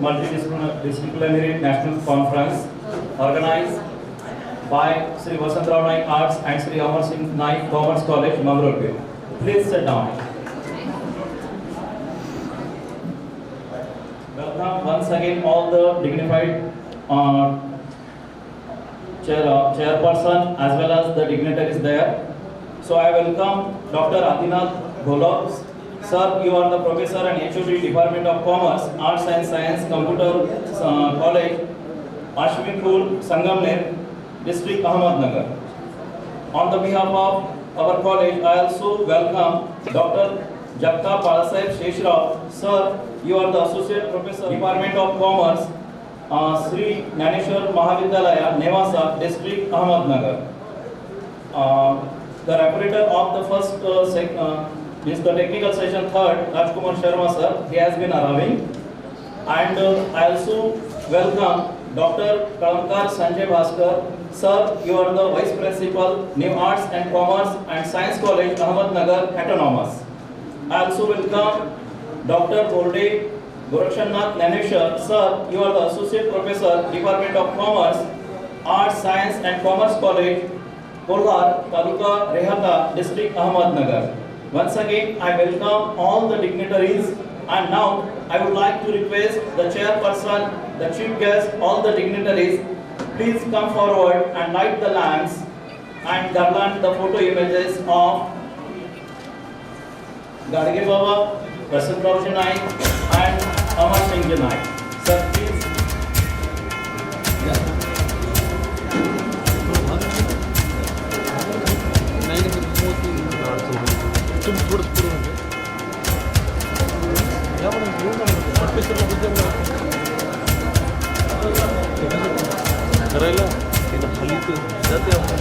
Multidisciplinary National Conference organized by Sri Vasantrao Naik Arts and Sri Amar Singh Naik Commerce College, Mangalore. Please sit down. Welcome once again all the dignified chairperson as well as the dignitaries there. So I welcome Dr. Adinath Gholab. Sir, you are the professor and HOD Department of Commerce, Arts and Science, Computer College, Ashwinpur, Sangamner, District Ahmednagar. On the behalf of our college, I also welcome Dr. Jagta Palasaheb Sheshrao. Sir, you are the Associate Professor, Department of Commerce, Sri Naneshwar Mahavidyalaya, Nevasa, District Ahmednagar. The operator of the first is the technical session third, Rajkumar Sharma sir, he has been arriving. And I also welcome Dr. Kalamkar Sanjay Bhaskar. Sir, you are the Vice Principal, New Arts and Commerce and Science College, Ahmednagar, Autonomous. I also welcome Dr. Borde Gorakshanath Naneshwar. Sir, you are the Associate Professor, Department of Commerce, Arts, Science and Commerce College, Kolhar, Taluka, Rehata, District Ahmednagar. Once again, I welcome all the dignitaries, and now I would like to request the chairperson, the chief guest, all the dignitaries, please come forward and light the lamps and garland the photo images of Gadge Baba, Vasantrao Naik and Amar Singh Naik. Sir, please. करायला खाली जाते आपण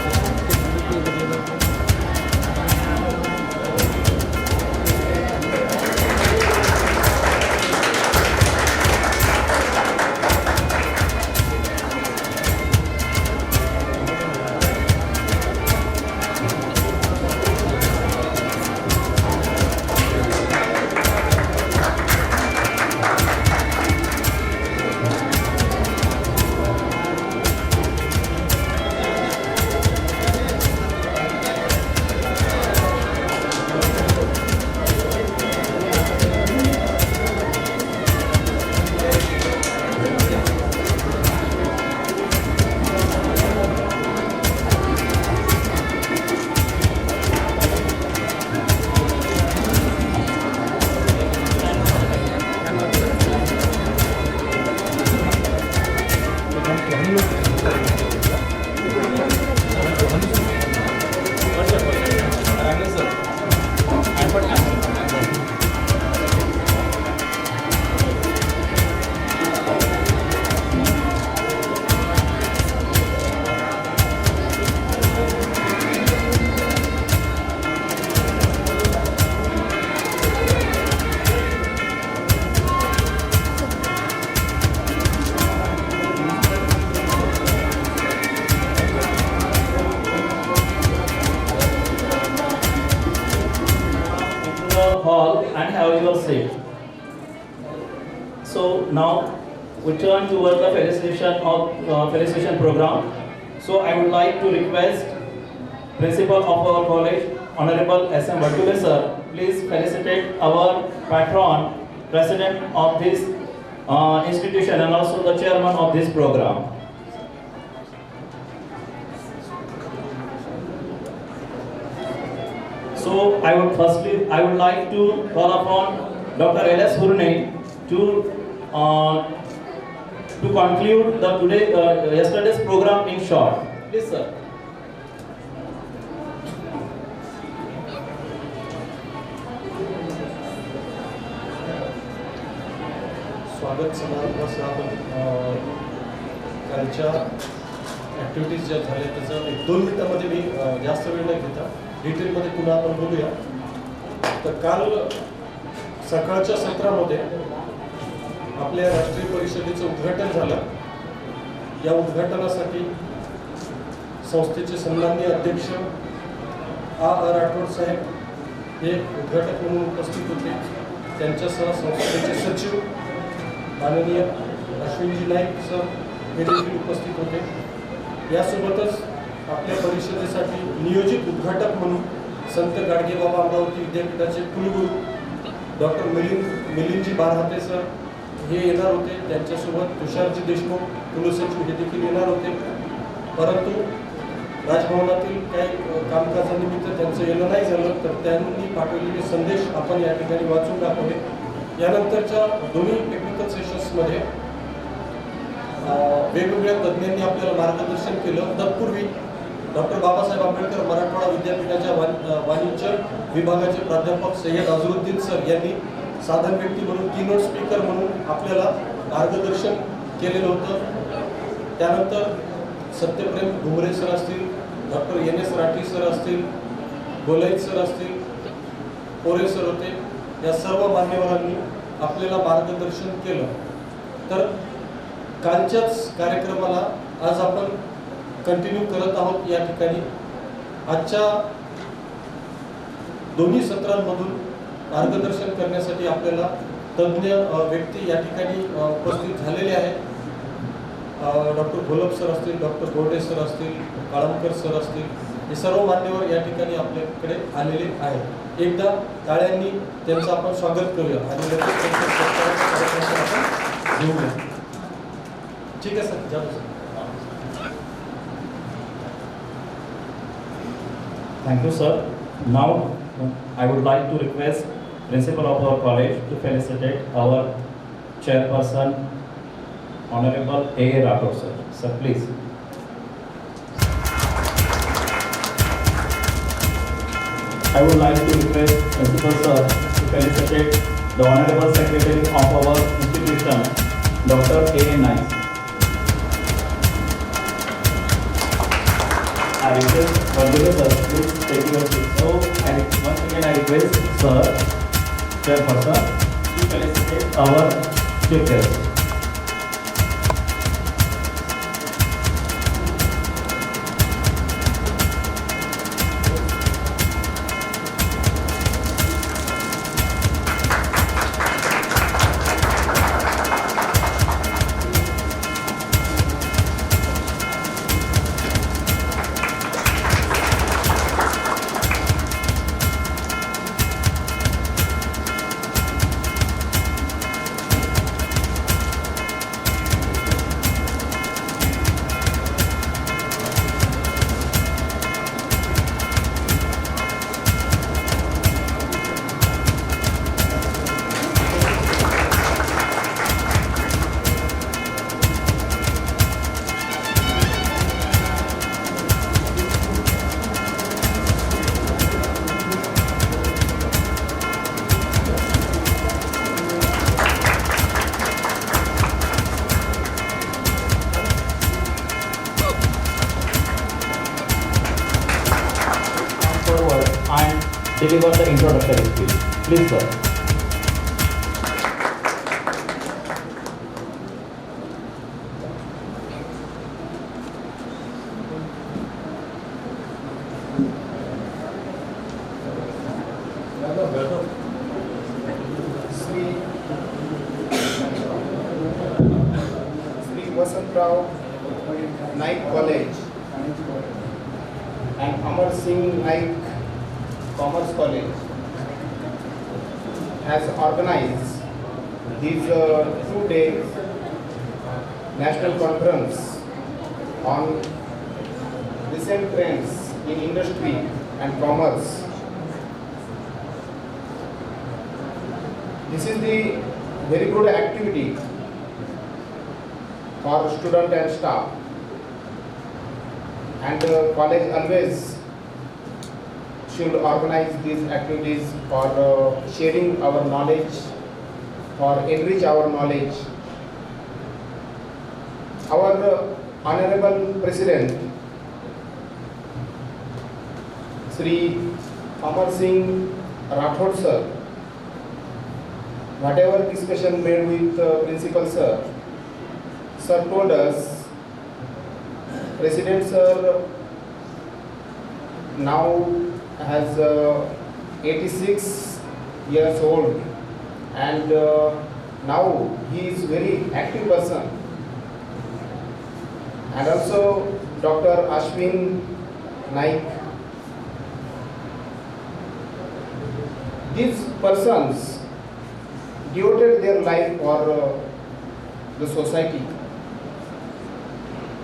hall and have your seat. So now we turn toward the felicitation program. So I would like to request Principal of our college, Honorable S.M. Vatule sir, please felicitate our patron, President of this institution and also the Chairman of this program. So I would like to call upon Dr. L.S. Hurne to conclude yesterday's program in short. Please, sir. स्वागत समारंभास आपण कालच्या activities ज्या झाल्या त्याचं 1-2 मिनिटांमध्ये मी जास्त वेळ न घेता डिटेलमध्ये पुन्हा आपण बोलूया. तर काल सकाळच्या सत्रामध्ये आपल्या राष्ट्रीय परिषदेचं उद्घाटन झालं. या उद्घाटनासाठी संस्थेचे सन्माननीय अध्यक्ष राठोड साहेब हे उद्घाटक म्हणून उपस्थित होते. त्यांच्यासह संस्थेचे सचिव माननीय अश्विनजी नाईक सर हे देखील उपस्थित होते. यासोबतच आपल्या परिषदेसाठी नियोजित उद्घाटक म्हणून संत गाडगेबाबा अमरावती विद्यापीठाचे कुलगुरू डॉक्टर मिलिंदजी बारहाते सर हे येणार होते. त्यांच्यासोबत तुषारजी देशमुख कुलसचिव हे देखील येणार होते. परंतु राजभवनातील काही कामकाजानिमित्त त्यांचं येणं नाही झालं, तर त्यांनी पाठवलेले संदेश आपण या ठिकाणी वाचून दाखवले. यानंतरच्या दोन्ही टेक्निकल सेशन्समध्ये वेगवेगळ्या तज्ज्ञांनी आपल्याला मार्गदर्शन केलं. तत्पूर्वी डॉक्टर बाबासाहेब आंबेडकर मराठवाडा विद्यापीठाच्या वाणिज्य विभागाचे प्राध्यापक सय्यद अझरुद्दीन सर यांनी साधन व्यक्ती म्हणून कीनोट स्पीकर म्हणून आपल्याला मार्गदर्शन केलेलं होतं. त्यानंतर सत्यप्रेम घुमरे सर असतील, डॉक्टर NS राठी सर असतील, गोलाईत सर असतील, पोरे सर होते. या सर्व मान्यवरांनी आपल्याला मार्गदर्शन केलं. तर कालच्याच कार्यक्रमाला आज आपण कंटिन्यू करत आहोत. या ठिकाणी आजच्या दोन्ही सत्रांमधून मार्गदर्शन करण्यासाठी आपल्याला तज्ज्ञ व्यक्ती या ठिकाणी उपस्थित झालेले आहेत. डॉक्टर घोलप सर असतील, डॉक्टर गोडे सर असतील, काळमकर सर असतील, हे सर्व मान्यवर या ठिकाणी आपल्याकडे आलेले आहेत. एकदा टाळ्यांनी त्यांचं आपण स्वागत करूया आणि लगेच त्यांच्या सत्काराचा कार्यक्रम आपण घेऊया. ठीक आहे सर, जाऊ sir. Thank you, sir. Now, I would like to request Principal of our college to felicitate our chairperson, Honorable A. Rathod, sir. Sir, please. I would like to request Principal sir to felicitate the Honorable Secretary of our institution, Dr. A. Naik. I request Vandana sir, please take your seat. So, once again I request sir, chairperson, to felicitate our chief guest. And deliver the introductory speech. Please, sir. Sri Vasantrao Naik College and Amar Singh Naik Commerce College has organized these 2 days national conference on recent trends in industry and commerce. This is the very good activity for student and staff, and the college always should organize these activities for sharing our knowledge, for enrich our knowledge. Our Honorable President, Sri Amar Singh Rathod sir, whatever discussion made with Principal sir told us, President sir now has 86 years old, and now he is very active person. and also Dr. Ashwin Naik. These persons devoted their life for the society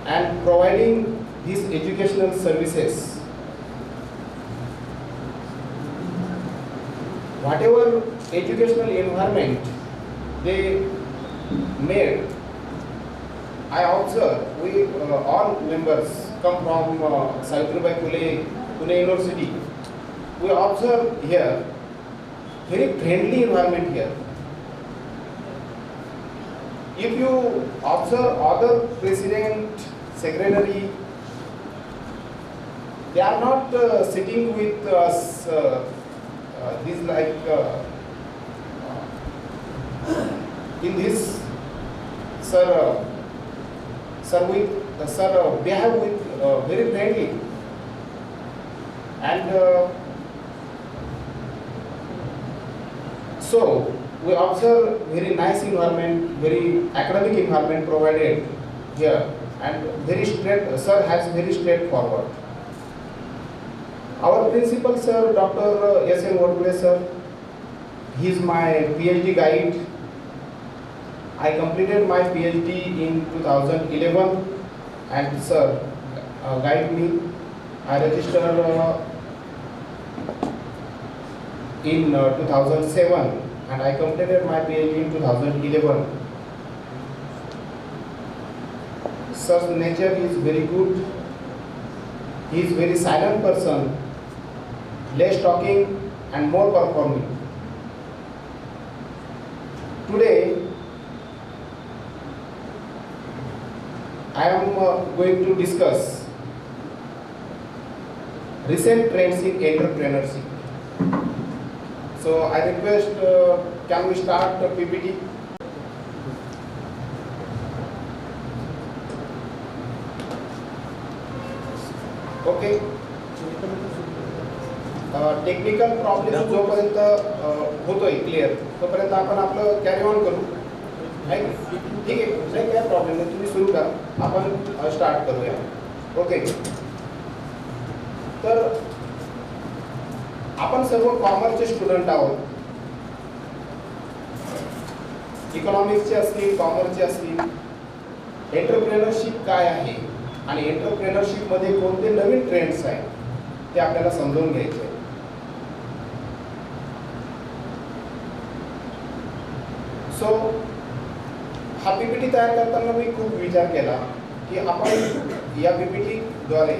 and providing these educational services. Whatever educational environment they made, I observe we all members come from Savitribai Phule Pune University. We observe here very friendly environment here. If you observe other president, secretary, they are not sitting with us. This like in this sir behave with very friendly and so we observe very nice environment, very academic environment provided here, and very straight. Sir has very straightforward. Our principal sir, Dr. S.N. Wadgule sir, he is my PhD guide. I completed my PhD in 2011 and sir guide me. I registered in 2007 and I completed my PhD in 2011. Sir's nature is very good. He is very silent person, less talking and more performing. Today, I am going to discuss recent trends in entrepreneurship. So I request, can we start the PPT? Okay. Technical problem जोपर्यंत होतोय clear तोपर्यंत आपण आपलं carry on करू. ठीक आहे, नाही काय प्रॉब्लेम नाही, तुम्ही सुरू करा, आपण स्टार्ट करूया. ओके. तर आपण सर्व कॉमर्सचे स्टुडंट आहोत. इकॉनॉमिक्सचे असतील, कॉमर्सचे असतील. एंटरप्रेनरशिप काय आहे आणि एंटरप्रेनरशिप मध्ये कोणते नवीन ट्रेंड्स आहेत ते आपल्याला समजून घ्यायचे आहे. सो हा पीपीटी तयार करताना मी खूप विचार केला की आपण या पीपीटी द्वारे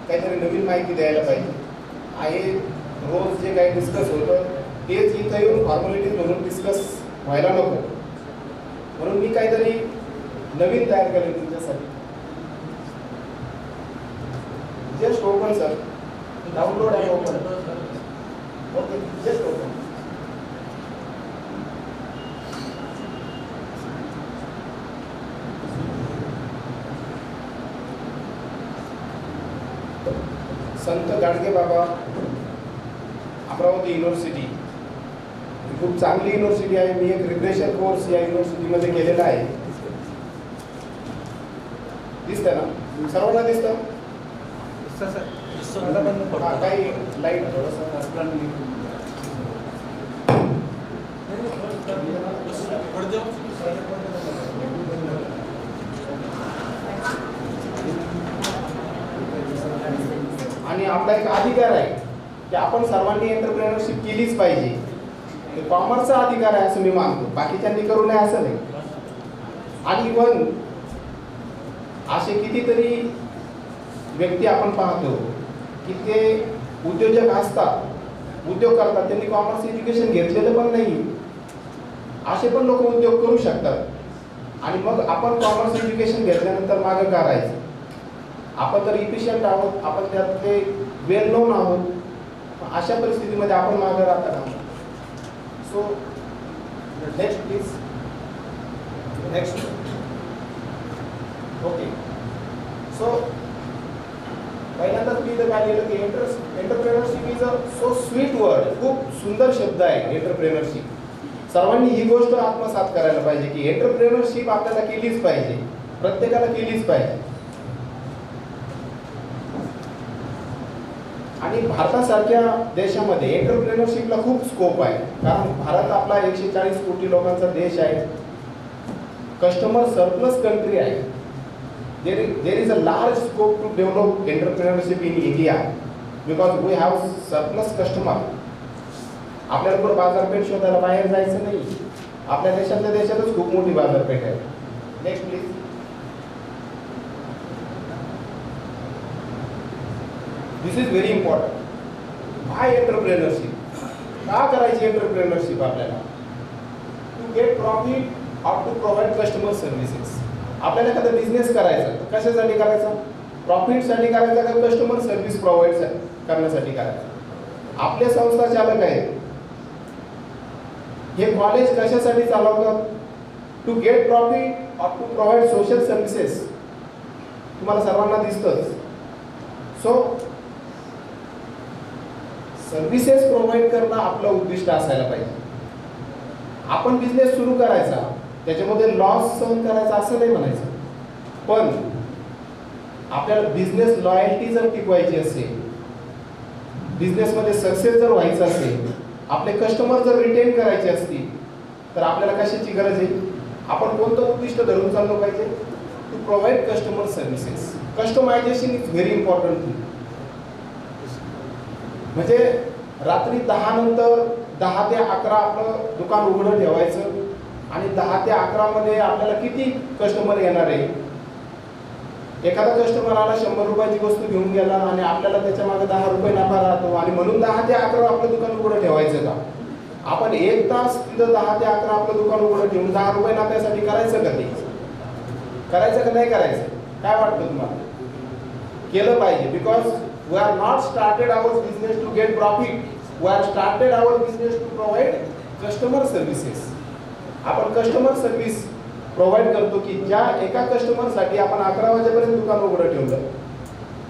काहीतरी नवीन माहिती द्यायला पाहिजे. आहे रोज जे काही डिस्कस होतं तेच इथं येऊन फॉर्मॅलिटीज म्हणून डिस्कस व्हायला नको, म्हणून मी काहीतरी नवीन तयार केलं तुमच्यासाठी. जस्ट ओपन सर, डाउनलोड आणि ओपन. Okay, just open. संत गाडगे बाबा अमरावती युनिव्हर्सिटी खूप चांगली युनिव्हर्सिटी आहे. मी एक रिफ्रेशर कोर्स या युनिव्हर्सिटीमध्ये केलेला आहे. दिसतं ना, सर्वांना दिसतं? काही लाईट थोडंसं आणि आपला एक अधिकार आहे की आपण सर्वांनी एंटरप्रेनरशिप केलीच पाहिजे. कॉमर्सचा अधिकार आहे असं मी मानतो, बाकीच्यांनी करू नये असं नाही. आणि इव्हन असे कितीतरी व्यक्ती आपण पाहतो की ते उद्योजक असतात, उद्योग करतात, त्यांनी कॉमर्स एज्युकेशन घेतलेलं पण नाही. असे पण लोक उद्योग करू शकतात आणि मग आपण कॉमर्स एज्युकेशन घेतल्यानंतर मागं का राहायचं? आपण तर इफिशियंट आहोत, आपण त्यातले वेल नोन आहोत. अशा परिस्थितीमध्ये आपण मागं राहतात. So next please, next. Okay. So पहिल्यांदाच मी इथं काय लिहिलं की entrepreneurship is a so sweet word. खूप सुंदर शब्द आहे एंटरप्रेनरशिप. सर्वांनी ही गोष्ट आत्मसात करायला पाहिजे की एंटरप्रेनरशिप आपल्याला केलीच पाहिजे, प्रत्येकाला केलीच पाहिजे. आणि भारतासारख्या देशामध्ये एंटरप्रेन्योरशिपला खूप स्कोप आहे, कारण भारत आपला 140 कोटी लोकांचा देश आहे, कस्टमर सरप्लस कंट्री आहे. There is a large scope to develop entrepreneurship in India because we have surplus customer. आपल्याला कुठं बाजारपेठ शोधायला बाहेर जायचं नाही, आपल्या देशातल्या देशातच खूप मोठी बाजारपेठ आहे. Next please. This is very important. Why entrepreneurship? का करायची एंटरप्रेन्योरशिप आपल्याला? To get profit or to provide customer services. आपल्याला एखादा बिझनेस करायचा तर कशासाठी करायचा? प्रॉफिटसाठी करायचा का कस्टमर सर्व्हिस प्रोव्हाइड करण्यासाठी करायचा? आपले संस्था चालक आहेत, हे कॉलेज कशासाठी चालवतात? To get profit or to provide social services. तुम्हाला सर्वांना दिसतंच. सो सर्व्हिसेस प्रोव्हाइड करणं आपलं उद्दिष्ट असायला पाहिजे. आपण बिझनेस सुरू करायचा, त्याच्यामध्ये लॉस सहन करायचा असं नाही म्हणायचं, पण आपल्याला बिझनेस लॉयल्टी जर टिकवायची असेल, बिझनेसमध्ये सक्सेस जर व्हायचं असेल, आपले कस्टमर जर रिटेन करायचे असतील, तर आपल्याला कशाची गरज आहे? आपण कोणतं उद्दिष्ट धरून चाललो पाहिजे? To provide customer services. Customisation is very important thing. म्हणजे रात्री 10 नंतर 10 ते 11 आपलं दुकान उघडं ठेवायचं आणि 10 ते 11 मध्ये आपल्याला किती कस्टमर येणार आहे? एखादा कस्टमर आला 100 रुपयाची वस्तू घेऊन गेला आणि आपल्याला त्याच्या मागे 10 रुपये नफा राहतो आणि म्हणून 10 ते 11 आपलं दुकान उघडं ठेवायचं का? आपण 1 तास तिथं 10 ते 11 आपलं दुकान उघडं ठेवून 10 रुपये नफ्यासाठी करायचं का? ते करायचं का नाही करायचं? काय वाटतं तुम्हाला? केलं पाहिजे. Because we are not started our business to get profit, we are started our business to provide customer services. आपण कस्टमर सर्व्हिस प्रोव्हाइड करतो की ज्या एका कस्टमरसाठी आपण 11 वाजेपर्यंत दुकान उघडं ठेवलं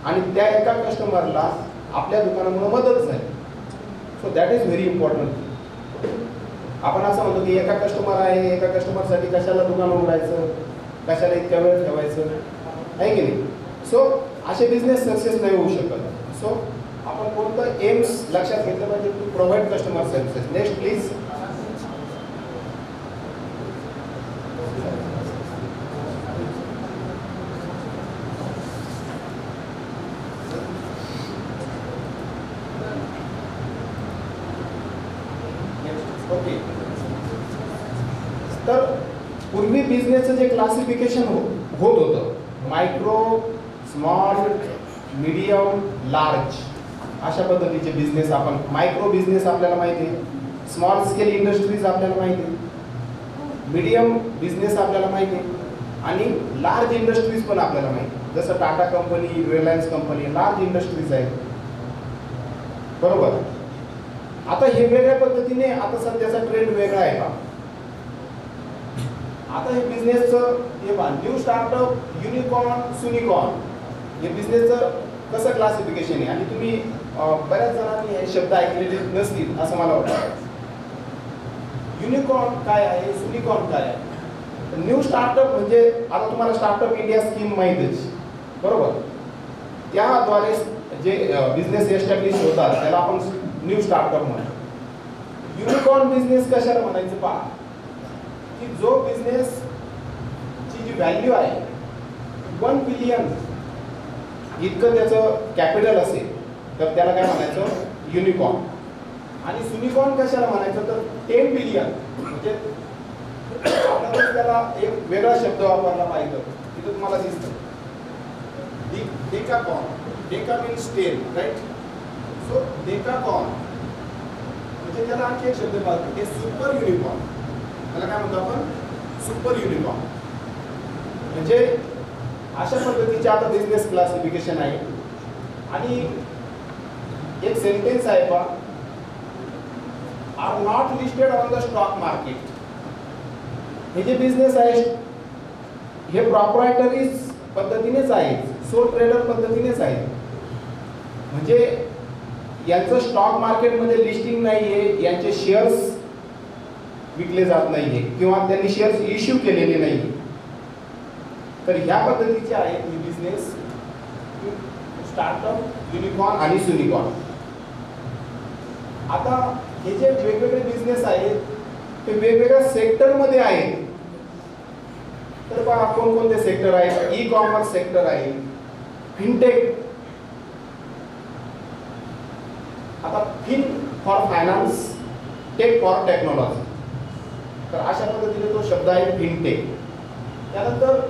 आणि त्या एका कस्टमरला आपल्या दुकानामुळे मदत झाली. So that is very important. आपण असं म्हणतो की एका कस्टमर आहे, एका कस्टमरसाठी कशाला दुकान उघडायचं, कशाला इतक्या वेळ ठेवायचं, आहे की नाही? सो असे बिझनेस सक्सेस नाही होऊ शकत. सो आपण कोणतं एम्स लक्षात घेतलं पाहिजे? To provide customer services. Next please. Okay. तर पूर्वी बिझनेसचं जे क्लासिफिकेशन होत होतं, मायक्रो, स्मॉल, मीडियम, लार्ज अशा पद्धतीचे बिझनेस. आपण मायक्रो बिझनेस आपल्याला माहिती आहे, स्मॉल स्केल इंडस्ट्रीज आपल्याला माहिती आहे, मीडियम बिझनेस आपल्याला माहिती आहे आणि लार्ज इंडस्ट्रीज पण आपल्याला माहिती आहे. जसं Tata company, Reliance company large industries आहेत, बरोबर. आता हे वेगळ्या पद्धतीने, आता सध्याचा ट्रेंड वेगळा आहे का? आता हे बिझनेसचं हे न्यू स्टार्टअप, युनिकॉर्न, सुनिकॉर्न हे बिझनेसचं कसं क्लासिफिकेशन आहे? आणि तुम्ही बऱ्याच जणांनी हे शब्द ऐकलेले नसतील असं मला वाटतं. युनिकॉर्न काय आहे, सुनिकॉर्न काय आहे? न्यू स्टार्टअप म्हणजे आता तुम्हाला स्टार्टअप इंडिया स्कीम माहितीच, बरोबर. त्याद्वारे जे बिझनेस एस्टॅब्लिश होतात त्याला आपण न्यू स्टार्टअप म्हणतो. युनिकॉर्न बिझनेस कशाला म्हणायचं? पहा की जो बिझनेस ची जी व्हॅल्यू आहे 1 बिलियन इतकं त्याचं कॅपिटल असेल तर त्याला काय म्हणायचं? युनिकॉर्न. आणि सुनिकॉर्न कशाला म्हणायचं? तर 10 बिलियन म्हणजे आपल्याला त्याला एक वेगळा शब्द वापरला पाहिजे. तिथं तुम्हाला दिसतं decacorn. Deca means 10, right? So decacorn म्हणजे त्याला आणखी एक शब्द पाहतो, हे सुपर युनिकॉर्न. त्याला काय म्हणतो आपण? Super unicorn. म्हणजे अशा पद्धतीचे आता बिझनेस क्लासिफिकेशन आहे. आणि एक सेंटेन्स आहे पहा, are not listed on the stock market. हे जे बिझनेस आहे हे प्रॉप्रायटरीज पद्धतीनेच आहे, सोल ट्रेडर पद्धतीनेच आहे. म्हणजे यांचं स्टॉक मार्केटमध्ये लिस्टिंग नाहीये, यांचे शेअर्स विकले जात नाहीये किंवा त्यांनी शेअर्स इश्यू केलेले नाही. तर ह्या पद्धतीचे आहेत ही बिझनेस स्टार्टअप, युनिकॉर्न आणि सुनिकॉर्न. आता हे जे वेगवेगळे बिझनेस आहेत ते वेगवेगळ्या सेक्टरमध्ये आहेत. तर पहा कोणकोणते सेक्टर आहेत. ई कॉमर्स सेक्टर आहे, फिनटेक, आता fin for finance, tech for technology. तर अशा पद्धतीने तो शब्द आहे फिनटेक. त्यानंतर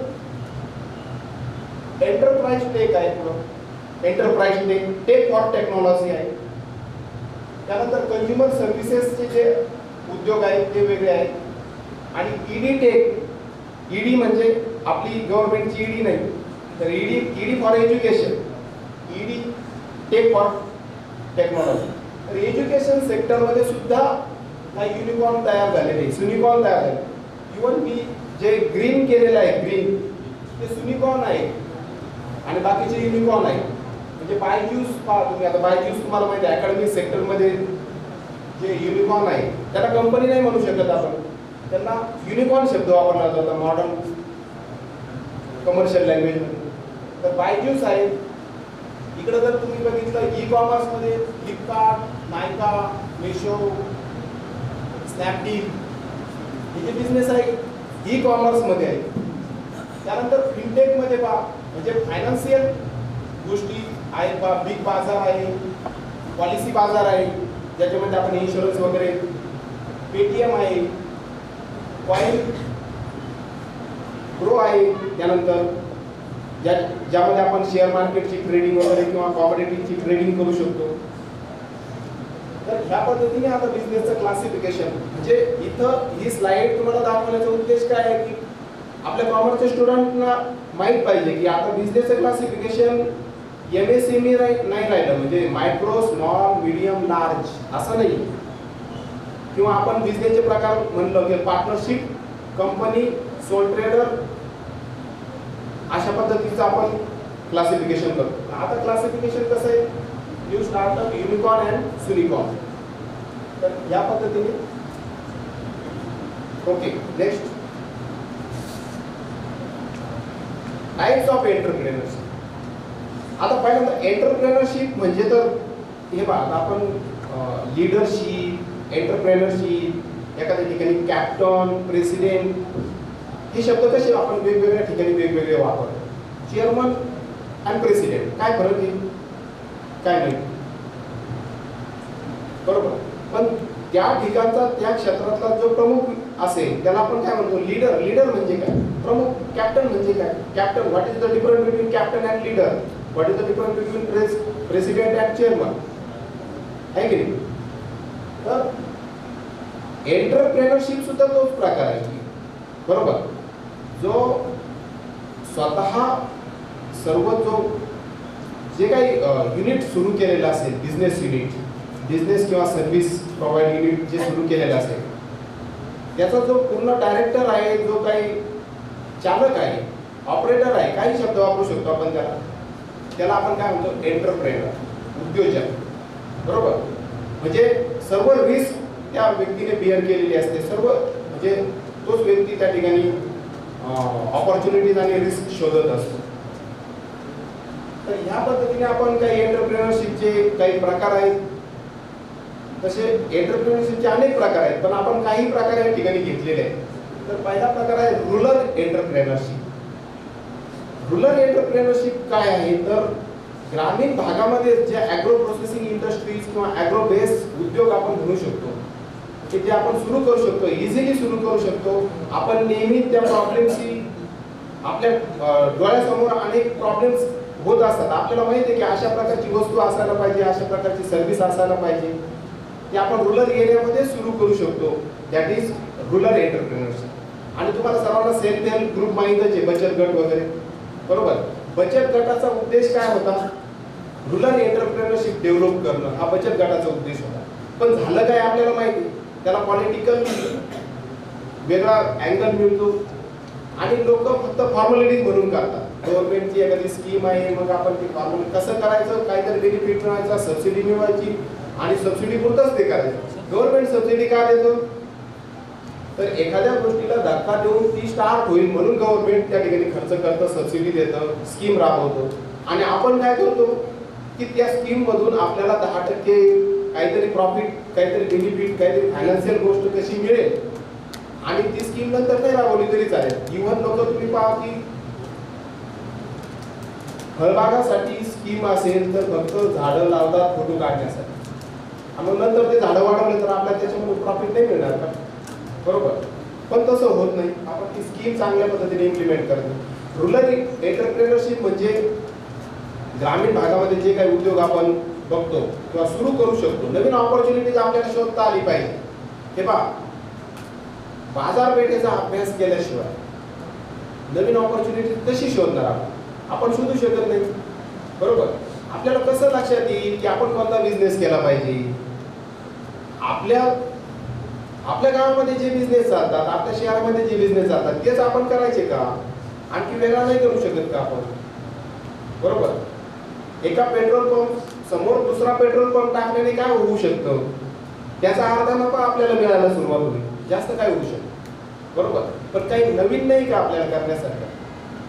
एंटरप्राइज टेक आहे, पुढं enterprise tech, tech for technology आहे. त्यानंतर कंझ्युमर सर्व्हिसेसचे जे उद्योग आहेत ते वेगळे आहेत. आणि ईडी टेक, ईडी म्हणजे आपली गव्हर्नमेंटची ईडी नाही, तर ED for education, ED tech for technology. तर एज्युकेशन सेक्टरमध्ये सुद्धा काही युनिकॉर्न तयार झालेले, युनिकॉर्न तयार झाले. इव्हन मी जे ग्रीन केलेलं आहे, ग्रीन ते युनिकॉर्न आहे आणि बाकीचे युनिकॉर्न आहे. म्हणजे बायज्यूस पहा तुम्ही, आता बायज्यूस तुम्हाला माहिती आहे अकॅडमिक सेक्टरमध्ये जे युनिकॉर्न आहे त्याला कंपनी नाही म्हणू शकत आपण, त्यांना युनिकॉर्न शब्द वापरला जातो मॉडर्न कमर्शियल लँग्वेजमध्ये. तर बायज्यूस आहे. इकडे जर तुम्ही बघितलं ई कॉमर्समध्ये फ्लिपकार्ट, नायका, मेशो, स्नॅपडील हे जे बिझनेस आहे ई कॉमर्समध्ये आहे. त्यानंतर फिनटेकमध्ये पहा म्हणजे फायनान्शियल गोष्टी आहेत पहा. बिग बाजार आहे, पॉलिसी बाजार आहे ज्याच्यामध्ये आपण इन्शुरन्स वगैरे, पेटीएम आहे, कॉइन प्रो आहे. त्यानंतर ज्यामध्ये आपण शेअर मार्केटची ट्रेडिंग वगैरे किंवा कॉमोडिटीची ट्रेडिंग करू शकतो. तर ह्या पद्धतीने आता बिझनेसचं क्लासिफिकेशन, म्हणजे इथं ही स्लाइड तुम्हाला दाखवण्याचा उद्देश काय आहे की आपल्या कॉमर्सच्या स्टुडंटना माहीत पाहिजे की आता बिझनेसचं क्लासिफिकेशन MSME नाही राहिलं, म्हणजे मायक्रो, स्मॉल, मीडियम, लार्ज असं नाही. किंवा आपण बिझनेसचे प्रकार म्हणलं की पार्टनरशिप, कंपनी, सोल ट्रेडर, अशा पद्धतीचं आपण क्लासिफिकेशन करतो. आता क्लासिफिकेशन कसं आहे, new startup, unicorn and unicorn. तर या पद्धतीने. Okay, next types of entrepreneurship. आता पहिल्यांदा एंटरप्रेन्योरशिप म्हणजे तर हे बघा, आता आपण लीडरशिप, एंटरप्रेन्योरशिप, एखाद्या ठिकाणी कॅप्टन, प्रेसिडेंट हे शब्द कसे आपण वेगवेगळ्या ठिकाणी वेगवेगळे वापरतो. चेअरमन आणि प्रेसिडेंट काय फरक आहे, काय नाही, बरोबर. पण त्या ठिकाणचा त्या क्षेत्रातला जो प्रमुख असेल त्याला आपण काय म्हणतो, लीडर. लीडर म्हणजे काय, प्रमुख. कॅप्टन म्हणजे काय, captain. What is the difference between captain and leader, what is the difference between president and chairman, आहे की नाही. तर एंटरप्रेन्योरशिप सुद्धा तोच प्रकार आहे, बरोबर. जो स्वतः सर्व जो जे काही युनिट सुरू केलेलं असेल, बिझनेस युनिट, बिझनेस किंवा सर्व्हिस प्रोव्हाइड युनिट जे सुरू केलेलं असेल त्याचा जो पूर्ण डायरेक्टर आहे, जो काही चालक आहे, ऑपरेटर आहे, काही शब्द वापरू शकतो आपण त्याला आपण काय म्हणतो, एंटरप्रेनर, उद्योजक, बरोबर. म्हणजे सर्व रिस्क त्या व्यक्तीने बिअर केलेली असते, सर्व म्हणजे तोच व्यक्ती त्या ठिकाणी ऑपॉर्च्युनिटीज आणि रिस्क शोधत असतो. तर ह्या पद्धतीने आपण काही एंटरप्रेन्योरशिपचे काही प्रकार आहेत. तसे एंटरप्रेन्योरशिपचे अनेक प्रकार आहेत, पण आपण काही प्रकार या ठिकाणी घेतलेले आहेत. तर पहिला प्रकार आहे रुरल एंटरप्रेन्योरशिप. रुरल एंटरप्रेन्योरशिप काय आहे, तर ग्रामीण भागामध्ये जे ॲग्रो प्रोसेसिंग इंडस्ट्रीज किंवा ॲग्रो बेस उद्योग आपण म्हणू शकतो की जे आपण सुरू करू शकतो, इझिली सुरू करू शकतो. आपण नेहमी त्या प्रॉब्लेमशी आपल्या डोळ्यासमोर अनेक प्रॉब्लेम्स होत असतात. आपल्याला माहिती आहे की अशा प्रकारची वस्तू असायला पाहिजे, अशा प्रकारची सर्व्हिस असायला पाहिजे. ते आपण रुरल एरियामध्ये सुरू करू शकतो. That is rural entrepreneurship. आणि तुम्हाला सर्वांना सेल्फ हेल्प ग्रुप माहितच आहे, बचत गट वगैरे, बरोबर. बचत गटाचा उद्देश काय होता, रुरल एंटरप्रेन्योरशिप डेव्हलप करणं हा बचत गटाचा उद्देश होता. पण झालं काय आपल्याला माहिती, त्याला पॉलिटिकल वेगळा अँगल मिळतो आणि लोक फक्त फॉर्मॅलिटीज म्हणून करतात. गव्हर्नमेंटची एखादी स्कीम आहे, मग आपण ती फॉर्मॅलिटी कसं करायचं, काहीतरी बेनिफिट मिळवायचा, सबसिडी मिळवायची आणि सबसिडी पुरतच ते करायचं. गव्हर्नमेंट सबसिडी का देतो, तर एखाद्या गोष्टीला धक्का देऊन ती स्टार्ट होईल म्हणून गव्हर्नमेंट त्या ठिकाणी खर्च करतं, सबसिडी देतं, स्कीम राबवतो. आणि आपण काय करतो की त्या स्कीम मधून आपल्याला 10% काहीतरी प्रॉफिट, काहीतरी बेनिफिट, काहीतरी फायनान्शियल गोष्ट कशी मिळेल आणि ती स्कीम नंतर नाही राबवली तरी चालेल. इव्हन लोक तुम्ही पहा की फळबागासाठी स्कीम असेल तर फक्त झाडं लावतात फोटो काढण्यासाठी, आणि मग नंतर ते झाडं वाढवले तर आपल्याला त्याच्यामध्ये प्रॉफिट नाही मिळणार का? बरोबर. पण तसं होत नाही. आपण ती स्कीम चांगल्या पद्धतीने इम्प्लिमेंट करतो. रुरल एंटरप्रेन्योरशिप म्हणजे ग्रामीण भागामध्ये जे काही उद्योग आपण बघतो किंवा सुरू करू शकतो, नवीन ऑपॉर्च्युनिटीज आपल्याला शोधता आली पाहिजे. हे पहा, बाजारपेठेचा अभ्यास केल्याशिवाय नवीन ऑपॉर्च्युनिटी कशी शोधणार आपण शोधू शकत नाही. बरोबर. आपल्याला कसं लक्षात येईल की आपण कोणता बिझनेस केला पाहिजे? आपल्या गावामध्ये जे बिझनेस चालतात, आपल्या शहरामध्ये जे बिझनेस चालतात तेच आपण करायचे का? आणखी वेगळा नाही करू शकत का आपण? बरोबर. एका पेट्रोल पंप समोर दुसरा पेट्रोल पंप टाकल्याने काय होऊ शकतं? त्याचा अर्धा नफा आपल्याला मिळायला सुरुवात होईल, जास्त काय होऊ शकतं? बरोबर. पण काही नवीन नाही का आपल्याला करण्यासारखं?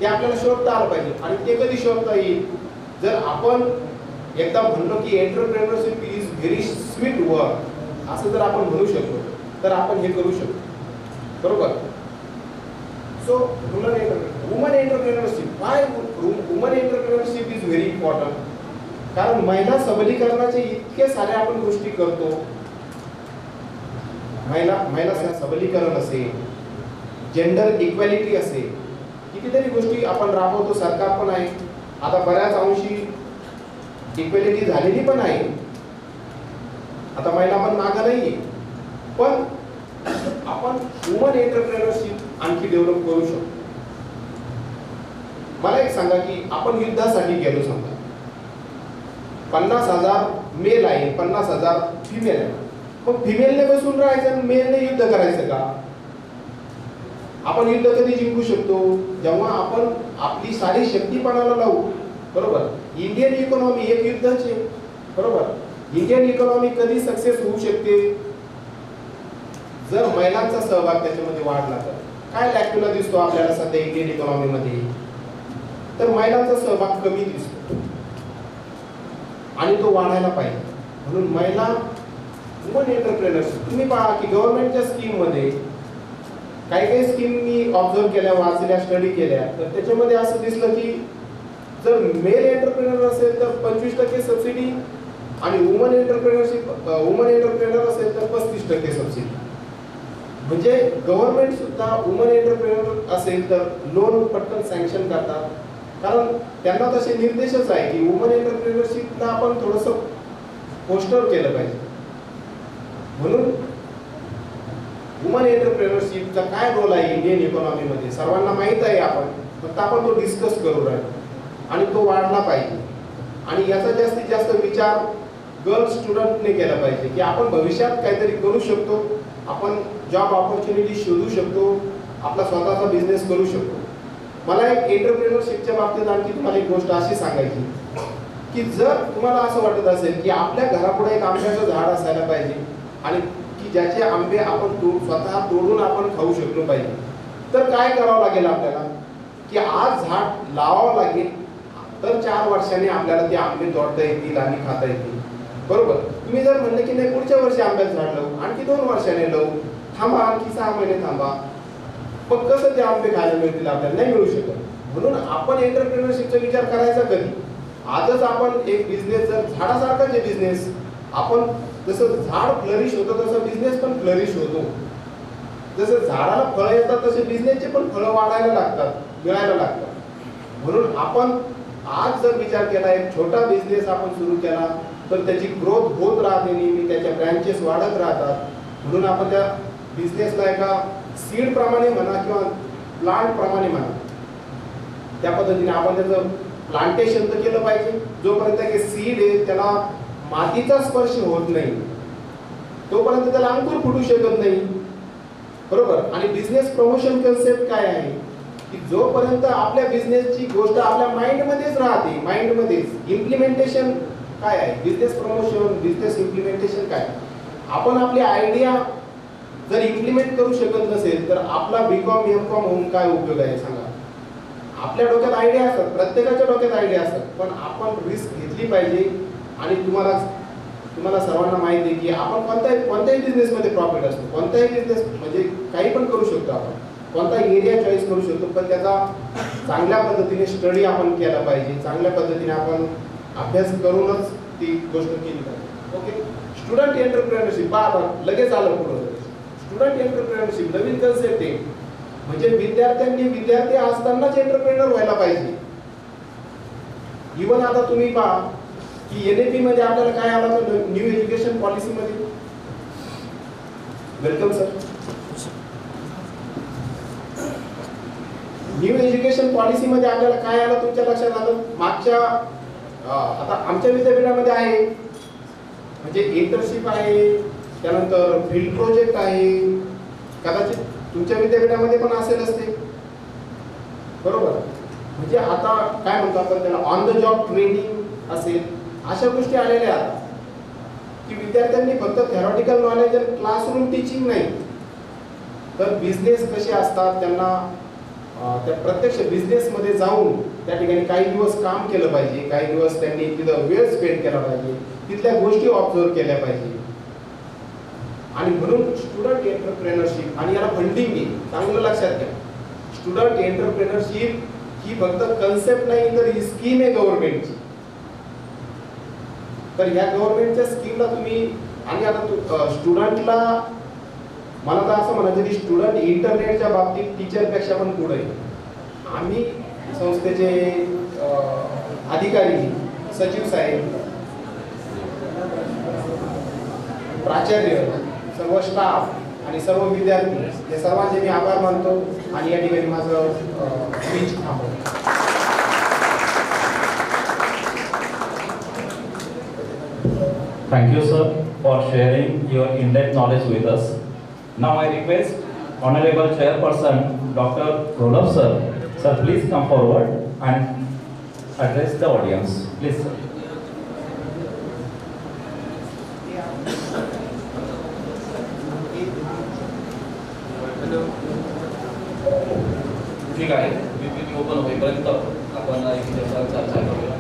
ते आपल्याला शोधता आलं पाहिजे. आणि ते कधी शोधता येईल? जर आपण एकदा म्हणलो की entrepreneurship is very sweet work असं जर आपण म्हणू शकतो तर आपण हे करू शकतो. बरोबर. So woman entrepreneurship, why woman entrepreneurship is very important? कारण महिला सबलीकरणाचे इतके सारे आपण गोष्टी करतो. महिला सबलीकरण असेल, जेंडर इक्वॅलिटी असेल, कितीतरी गोष्टी आपण राबवतो. सरकार पण आहे, आता बऱ्याच अंशी इक्वॅलिटी झालेली पण आहे. आता महिला पण मागं नाहीये, पण आपण वुमन एंटरप्रेन्योरशिप आणखी डेव्हलप करू शकतो. मला एक सांगा की आपण युद्धासाठी गेलो, समजा 50,000 मेल आहे, 50,000 फिमेल आहे. मग फिमेलने बसून राहायचं, मेलने युद्ध करायचं का? आपण युद्ध कधी जिंकू शकतो? जेव्हा आपण आपली सारी शक्ती पणाला लावू. बरोबर. इंडियन इकॉनॉमी एक युद्धच आहे. बरोबर. इंडियन इकॉनॉमी कधी सक्सेस होऊ शकते? जर महिलांचा सहभाग त्याच्यामध्ये वाढला तर. काय लॅक्युला दिसतो आपल्याला सध्या इंडियन इकॉनॉमीमध्ये? तर महिलांचा सहभाग कमी दिसतो आणि तो वाढायला पाहिजे. म्हणून महिला वुमन एंटरप्रेन्योरशिप, तुम्ही पहा की गव्हर्नमेंटच्या स्कीम मध्ये काही स्कीम मी ऑब्झर्व केल्या, वाचल्या, स्टडी केल्या, तर त्याच्यामध्ये असं दिसलं की जर मेल एंटरप्रेन्योर असेल तर 25% सबसिडी आणि वुमन एंटरप्रेन्योर असेल तर 35% सबसिडी. म्हणजे गव्हर्नमेंट सुद्धा वुमन एंटरप्रेन्योर असेल तर लोन पटकन सँक्शन करतात. कारण त्यांना तसे निर्देशच आहे की वुमन एंटरप्रेन्योरशिपला आपण थोडंसं पोस्टर केलं पाहिजे. म्हणून वुमन एंटरप्रेन्योरशिपचा काय रोल आहे इंडियन इकॉनॉमीमध्ये सर्वांना माहीत आहे. फक्त आपण तो डिस्कस करू राहिलो आणि तो वाढला पाहिजे. आणि याचा जास्तीत जास्त विचार गर्ल स्टुडंटने केला पाहिजे की आपण भविष्यात काहीतरी करू शकतो, आपण जॉब ऑपॉर्च्युनिटी शोधू शकतो, आपला स्वतःचा बिझनेस करू शकतो. मला एक एंटरप्रेन्योरशिपच्या बाबतीत आणखी तुम्हाला एक गोष्ट अशी सांगायची की जर तुम्हाला असं वाटत असेल की आपल्या घरापुढे एक आंब्याचं झाड असायला पाहिजे आणि की ज्याचे आंबे आपण स्वतः तोडून आपण खाऊ शकलो पाहिजे, तर काय करावं लागेल आपल्याला? की आज झाड लावावं लागेल, तर 4 वर्षांनी आपल्याला ते आंबे तोडता येतील आणि खाता येतील. बरोबर. तुम्ही जर म्हणले की नाही पुढच्या वर्षी आंब्याचं झाड लावू, आणखी 2 वर्षाने लावू, थांबा, आणखी 6 महिने थांबा, पण कसं ते आंबे खायला मिळतील? आपल्याला नाही मिळू शकत. म्हणून आपण एंटरप्रेन्योरशिपचा विचार करायचा कधी? आजच आपण एक बिझनेस, जर झाडासारखा जे बिझनेस, आपण जसं झाड फ्लरिश होतं तसं बिझनेस पण फ्लरिश होतो. जसं झाडाला फळं येतात तसे बिझनेसचे पण फळं वाढायला लागतात, मिळायला लागतात. म्हणून आपण आज जर विचार केला, एक छोटा बिझनेस आपण सुरू केला तर त्याची ग्रोथ होत राहते नेहमी, त्याच्या ब्रँचेस वाढत राहतात. म्हणून आपण त्या बिझनेसला एका सीड प्रमाणे म्हणा किंवा प्लांट प्रमाणे म्हणा, त्या पद्धतीने आपण त्याचं प्लांटेशन तर केलं पाहिजे. जोपर्यंत हे सीड आहे त्याला मातीचा स्पर्श होत नाही तोपर्यंत त्याला अंकुर फुटू शकत नाही. बरोबर. आणि बिझनेस प्रमोशन कन्सेप्ट काय आहे की जोपर्यंत आपल्या बिझनेसची गोष्ट आपल्या माइंडमध्येच राहते, माइंडमध्येच इम्प्लिमेंटेशन काय आहे, बिझनेस प्रमोशन, बिझनेस इम्प्लिमेंटेशन काय, आपण आपली आयडिया जर इम्प्लिमेंट करू शकत नसेल तर आपला B.Com M.Com होऊन काय उपयोग आहे सांगा? आपल्या डोक्यात आयडिया असतात, प्रत्येकाच्या डोक्यात आयडिया असतात, पण आपण रिस्क घेतली पाहिजे. आणि तुम्हाला तुम्हाला सर्वांना माहिती आहे की आपण कोणत्याही बिझनेसमध्ये प्रॉफिट असतो, कोणताही बिझनेस म्हणजे काही पण करू शकतो आपण, कोणता एरिया चॉईस करू शकतो, पण त्याचा चांगल्या पद्धतीने स्टडी आपण केला पाहिजे, चांगल्या पद्धतीने आपण अभ्यास करूनच ती गोष्ट केली पाहिजे. ओके. स्टुडंट एंटरप्रेनरशिप बघा लगेच आलं पुढं. स्टुडंट एंटरप्रेनरशिप नवीन कन्सेप्ट आहे, म्हणजे विद्यार्थी असतानाच एंटरप्रेनर व्हायला पाहिजे. इव्हन आता तुम्ही पहा की NAP मध्ये आपल्याला काय आलं तर न्यू एज्युकेशन पॉलिसी मध्ये. Welcome sir. New education policy मध्ये आपल्याला काय आलं तुमच्या लक्षात आलं? मागच्या आता आमच्या विद्यापीठामध्ये आहे म्हणजे इंटर्नशिप आहे, त्यानंतर फील्ड प्रोजेक्ट आहे, कदाचित तुमच्या विद्यापीठामध्ये पण असेल असते, बरोबर. म्हणजे आता काय म्हणतो आपण त्याला ऑन द जॉब ट्रेनिंग असेल, अशा गोष्टी आलेल्या आहेत की विद्यार्थ्यांनी फक्त थेरॉटिकल नॉलेज आणि क्लासरूम टीचिंग नाही तर बिझनेस कसे असतात त्यांना त्या प्रत्यक्ष बिझनेसमध्ये जाऊन त्या ठिकाणी काही दिवस काम केलं पाहिजे, काही दिवस त्यांनी तिथं वेळ स्पेंड केला पाहिजे, तिथल्या गोष्टी ऑब्झर्व केल्या पाहिजे. आणि म्हणून स्टुडंट एंटरप्रेनरशिप आणि याला फंडिंग आहे, चांगलं लक्षात घ्या. स्टुडंट एंटरप्रेनरशिप ही फक्त कन्सेप्ट नाही तर ही स्कीम आहे गव्हर्नमेंटची. तर या गव्हर्नमेंटच्या स्कीमला तुम्ही आणि आता स्टुडंटला मला तर असं म्हणायचं की स्टुडंट इंटरनेटच्या बाबतीत टीचरपेक्षा पण पुढे आहे. आम्ही संस्थेचे अधिकारी, सचिव साहेब, प्राचार्य, सर्व स्टाफ आणि सर्व विद्यार्थी या सर्वांचे मी आभार मानतो आणि या ठिकाणी माझं स्पीच थांबवतो. Thank you, sir, for sharing your in-depth knowledge with us. Now I request Honorable Chairperson Dr. Pranav sir, sir, please come forward and address the audience. Please, sir. ठीक आहे. PPT ओपन होईपर्यंत आपण एक चर्चा करूया.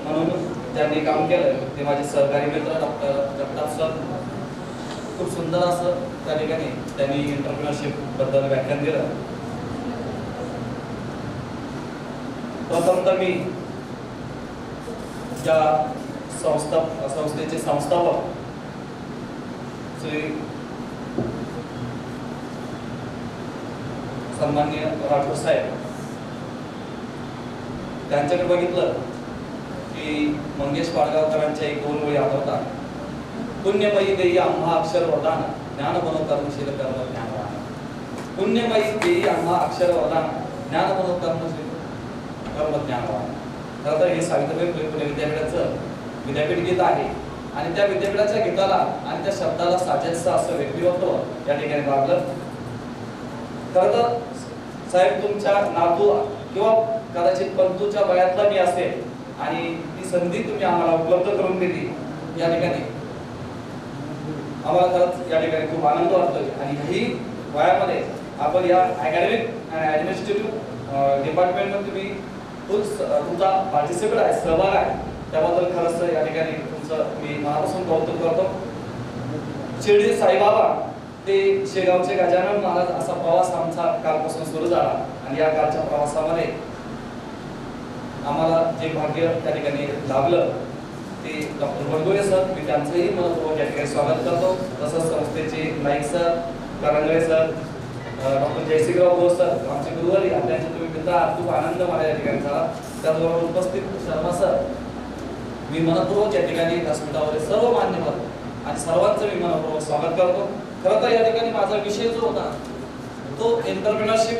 म्हणून ज्यांनी काम केलं ते माझे सहकारी मित्र डॉक्टर जगताप सर. खूप सुंदर असं त्या ठिकाणी त्यांनी एंटरप्रेनरशिप बद्दल व्याख्यान दिलं. प्रथमतः मी ज्या संस्थेचे संस्थापक श्री सन्माननीय राठोड साहेब त्यांच्याकडे बघितलं की मंगेश पाडगावकरांच्या एक दोन ओळी आठवतात. पुण्यमयी देई आम्हा अक्षर वरदान, ज्ञान बनो कर्मशील कर्म ज्ञानवान. पुण्यमयी देई आम्हा अक्षर वरदान, ज्ञान बनो कर्मशील कर्म ज्ञानवान. खरं तर हे सावित्रीबाई फुले पुणे विद्यापीठाचं विद्यापीठ गीत आहे आणि त्या विद्यापीठाच्या गीताला आणि त्या शब्दाला साजेसं असं व्यक्तिमत्व या ठिकाणी लाभलं. खरं तर साहेब तुमच्या नातू किंवा कदाचित पंतूच्या वयातला मी असेल आणि ती संधी तुम्ही आम्हाला उपलब्ध करून दिली या ठिकाणी आम्हाला खरंच या ठिकाणी खूप आनंद वाटतोय. आणि ही वयामध्ये आपण या अकॅडमिक आणि ॲडमिनिस्ट्रेटिव्ह डिपार्टमेंटमध्ये तुम्ही तुमचा पार्टिसिपेट आहे, सहभाग आहे, त्याबद्दल खरंच या ठिकाणी तुमचं मी मनापासून कौतुक करतो. शिर्डी साईबाबा ते शेगावचे गजानन महाराज असा प्रवास आमचा कालपासून सुरू झाला आणि या कालच्या प्रवासामध्ये आम्हाला जे भाग्य त्या ठिकाणी लाभलं ते डॉक्टर बडगुळे सर, मी त्यांचंही मनपूर्वक या ठिकाणी स्वागत करतो. तसंच संस्थेचे Naik sir, Karangale sir, doctor Jaysingrao Ghosh sir, आमचे गुरुवारी त्यांचे तुम्ही मित्र आहात, खूप आनंद मला या ठिकाणी झाला. त्याचबरोबर उपस्थित शर्मा सर, मी मनपूर्वक या ठिकाणी व्यासपीठावरील सर्व मान्यवर आणि सर्वांचं मी मनपूर्वक स्वागत करतो. खरं तर या ठिकाणी माझा विषय जो होता तो एंटरप्रेनरशिप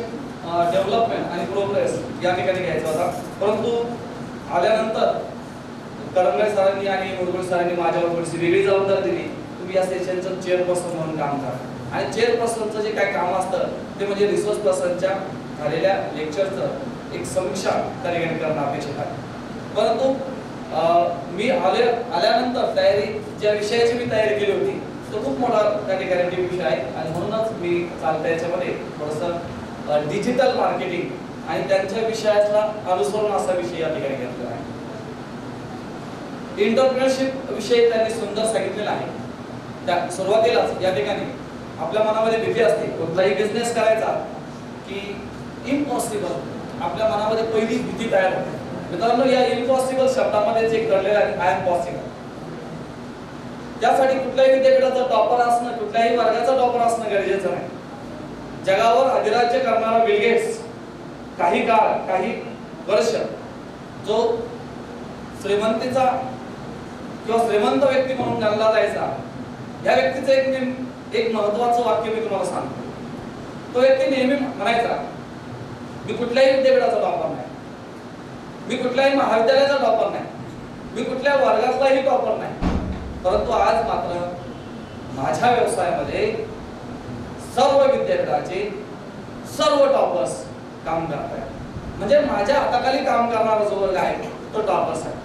डेव्हलपमेंट आणि प्रोग्रेस या ठिकाणी घ्यायचा होता, परंतु आल्यानंतर करंगळे सरांनी आणि मुरगुळे सरांनी माझ्यावर थोडीशी वेगळी जबाबदारी दिली. तुम्ही या सेशनचं चेअरपर्सन म्हणून काम करा आणि चेअरपर्सनचं जे काय काम असतं ते म्हणजे रिसोर्स पर्सनच्या झालेल्या लेक्चरचं एक समीक्षा त्या ठिकाणी करणं अपेक्षित आहे. परंतु मी आल्यानंतर तयारी ज्या विषयाची मी तयारी केली होती तो खूप मोठा त्या ठिकाणी विषय आहे आणि म्हणूनच मी चालत्या याच्यामध्ये थोडंसं डिजिटल मार्केटिंग आणि त्यांच्या विषयाला अनुसरून असा विषय या ठिकाणी घेतलेला आहे. एंटरप्रेन्योरशिप विषयी त्यांनी सुंदर सांगितलेला आहे. त्या सुरुवातीलाच या ठिकाणी आपल्या मनामध्ये भीती असते कुठलाही बिझनेस करायचा की इम्पॉसिबल, आपल्या मनामध्ये पहिली भीती तयार होते. मित्रांनो, या इम्पॉसिबल शब्दामध्ये एक दडलेलं आहे आय एम पॉसिबल. त्यासाठी कुठल्याही विद्यापीठाचा टॉपर असणं, कुठल्याही वर्गाचा टॉपर असणं गरजेचं नाही. जगावर अधिराज्य करणारा बिल गेट्स काही काळ, काही वर्ष जो श्रीमंतीचा किंवा श्रीमंत व्यक्ती म्हणून गणला जायचा, या व्यक्तीचं एक महत्वाचं वाक्य मी तुम्हाला सांगतो. तो व्यक्ती नेहमी म्हणायचा, मी कुठल्याही विद्यापीठाचा टॉपर नाही, मी कुठल्याही महाविद्यालयाचा टॉपर नाही, मी कुठल्या वर्गातलाही टॉपर नाही, परंतु आज मात्र माझ्या व्यवसायामध्ये सर्व विद्यापीठाचे सर्व टॉपर्स काम करतायत. म्हणजे माझ्या हाताखाली काम करणारा जो वर्ग आहे तो टॉपर्स आहे.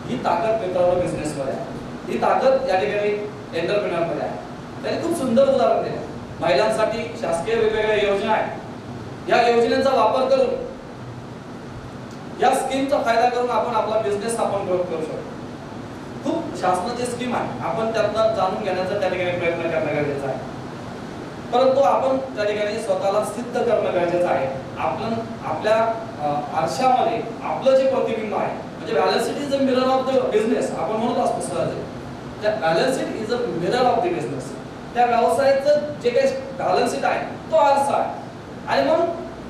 ही ताकद मित्रांनो बिझनेस मध्ये आहे, ही ताकद या ठिकाणी एंटरप्रेन्योर मध्ये आहे. त्यांनी खूप सुंदर उदाहरण दिलं. महिलांसाठी शासकीय वेगवेगळ्या योजना आहेत. या योजनेचा वापर करून, या स्कीमचा फायदा करून आपण आपला बिझनेस आपण ग्रोथ करू शकतो. खूप शासनाची स्कीम आहे, आपण त्यातनं जाणून घेण्याचा त्या ठिकाणी प्रयत्न करणं गरजेचं आहे. परंतु आपण त्या ठिकाणी स्वतःला सिद्ध करणं गरजेचं आहे. आपल्या आरशामध्ये आपलं जे प्रतिबिंब आहे, म्हणजे balance sheet is a mirror of the business आपण म्हणत असतो सहज. त्या balance sheet is a mirror of the business. त्या व्यवसायाचं जे काही बॅलन्स शीट आहे तो आरसा आहे. आणि मग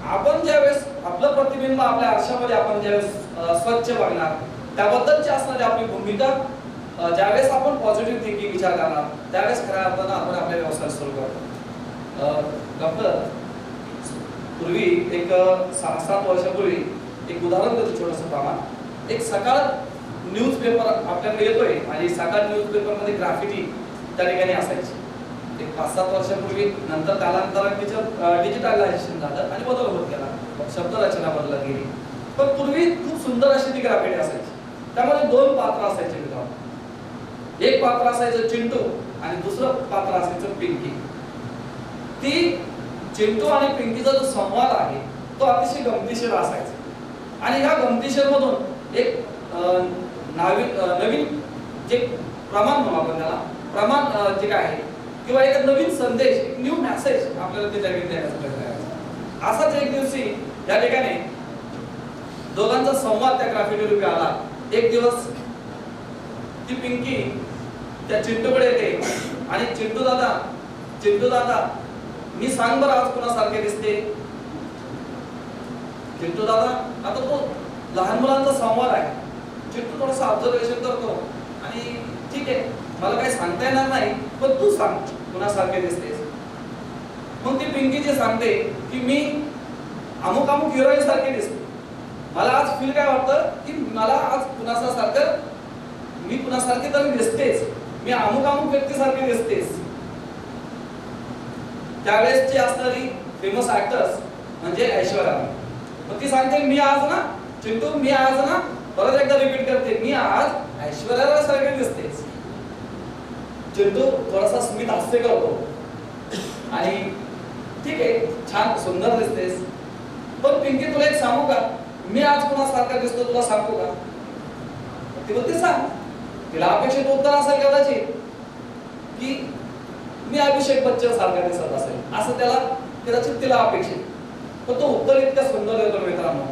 आपण ज्यावेळेस आपलं प्रतिबिंब आपल्या आरशामध्ये आपण ज्यावेळेस स्वच्छ बघणार, त्याबद्दलची असणारी आपली भूमिका ज्यावेळेस आपण पॉझिटिव्ह थिंकिंग विचार करणार, त्यावेळेस खऱ्या अर्थानं आपण आपल्या व्यवसाय सुरू करतो. डॉक्टर पूर्वी एक 6-7 वर्षापूर्वी एक उदाहरण देतो छोटंसं प्रमाण. एक सकाळ न्यूज पेपर आपल्याकडे येतोय आणि सकाळ न्यूज पेपर मध्ये ग्राफिटी त्या ठिकाणी असायची. एक 5-7 वर्षापूर्वी नंतर कालांतराने तिचं डिजिटलायझेशन झालं आणि बदल होत गेला, शब्दरचना बदलत गेली. पण पूर्वी खूप सुंदर अशी ती ग्राफिटी असायची. त्यामध्ये 2 पात्र असायचे मित्रांनो. एक पात्र असायचं चिंटू आणि दुसरं पात्र असायचं पिंकी. ती चिंटू आणि पिंकीचा जो संवाद आहे तो अतिशय गमतीशीर असायचा. आणि ह्या गमतीशीर मधून एक नवीन जे प्रमाण म्हणू आपण त्याला, प्रमाण जे काय आहे किंवा एक नवीन संदेश, एक न्यू मेसेज आपल्याला ते त्यावेळी देण्याचा प्रयत्न करायचा. असाच एक दिवशी या ठिकाणी दोघांचा संवाद त्या ग्राफिटी रूपी आला. एक दिवस ती पिंकी त्या चिंटूकडे येते आणि चिंटू दादा मी सांग बरं आज कुणासारखे दिसते. चिंटू दादा, आता तो लहान मुलांचा संवाद आहे. चिंटू थोडंसं ऑब्झर्वेशन करतो आणि ठीक आहे, मला काही सांगता येणार नाही, पण तू सांग कुणासारखे दिसतेस. मग ती पिंकी जे सांगते की मी अमुक हिरोईन सारखे दिसते. मला आज फील काय वाटतं की मला आज मी कुणासारखे तरी दिसतेच, मी अमुक व्यक्तीसारखे दिसतेस. त्यावेळेसची असणारी फेमस ऍक्टर्स म्हणजे ऐश्वर्या राय. मग ती सांगते मी आज ना चिंटू, मी आज ना, परत एकदा रिपीट करते, मी आज ऐश्वर्या राय सारखे दिसतेस. चिंटू थोडासा स्मित हास्य करतो आणि ठीक आहे, छान सुंदर दिसतेस, पण पिंकी तुला एक सांगू का, मी आज कुणासारखा दिसतो तुला सांगू का. ती बोलते सांग. तिला अपेक्षित उत्तर असेल कदाचित की मी अभिषेक बच्चन सारखा दिसत असेल, असं त्याला कदाचित तिला अपेक्षित. पण तो उत्तर इतक्या सुंदर देतो मित्रांनो,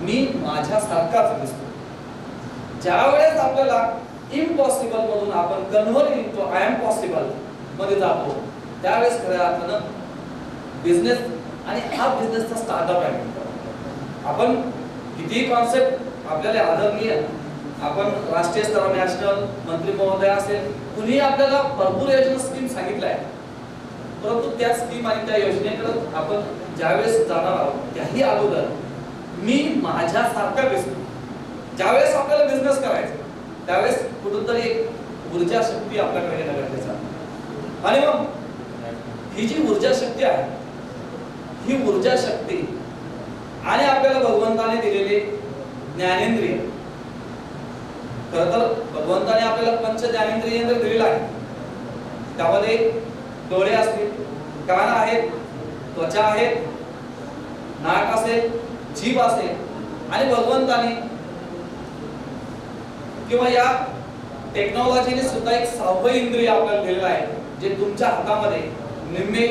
मी माझ्यासारखाच दिसतो. ज्यावेळेस आपल्याला इम्पॉसिबल मधून आपण convert into I am possible मध्ये जातो, त्यावेळेस खऱ्या अर्थानं बिझनेस आणि हा बिझनेसचा स्टार्टअप आहे. आपण कितीही कॉन्सेप्ट आपल्याला आदरणीय, आपण राष्ट्रीय स्तरावर नॅशनल मंत्री महोदय असेल, कुणीही आपल्याला भरपूर योजना स्कीम सांगितल्या आहेत, परंतु त्या स्कीम आणि त्या योजनेकडे आपण ज्यावेळेस जाणार आहोत त्याही अगोदर मी माझ्यासारखा दिसतो. ज्यावेळेस आपल्याला बिझनेस करायचा त्यावेळेस कुठूनतरी एक ऊर्जा शक्ती आपल्याकडे येणं गरजेचं आहे. आणि मग ही जी ऊर्जा शक्ती आहे, ही ऊर्जा शक्ती आणि आपल्याला भगवंताने दिलेले ज्ञानेंद्रिय, खरं तर भगवंताने आपल्याला पंच ज्ञानेंद्रिय दिलेलं आहे. त्यामध्ये डोळे असतील, कान आहेत, त्वचा आहे, नाक असेल, जीभ असेल आणि भगवंताने किंवा या टेक्नॉलॉजीने सुद्धा एक 6वं इंद्रिय आपल्याला दिलेलं आहे, जे तुमच्या हातामध्ये निम्मे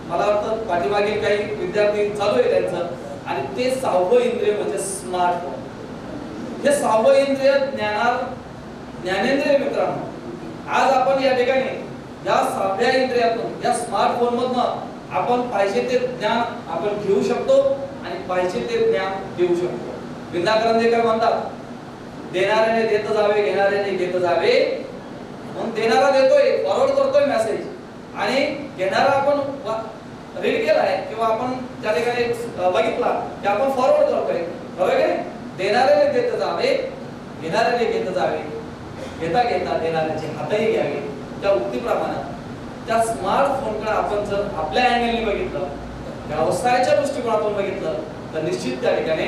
मला वाटतं पाठीमागील काही विद्यार्थी चालू आहे त्यांचं, आणि ते 6वं इंद्रिय म्हणजे स्मार्टफोन. हे 6वं इंद्रिय ज्ञानेंद्रिय मित्रांनो. आज आपण या ठिकाणी या 6व्या इंद्रियातून या स्मार्टफोन मधनं आपण पाहिजे ते ज्ञान आपण घेऊ शकतो आणि पाहिजे ते ज्ञान देऊ शकतो. विंदा करंदीकर म्हणतात, देणाऱ्याने देत जावे, घेणाऱ्याने घेत जावे. म्हणून देणारा देतोय, फॉरवर्ड करतोय मेसेज, आणि घेणारा आपण रीड केलाय किंवा आपण त्या ठिकाणी बघितला की आपण फॉरवर्ड करतोय. बरोबर आहे? देणाऱ्याने देत जावे, घेणाऱ्याने घेत जावे, घेता घेता देणाऱ्याचे हातही घ्यावे. त्या उक्तीप्रमाणे त्या स्मार्टफोनकडे आपण जर आपल्या अँगलने बघितलं, व्यवसायाच्या दृष्टिकोनातून बघितलं, तर निश्चित त्या ठिकाणी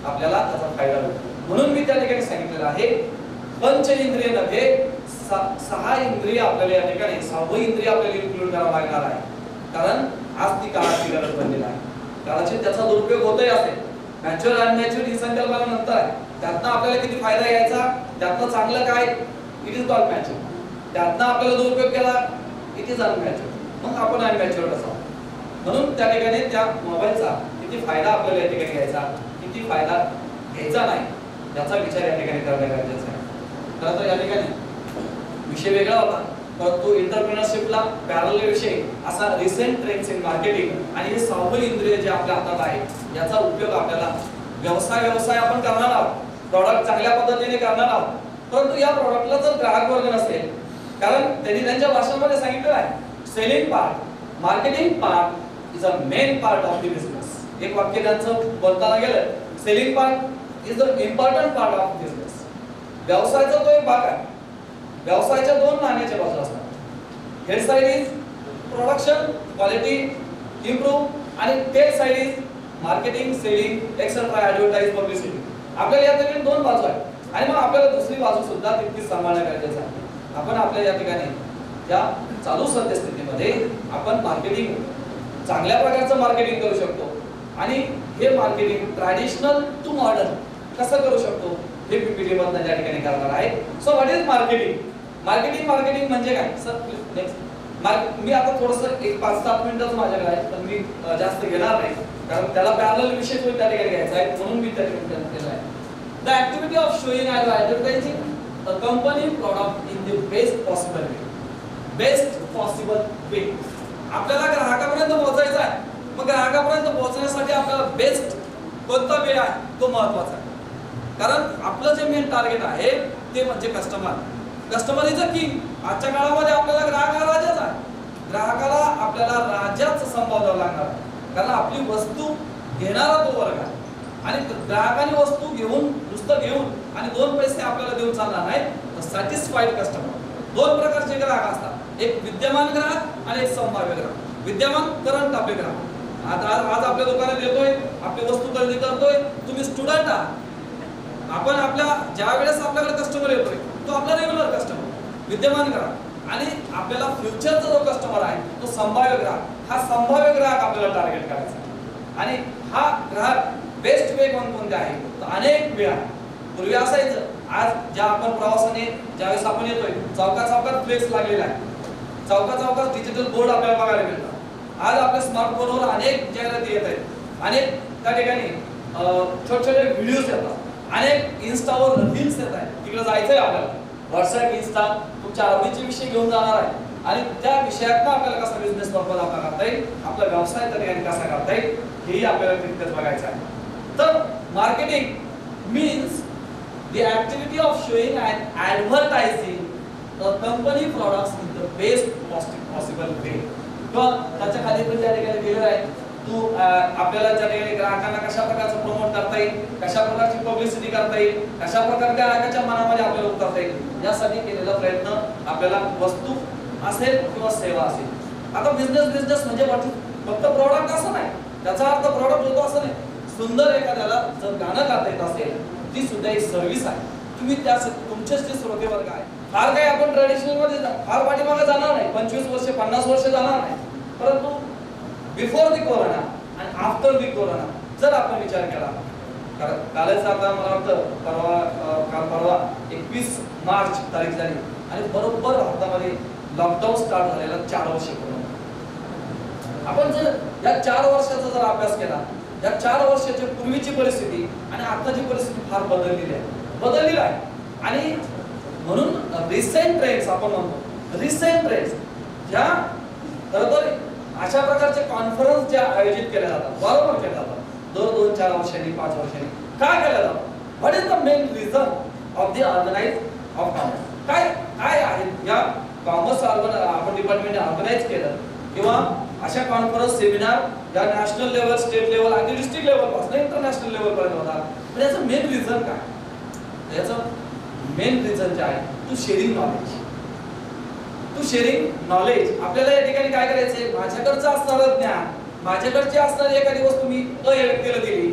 आपल्याला त्याचा फायदा होतो. म्हणून मी त्या ठिकाणी सांगितलेलं आहे, पंच इंद्रिय नव्हे 6 इंद्रिय आपल्याला या ठिकाणी 6वं इंद्रिय आपल्याला इन्क्लूड करावं लागणार आहे. कारण आज ती काळाची गरज बनलेली आहे. कदाचित त्याचा दुरुपयोग होतोय असेल. मॅच्युअर अनमॅच्युअर ही संकल्पना नंतर आहे. त्यातनं आपल्याला किती फायदा घ्यायचा, त्यातनं चांगलं काय, इट इज नॉट मॅच्युअर. त्यातनं आपल्याला दुरुपयोग केला, इट इज अनमॅच्युअर. मग आपण अनमॅच्युअर असावं. म्हणून त्या ठिकाणी त्या मोबाईलचा किती फायदा आपल्याला या ठिकाणी घ्यायचा, किती फायदा घ्यायचा नाही, याचा विचार या ठिकाणी करणे गरजेचं आहे. खरं तर या ठिकाणी विषय वेगळा होता, परंतु एंटरप्रेन्योरशिपला पॅरलल विषय असा रिसेंट ट्रेंड्स इन मार्केटिंग आणि हे 6वं इंद्रिय जे आपल्या हातात आहे, याचा उपयोग आपल्याला व्यवसाय आपण करणार आहोत, प्रॉडक्ट चांगल्या पद्धतीने करणार आहोत. परंतु या प्रॉडक्टला जर ग्राहक वर्ग नसेल, कारण त्यांनी त्यांच्या भाषणामध्ये सांगितलेलं आहे, selling part, marketing part is a main part of the business. एक वाक्य त्यांचं बोलताना गेलं, selling part is the important part of business. व्यवसायाचा तो एक भाग आहे. व्यवसायाच्या 2 नाण्याच्या बाजू असतात. Head side is production, quality improve, आणि tail side is marketing, selling, etcetera, advertise, publicity. आपल्याला या ठिकाणी 2 बाजू आहेत आणि मग आपल्याला दुसरी बाजू सुद्धा तितकीच सांभाळणं गरजेचं आहे. आपण आपल्या या ठिकाणी या चालू सद्यस्थितीमध्ये आपण मार्केटिंग, चांगल्या प्रकारचं मार्केटिंग करू शकतो, आणि हे मार्केटिंग ट्रॅडिशनल टू मॉडर्न कसं करू शकतो हे पीपीटी मधून त्या ठिकाणी करणार आहे. So what is marketing? Marketing म्हणजे काय? Sir next. मी आता थोडंसं एक 5-7 मिनिटाचं माझ्याकडे आहे, तर मी जास्त घेणार नाही, कारण त्याला पॅरलल विषय त्या ठिकाणी घ्यायचा आहे, म्हणून मी त्या ठिकाणी केलं आहे. The activity of showing and advertising a company product in the best possible way. Best possible way. आपल्याला ग्राहकापर्यंत पोहोचायचं आहे. मग ग्राहकापर्यंत पोहोचण्यासाठी आपल्याला बेस्ट कोणता वे आहे तो महत्त्वाचा आहे. कारण आपलं जे मेन टार्गेट आहे ते म्हणजे customer. Customer is a king. आजच्या काळामध्ये आपल्याला ग्राहक हा राजाच आहे. ग्राहकाला आपल्याला राजाच संबोधावं लागणार आहे, कारण आपली वस्तू घेणारा तो वर्ग आहे, आणि ग्राहकाने वस्तू घेऊन, नुसतं घेऊन आणि 2 पैसे आपल्याला देऊन चालणार नाही. तर सॅटिस्फाईड कस्टमर. 2 प्रकारचे ग्राहक असतात, एक विद्यमान ग्राहक आणि एक संभाव्य ग्राहक. विद्यमान करंट आपले ग्राहक. आज आपल्या दुकानात येतोय, आपली वस्तू खरेदी करतोय, तुम्ही स्टुडंट आहात. आपण आपल्या ज्या वेळेस आपल्याकडे कस्टमर येतोय तो आपला रेग्युलर कस्टमर, विद्यमान ग्राहक, आणि आपल्याला फ्युचरचा जो कस्टमर आहे तो संभाव्य ग्राहक. हा संभाव्य ग्राहक आपल्याला टार्गेट करायचा, आणि हा ग्राहक बेस्ट वे कोणते आहे तर अनेक वे आहे. पूर्वी असायचं, आज ज्या आपण प्रवासाने ज्यावेळेस आपण येतोय, चौकात फ्लेक्स लागलेला आहे, चौकात डिजिटल बोर्ड आपल्याला बघायला मिळतात. आज आपल्या स्मार्टफोनवर अनेक जाहिराती येत आहेत, अनेक त्या ठिकाणी छोटे व्हिडिओज येतात, अनेक इन्स्टावर रील्स येत आहेत. तिकडे जायचंय आपल्याला, व्हॉट्सअप, इन्स्टा तुमच्या आवडीचे विषय घेऊन जाणार आहे, आणि त्या विषयातनं आपल्याला कसा बिझनेस पर्पज आपला करता येईल, आपला व्यवसाय त्या ठिकाणी कसा करता येईल हेही आपल्याला तितकंच बघायचं आहे. तर marketing means the activity of showing and advertising a company products in the best possible way. किंवा त्याच्या खाली पण त्या ठिकाणी दिलेलं आहे, तू आपल्याला त्या ठिकाणी ग्राहकांना कशा प्रकारचं प्रमोट करता येईल, कशा प्रकारची पब्लिसिटी करता येईल, कशा प्रकारे ग्राहकाच्या मनामध्ये आपल्याला उतरता येईल, यासाठी केलेला प्रयत्न आपल्याला वस्तू असेल किंवा सेवा असेल. आता बिझनेस म्हणजे फक्त प्रॉडक्ट असं नाही, त्याचा अर्थ प्रॉडक्ट होतो असं नाही. सुंदर एखाद्याला जर गाणं गाता येत असेल, ती सुद्धा एक सर्व्हिस आहे. तुम्ही त्या तुमचेच जे श्रोते वर्ग आहे, फार काही आपण ट्रेडिशनल मध्ये फार पाठीमागे जाणार नाही, 25 वर्ष 50 वर्ष जाणार नाही, परंतु बिफोर द कोरोना आणि आफ्टर द कोरोना जर आपण विचार केला, कालच आता मला वाटतं परवा 21 मार्च तारीख झाली आणि बरोबर भारतामध्ये लॉकडाऊन स्टार्ट झालेला 4 वर्ष पूर्ण. आपण जर या 4 वर्षाचा जर अभ्यास केला, या 4 वर्षाच्या पूर्वीची परिस्थिती आणि आताची परिस्थिती फार बदललेली आहे. आणि म्हणून रिसेंट ट्रेंड्स आपण म्हणतो, रिसेंट ट्रेंड्स ज्या खरं तर अशा प्रकारचे कॉन्फरन्स ज्या आयोजित केल्या जातात, वारंवार केल्या जातात, दर 2-4 वर्षांनी 5 वर्षांनी काय केल्या जातात. What is the main reason of the organise of commerce? काय आहे या कॉमर्स आपण डिपार्टमेंटने ऑर्गनाइज केलं किंवा अशा कॉन्फरन्स सेमिनार या नॅशनल लेवल, स्टेट लेवल आणि डिस्ट्रिक्ट लेवल पासून इंटरनॅशनल लेवल पर्यंत होतात. पण याचं मेन रिझन काय? याचं मेन रिझन जे आहे to sharing knowledge. To sharing knowledge. आपल्याला या ठिकाणी काय करायचंय, माझ्याकडचं असणारं ज्ञान, माझ्याकडची असणारी एखादी वस्तू मी व्यक्तीला दिली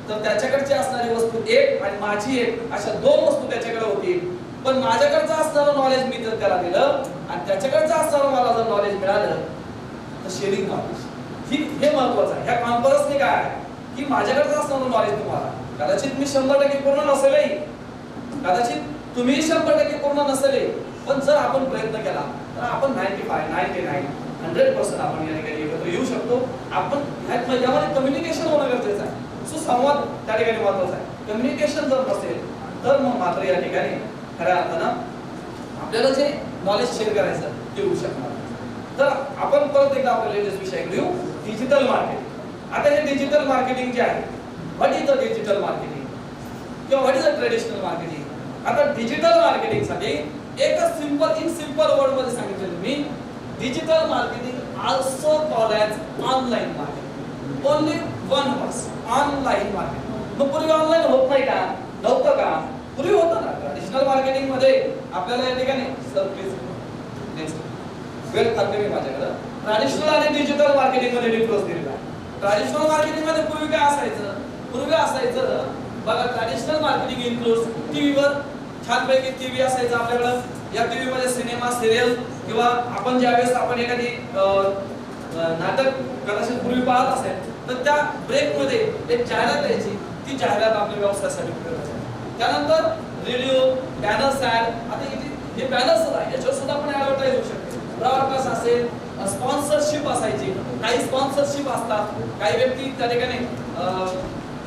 तर त्याच्याकडची असणारी वस्तू एक आणि माझी एक अशा 2 वस्तू त्याच्याकडे होतील. पण माझ्याकडचं असणारं नॉलेज मी जर त्याला दिलं आणि त्याच्याकडचं असणारं मला जर नॉलेज मिळालं तर शेअरिंग नॉलेज हे महत्वाचं आहे. ह्या कॉन्फरन्सने काय आहे की माझ्याकडचं असणारं नॉलेज तुम्हाला कदाचित मी 100% पूर्ण नसेलही, कदाचित तुम्ही 100% पूर्ण नसेल, पण जर आपण प्रयत्न केला तर आपण 95, 99, 100% आपण या ठिकाणी एकत्र येऊ शकतो. आपण यामध्ये कम्युनिकेशन होणं गरजेचं आहे. सुसंवाद त्या ठिकाणी महत्वाचा आहे. कम्युनिकेशन जर नसेल तर मग मात्र या ठिकाणी खऱ्या अर्थानं आपल्याला जे नॉलेज शेअर करायचं ते होऊ शकणार. तर आपण परत एकदा आपल्या लेटेस्ट विषय घेऊ, डिजिटल मार्केटिंग. आता हे डिजिटल मार्केटिंग जे आहे, what is the digital marketing किंवा what is the traditional marketing? आता डिजिटल मार्केटिंग साठी एकच इन सिंपल वर्ड मध्ये सांगितलं मी, digital marketing also called as online marketing. Only one word, online marketing. मग पूर्वी ऑनलाइन होत नाही का? नव्हतं का? पूर्वी होतं ना. ट्रेडिशनल मार्केटिंग मध्ये आपल्याला या ठिकाणी सर प्लीज नेक्स्ट वेळ खाते मी माझ्याकडे ट्रेडिशनल आणि डिजिटल मार्केटिंग मध्ये डिफरन्स दिलेला आहे. ट्रेडिशनल मार्केटिंग मध्ये पूर्वी काय असायचं? पूर्वी असायचं बघा, ट्रेडिशनल मार्केटिंग इन्क्लूड्स टीव्हीवर छानपैकी टीव्ही असायचा आपल्याकडे. या टीव्ही मध्ये सिनेमा, सिरियल किंवा आपण ज्यावेळेस आपण एखादी नाटक कदाचित पूर्वी पाहत असेल तर त्या ब्रेक मध्ये एक जाहिरात यायची, ती जाहिरात आपल्या व्यवसायासाठी करायची. त्यानंतर रेडिओ, बॅनर्स, ॲड. आता हे बॅनर्स आहे, याच्यावर सुद्धा आपण ॲडव्हर्टाइज होऊ शकते. ब्रॉडकास्ट असेल, स्पॉन्सरशिप असायची. काही स्पॉन्सरशिप असतात, काही व्यक्ती त्या ठिकाणी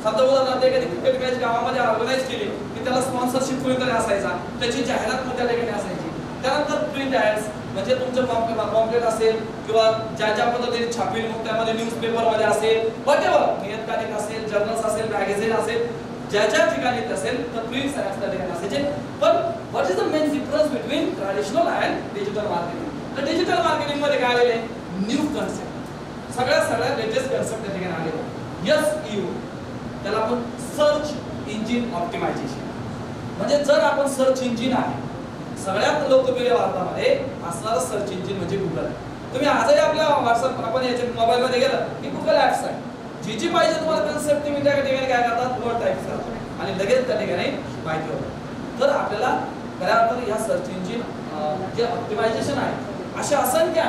साधं उदाहरणार्थ एखादी क्रिकेट मॅच गावामध्ये ऑर्गनाइज केली की त्याला स्पॉन्सरशिप कोणीतरी असायचा, त्याची जाहिरात त्या ठिकाणी असायची. त्यानंतर प्रिंट ॲड्स म्हणजे तुमचं पॉम्पलेट असेल किंवा ज्या पद्धतीने छापील, मग त्यामध्ये न्यूजपेपर मध्ये असेल, व्हॉटेवर नियतकालिक असेल, जर्नल्स असेल, मॅगझिन असेल, ज्या ठिकाणी असेल तर प्रिंट ॲड्स त्या ठिकाणी असायचे. पण what is the main difference between traditional and digital marketing? तर डिजिटल मार्केटिंग मध्ये काय आलेले? न्यू कन्सेप्ट, सगळ्या लेटेस्ट कन्सेप्ट त्या ठिकाणी आलेले. SEO, त्याला आपण सर्च इंजिन ऑप्टिमायझेशन. म्हणजे जर आपण सर्च इंजिन आहे, सगळ्यात लोकप्रिय भारतामध्ये असणारं सर्च इंजिन म्हणजे गुगल आहे. तुम्ही आजही आपल्या व्हॉट्सअप आपण याच्या मोबाईल मध्ये गेलं की गुगल ॲप्स आहे. जी पाहिजे तुम्हाला कन्सेप्ट तुम्ही त्या ठिकाणी काय करतात, वर्ड टाईप करतात आणि लगेच त्या ठिकाणी माहिती होतं. तर आपल्याला खऱ्या अर्थाने या सर्च इंजिन जे ऑप्टिमायझेशन आहे अशा असंख्य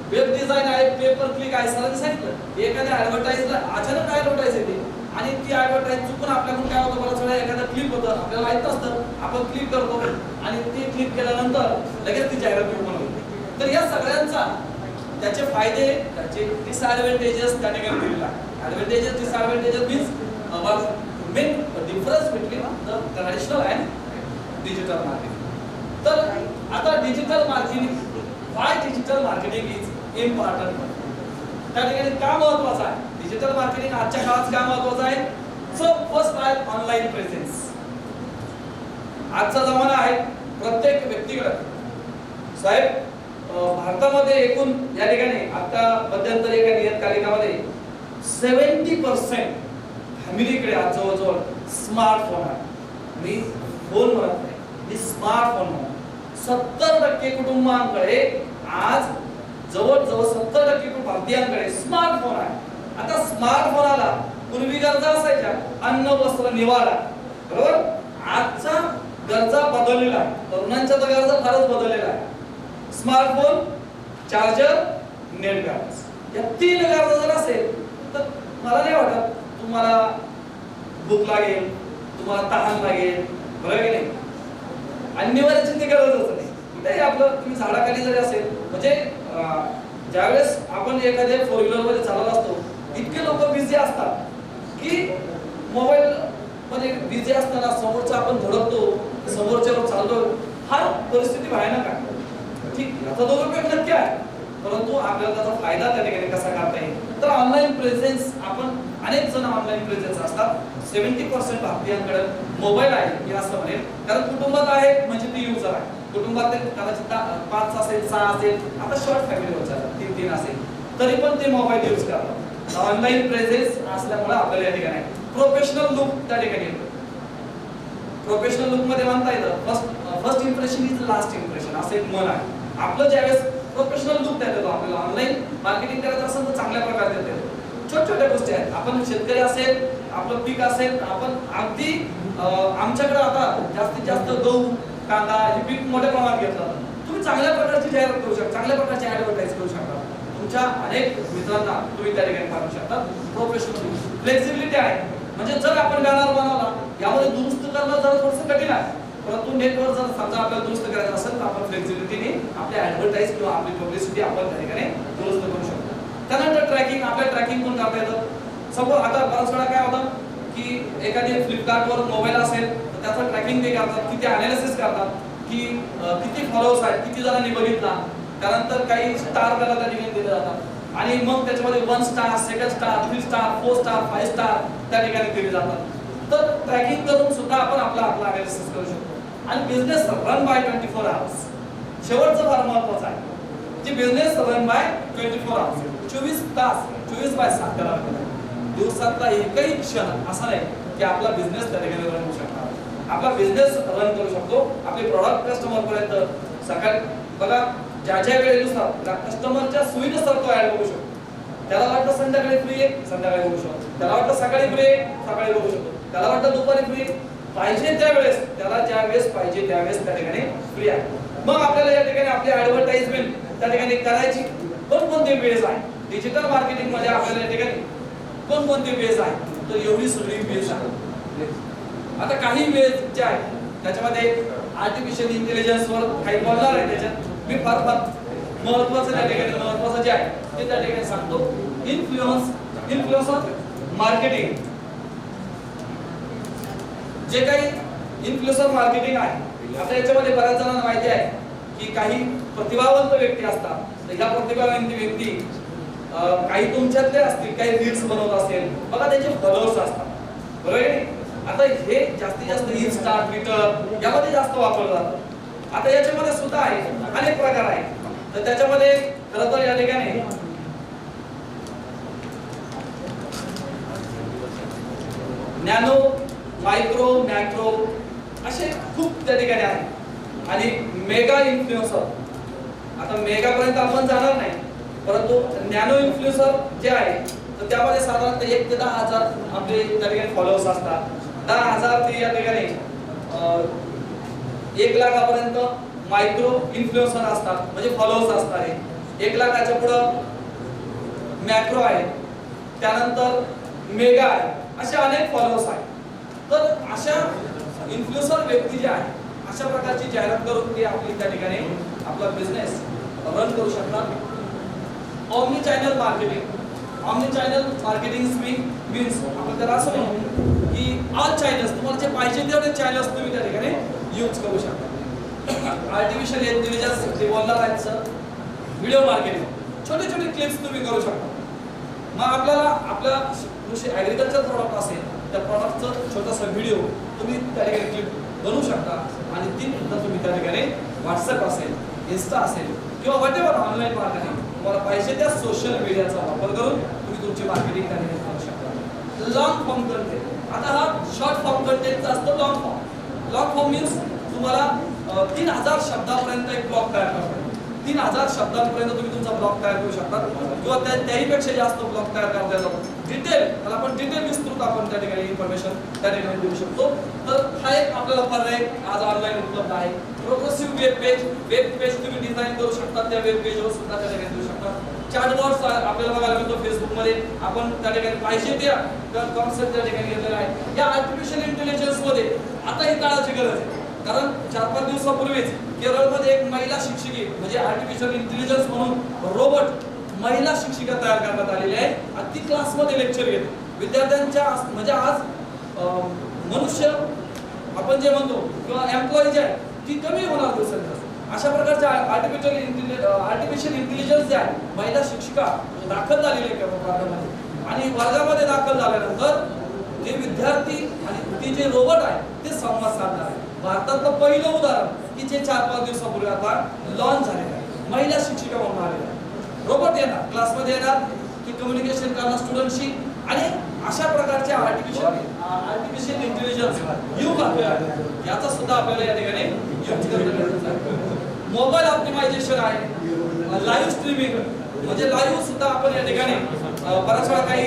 वेब डिझाईन आहे, पेपर क्लिक आहे. सरांनी सांगितलं एखाद्या ॲडव्हर्टाईजला अचानक ॲडव्हर्टाईज येते आणि ती ॲडव्हर्टाईज चुकून आपल्याकडून काय होतं, बराच वेळा एखादा क्लिक होतं, आपल्याला माहित नसतं, आपण क्लिक करतो आणि ते क्लिक केल्यानंतर लगेच ती जाहिरात ओपन होते. तर या सगळ्यांचा त्याचे फायदे, त्याचे डिसएडव्हांटेजेस त्या ठिकाणी दिलेला आहे. Advantages, disadvantages means main difference between the traditional and digital marketing. तर आता digital marketing, why digital marketing is important? त्या ठिकाणी का महत्वाचं आहे डिजिटल मार्केटिंग आजच्या काळात? का महत्वाचं आहे? सो फर्स्ट आहे ऑनलाईन प्रेझेन्स. आजचा जमाना आहे प्रत्येक व्यक्तीकडे. साहेब भारतामध्ये एकूण या ठिकाणी आता मध्यंतरी एका नियतकालिकामध्ये 70% फॅमिलीकडे आज जवळजवळ स्मार्टफोन आहे. मी फोन म्हणत नाही, मी स्मार्टफोन म्हणतो. 70% कुटुंबांकडे आज जवळजवळ 70% भारतीयांकडे स्मार्टफोन आहे. आता स्मार्टफोनाला पूर्वी गरजा असायच्या अन्न, वस्त्र, निवारा, बरोबर. आजचा गरजा बदललेला आहे, तरुणांच्या गरजा फारच बदललेला आहे. स्मार्टफोन, चार्जर, नेट बॅलन्स या 3 गरजा जर असेल तर मला नाही वाटत तुम्हाला भूक लागेल, तुम्हाला तहान लागेल, बरोबर की नाही? अन्नवाऱ्याची ती गरजच नाही. कुठेही आपलं तुम्ही झाडाखाली जरी असेल म्हणजे ज्यावेळेस आपण एखाद्या 4 व्हीलर मध्ये चालत असतो इतके लोक बिझी असतात की मोबाईल मध्ये बिझी असताना समोरचा आपण धडकतो, समोरच्यावर चालतो, हा परिस्थिती भयानक आहे. ठीक, याचा दुरुपयोग नक्की आहे, परंतु आपल्याला त्याचा फायदा त्या ठिकाणी कसा करता येईल तर ऑनलाईन प्रेझेन्स. आपण अनेक जण ऑनलाईन प्रेझेन्स असतात. 70% भारतीयांकडे मोबाईल आहे मी असं म्हणेन, कारण कुटुंबात आहे म्हणजे ती युजर आहे. कुटुंबात कदाचित 5 असेल, 6 असेल, आता शॉर्ट फॅमिली होत चालतात, 3 असेल तरी पण ते मोबाईल यूज करतात. ऑनलाईन प्रेझेन्स असल्यामुळे आपल्याला या ठिकाणी प्रोफेशनल लुक त्या ठिकाणी येतो. प्रोफेशनल लुक मध्ये म्हणता येतं first impression is last impression असं एक मन आहे आपलं. ज्यावेळेस प्रोफेशनल लुक देत येतो आपल्याला ऑनलाईन मार्केटिंग करायचं असेल तर चांगल्या प्रकारे देत येतो. छोट्या गोष्टी आहेत. आपण शेतकरी असेल, आपलं पीक असेल, आपण अगदी आमच्याकडे आता जास्तीत जास्त गहू, कांदा हे पीक मोठ्या प्रमाणात घेतलं जातं. तुम्ही चांगल्या प्रकारची जाहिरात करू शकता, चांगल्या प्रकारची ऍडव्हर्टाइज करू शकता. तुमच्या अनेक मित्रांना तुम्ही त्या ठिकाणी पाठवू शकता. प्रोफेशनल फ्लेक्सिबिलिटी आहे, म्हणजे जर आपण बॅनर बनवला यामध्ये दुरुस्त करणं जरा थोडंसं कठीण आहे, परंतु नेटवर जर समजा आपल्याला दुरुस्त करायचं असेल तर आपण फ्लेक्सिबिलिटीने आपली ऍडव्हर्टाइज किंवा आपली पब्लिसिटी आपण त्या ठिकाणी दुरुस्त करू शकतो. त्यानंतर ट्रॅकिंग, आपल्या ट्रॅकिंग पण करता येतं. सपोज आता बराच वेळा काय होतं की एखादी फ्लिपकार्टवर मोबाईल असेल तर त्याचं ट्रॅकिंग ते करतात, किती अनालिसिस करतात की किती फॉलोअर्स आहेत, किती जणांनी बघितला, त्यानंतर काही स्टार त्याला त्या ठिकाणी दिले जातात आणि मग त्याच्यामध्ये 1 star, 2 star, 3 star, 4 star, 5 star त्या ठिकाणी दिले जातात. तर ट्रॅकिंग करून सुद्धा आपण आपला अनालिसिस करू शकतो. आणि बिझनेस रन बाय 24 आवर्स शेवटचं फार महत्त्वाचं आहे. जे बिझनेस रन बाय 24 आवर्स 24 तास 24/7 त्याला दिवसातला एकही क्षण असा नाही की आपला बिझनेस त्या ठिकाणी रन होऊ शकतो. आपला बिझनेस रन करू शकतो. आपले प्रॉडक्ट कस्टमर पर्यंत सकाळी बघा ज्या वेळेनुसार कस्टमरच्या सोयीनुसार तो ऍड बघू शकतो. त्याला वाटतं संध्याकाळी फ्री आहे, संध्याकाळी बघू शकतो. त्याला वाटतं सकाळी फ्री आहे, सकाळी बघू शकतो. त्याला वाटतं दुपारी फ्री पाहिजे त्यावेळेस, त्याला ज्या वेळेस पाहिजे त्यावेळेस त्या ठिकाणी फ्री आहे. मग आपल्याला या ठिकाणी आपली ऍडव्हर्टाइजमेंट त्या ठिकाणी करायची कोणकोणते वेज आहे. डिजिटल मार्केटिंग मध्ये आपल्याला या ठिकाणी कोणकोणते वेज आहे तर एवढी सगळी वेज आहे. आता काही वेज जे आहेत त्याच्यामध्ये आर्टिफिशियल इंटेलिजन्स वर काही बोलणार आहे. त्याच्यात मी फार महत्त्वाचं त्या ठिकाणी महत्त्वाचं जे आहे ते त्या ठिकाणी सांगतो. इन्फ्लुएन्सर मार्केटिंग, जे काही इन्फ्लुएन्सर मार्केटिंग आहे. आता याच्यामध्ये बऱ्याच जणांना माहिती आहे की काही प्रतिभावंत व्यक्ती असतात. तर ह्या प्रतिभावंत व्यक्ती काही तुमच्यातले असतील, काही रील्स बनवत असेल, बघा त्याचे फॉलोअर्स असतात, बरोबर आहे. आता हे जास्तीत जास्त इन्स्टा, ट्विटर यामध्ये जास्त वापरलं जातं. आता याच्यामध्ये सुद्धा आहे अनेक प्रकार आहेत. तर त्याच्यामध्ये खरं तर या ठिकाणी नॅनो, मायक्रो, मॅक्रो असे खूप त्या ठिकाणी आहेत. आणि मेगा इन्फ्लुएन्सर, आता मेगा पर्यंत आपण जाणार नाही, परंतु नॅनो इन्फ्लुएन्सर जे आहे तर त्यामध्ये साधारणतः 1 ते 10,000 आपले त्या ठिकाणी फॉलोअर्स असतात. 10,000 ते या ठिकाणी 1 लाखापर्यंत मायक्रो इन्फ्लुएन्सर असतात, म्हणजे फॉलोअर्स असतात. 1 लाखाच्या पुढं मॅक्रो आहे, त्यानंतर मेगा आहे, असे अनेक फॉलोअर्स आहेत. तर अशा इन्फ्लुएन्सर व्यक्ती जे आहे अशा प्रकारची जाहिरात करून ते आपली त्या ठिकाणी आपला बिझनेस रन करू शकतात. Omni channel marketing, omni channel marketing means आपण त्याला असं म्हणू की ऑल चॅनल्स, तुम्हाला जे पाहिजे तेवढे चॅनल्स तुम्ही त्या ठिकाणी यूज करू शकता. आर्टिफिशियल इंटेलिजन्स जे बोलणार आहेत सर, व्हिडिओ मार्केटिंग, छोटे छोटे क्लिप्स तुम्ही करू शकता. मग आपल्याला आपला कृषी ॲग्रिकल्चर प्रॉडक्ट असेल त्या प्रॉडक्टचं छोटासा व्हिडिओ तुम्ही त्या ठिकाणी क्लिप बनवू शकता आणि ती सुद्धा तुम्ही त्या ठिकाणी व्हॉट्सअप असेल, इन्स्टा असेल किंवा व्हॉटेवर ऑनलाईन मार्केटिंग तुम्हाला पाहिजे त्या सोशल मीडियाचा वापर करून तुम्ही तुमची मार्केटिंग त्या ठिकाणी करू शकता. लॉंग फॉर्म कंटेंट, आता हा शॉर्ट फॉर्म कंटेंटचा असतो long form. Long form means तुम्हाला 3000 शब्दापर्यंत एक ब्लॉग तयार करतो. 3000 शब्दांपर्यंत तुम्ही तुमचा ब्लॉग तयार करू शकता किंवा त्याहीपेक्षा जास्त ब्लॉग तयार करता येतो. डिटेल, त्याला आपण डिटेल विस्तृत आपण त्या ठिकाणी इन्फॉर्मेशन त्या ठिकाणी देऊ शकतो. तर हा एक आपल्याला पर्याय आज ऑनलाईन उपलब्ध आहे. प्रोग्रेसिव्ह वेब पेज तुम्ही डिझाईन करू शकता, त्या वेब पेजवर सुद्धा त्या ठिकाणी देऊ शकता. चॅटबॉट्स आपल्याला बघायला मिळतो फेसबुकमध्ये. आपण त्या ठिकाणी पाहिजे त्या कॉन्सेप्ट त्या ठिकाणी घेतलेला आहे. या आर्टिफिशियल इंटेलिजन्समध्ये आता ही काळाची गरज आहे. कारण 4-5 दिवसापूर्वीच केरळमध्ये एक महिला शिक्षिकी म्हणजे आर्टिफिशियल इंटेलिजन्स म्हणून रोबोट महिला शिक्षिका तयार करण्यात आलेली आहे आणि ती क्लासमध्ये लेक्चर घेते विद्यार्थ्यांच्या. म्हणजे आज मनुष्य आपण जे म्हणतो किंवा एम्प्लॉई जे आहे ती कमी होणार दिवसेंदिवस. अशा प्रकारच्या आर्टिफिशियल इंटेलिजन्स जे आहे महिला शिक्षिका दाखल झालेली आहे वर्गामध्ये आणि वर्गामध्ये दाखल झाल्यानंतर जे विद्यार्थी आणि ती जे रोबोट आहे ते संवाद साधणार आहे. भारतातलं पहिलं उदाहरण की जे 4-5 दिवसापूर्वी आता लॉन्च झालेलं आहे. महिला शिक्षिका म्हणून आलेलं आहे. रोबोट येणार क्लासमध्ये येणार की कम्युनिकेशन करणार स्टुडंटशी आणि अशा प्रकारचे आर्टिफिशियल इंटेलिजन्स युग आपल्याला याचा सुद्धा आपल्याला या ठिकाणी यूज करणं गरजेचं आहे. मोबाईल ऑप्टिमायझेशन आहे, लाईव्ह स्ट्रीमिंग म्हणजे लाईव्ह सुद्धा आपण या ठिकाणी बऱ्याच वेळा काही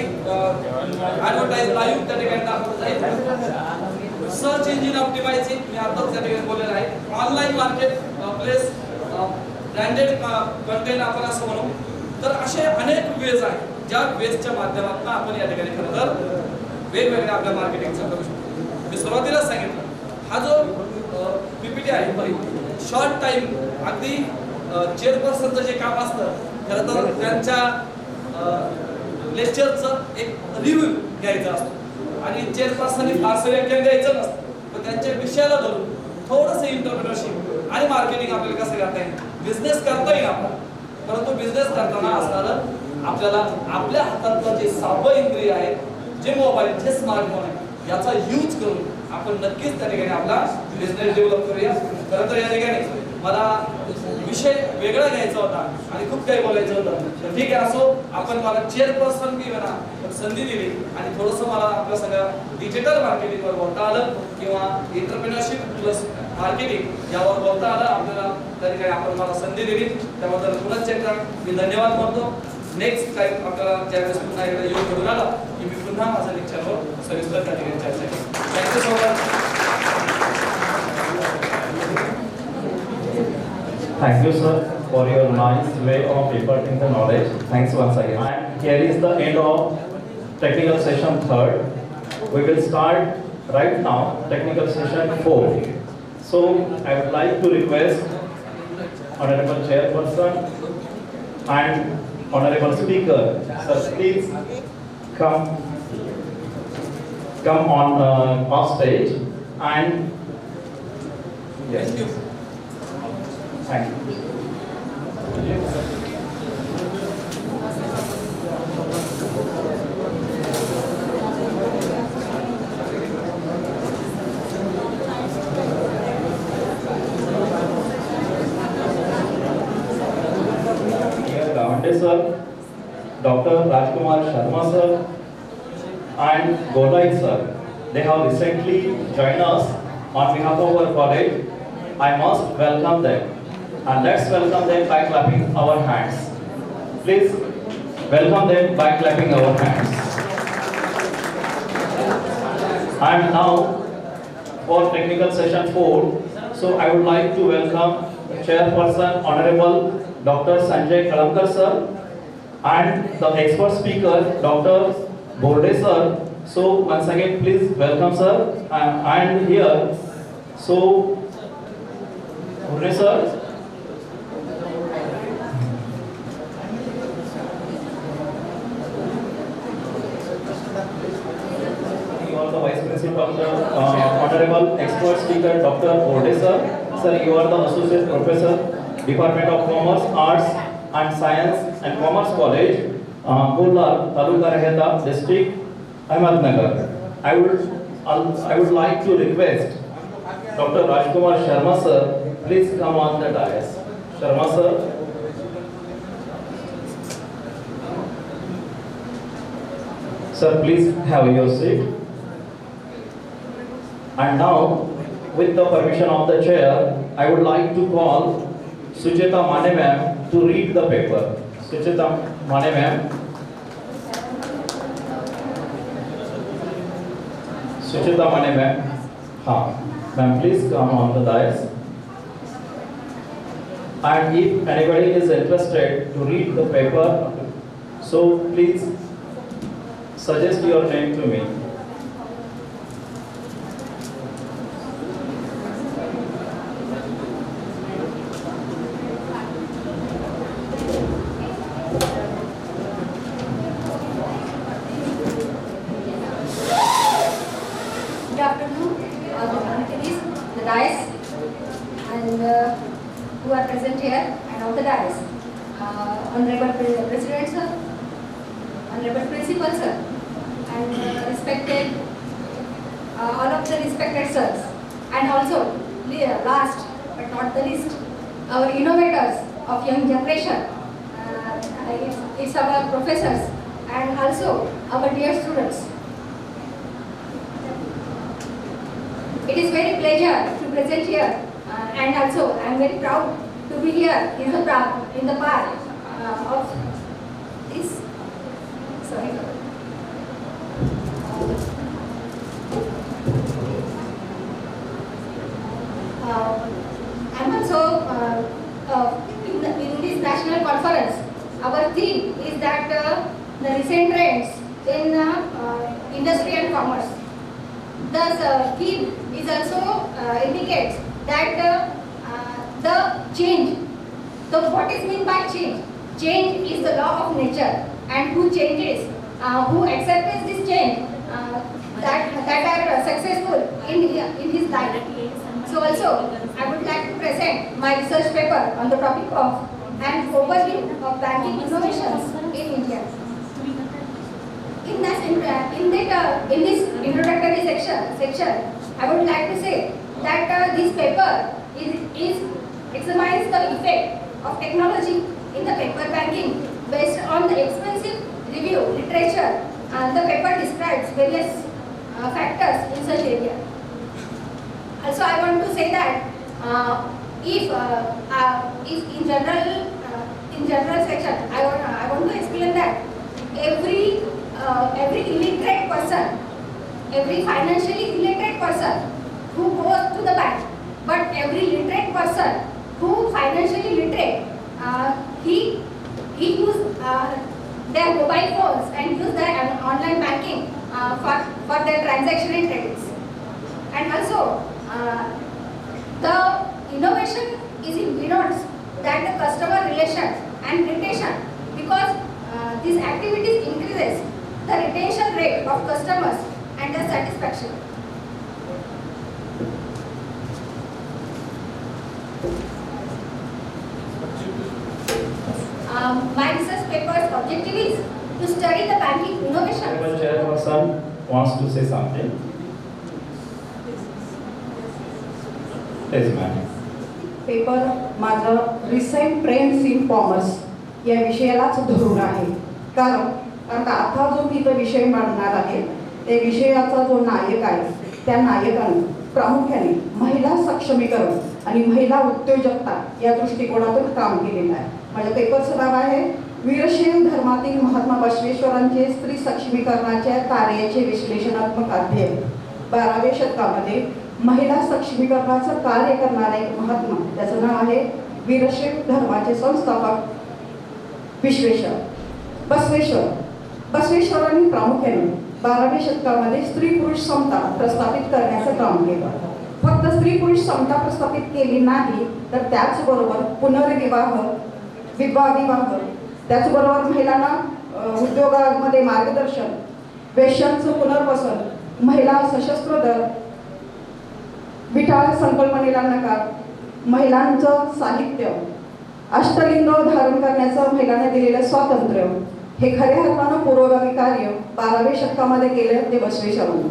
ॲडव्हर्टाईज लाईव्ह त्या ठिकाणी दाखवत आहे. सर्च इंजिन ऑप्टिमायझिंग मी आताच त्या ठिकाणी बोललेलं आहे. Online market place branded content आपण असं म्हणू. तर असे अनेक वेज आहेत ज्या वेजच्या माध्यमातून आपण या ठिकाणी खरं तर वेगवेगळ्या आपल्या मार्केटिंगचं करू शकतो. मी सुरुवातीला सांगितलं हा जो पीपीटी आहे शॉर्ट टाइम अगदी चेअरपर्सनचं जे काम असतं खरं तर त्यांच्या लेक्चरचं एक रिव्ह्यू घ्यायचा असतो आणि चेअरपर्सननी फारसं व्याख्यान द्यायचं नसतं पण त्यांच्या विषयाला धरून थोडंसं एंटरप्रेन्योरशिप आणि मार्केटिंग आपल्याला कसं करता येईल बिझनेस करता येईल आपल्याला. परंतु बिझनेस करताना असणारं आपल्याला आपल्या हातातलं जे 6वं इंद्रिय आहे जे मोबाईल जे स्मार्टफोन आहे याचा यूज करून आपण नक्कीच त्या ठिकाणी आपला बिझनेस डेव्हलप करूया. खरं तर या ठिकाणी मला विषय वेगळा घ्यायचा होता आणि खूप काही बोलायचं होतं तर ठीक आहे असो. आपण मला चेअरपर्सन बी म्हणा संधी दिली आणि थोडंसं मला आपलं सगळं डिजिटल मार्केटिंगवर बोलता आलं किंवा एंटरप्रेन्योरशिप प्लस मार्केटिंग यावर बोलता आलं आपल्याला. त्या ठिकाणी आपण मला संधी दिली त्याबद्दल पुन्हा एकदा मी धन्यवाद म्हणतो. नेक्स्ट टाइम आपल्याला ज्यावेळेस पुन्हा एकदा योग घडून आला की मी पुन्हा माझ्या लेक्चरवर सविस्तर त्या ठिकाणी चर्चा केली. Thank you so much. Thank you, sir, for your nice way of imparting the knowledge. Thanks once again. And here is the end of technical session 3rd. We will start right now technical session 4. So I would like to request Honorable Chairperson and Honorable Speaker, sir, please come on off stage and yes. Thank you. Thank you. Sir, Dr. Rajkumar Sharma sir and Golai sir, they have recently joined us on behalf of our college. I must welcome them and let's welcome them by clapping our hands. Please welcome them by clapping our hands. And now for technical session 4, so I would like to welcome Chairperson Honorable Dr. Sanjay Kalamkar sir and the expert speaker Dr. Borde sir. So once again please welcome sir and here so Borde sir. You are the vice principal, honorable expert speaker Dr. Borde sir. Sir, you are the associate professor, Department of Commerce, Arts and Science and Commerce College, Kolar, Taluka Raheta, District, Ahmednagar. I would like to request Dr. Rajkumar Sharma sir, please come on the dais. Sharma sir. Sir, please have your seat. And now, with the permission of the chair, I would like to call Sucheta Mane ma'am to read the paper. Sucheta Mane ma'am. Sucheta Mane ma'am. Ma'am, please come on the dais. And if anybody is interested to read the paper, so please suggest your name to me. Good afternoon, all the dignitaries, the dais, and who are present here, and all the dais. Honorable President, sir, Honorable Principal, sir, and respected, all of the respected sirs, and also last but not the least, our innovators of young generation. It's our professors and also our dear students. It is very pleasure to present here, and also I am very proud to be here in the part of this. Sorry. I am also in this national conference. Our theme is that the recent trends in industry and commerce. Thus, theme is also indicates that the change. So, what is meant by change? Change is the law of nature, and who changes, who accepts this change, that are successful in his life. So, also, I would like to present my research paper on the topic of an overview of banking innovations in India. In this introductory section, I would like to say that this paper examines the effect of technology in the paper banking based on the extensive review literature. The paper describes various factors in such area. Also, I want to say that if in general section, I want to explain that every illiterate person, every financially illiterate person who goes to the bank, but every literate person who financially literate, he use their mobile phones and use their online banking for their transaction and trades. And also, the innovation is in denotes that the customer relation and retention, because these activities increases the retention rate of customers and the satisfaction. My research paper's objective is to study the banking innovation. Honorable Chairperson wants to say something. Please, ma'am. Paper माझं recent trends in commerce या विषयालाच धरून आहे. कारण आता जो मी तो विषय मांडणार आहे त्या विषयाचा जो नायक आहे त्या नायकाने प्रामुख्याने महिला सक्षमीकरण आणि महिला उद्योजकता या दृष्टिकोनातून काम केलेलं आहे. माझ्या पेपरचं नाव आहे वीरशैव धर्मातील महात्मा बसवेश्वरांचे स्त्री सक्षमीकरणाच्या कार्याचे विश्लेषणात्मक अध्ययन. 12व्या शतकामध्ये महिला सक्षमीकरणाचं कार्य करणारा एक महात्मा, त्याचं नाव आहे वीरशैव धर्माचे संस्थापक बसवेश्वर. बसवेश्वरांनी प्रामुख्याने 12व्या शतकामध्ये स्त्री पुरुष समता प्रस्थापित करण्याचं काम केलं. फक्त स्त्री पुरुष समता प्रस्थापित केली नाही, तर त्याचबरोबर पुनर्विवाह, विवाह, त्याचबरोबर महिलांना उद्योगामध्ये मार्गदर्शन, वेश्यांचं पुनर्वसन, महिला सशस्त्र दल, विटाळ संकल्पनेला नकार, महिलांचं साहित्य, अष्टलिंग धारण करण्याचं महिलांना दिलेलं स्वातंत्र्य, हे खऱ्या अर्थानं पुरोगामी कार्य 12व्या शतकामध्ये केलं ते बसवेश्वरांनी.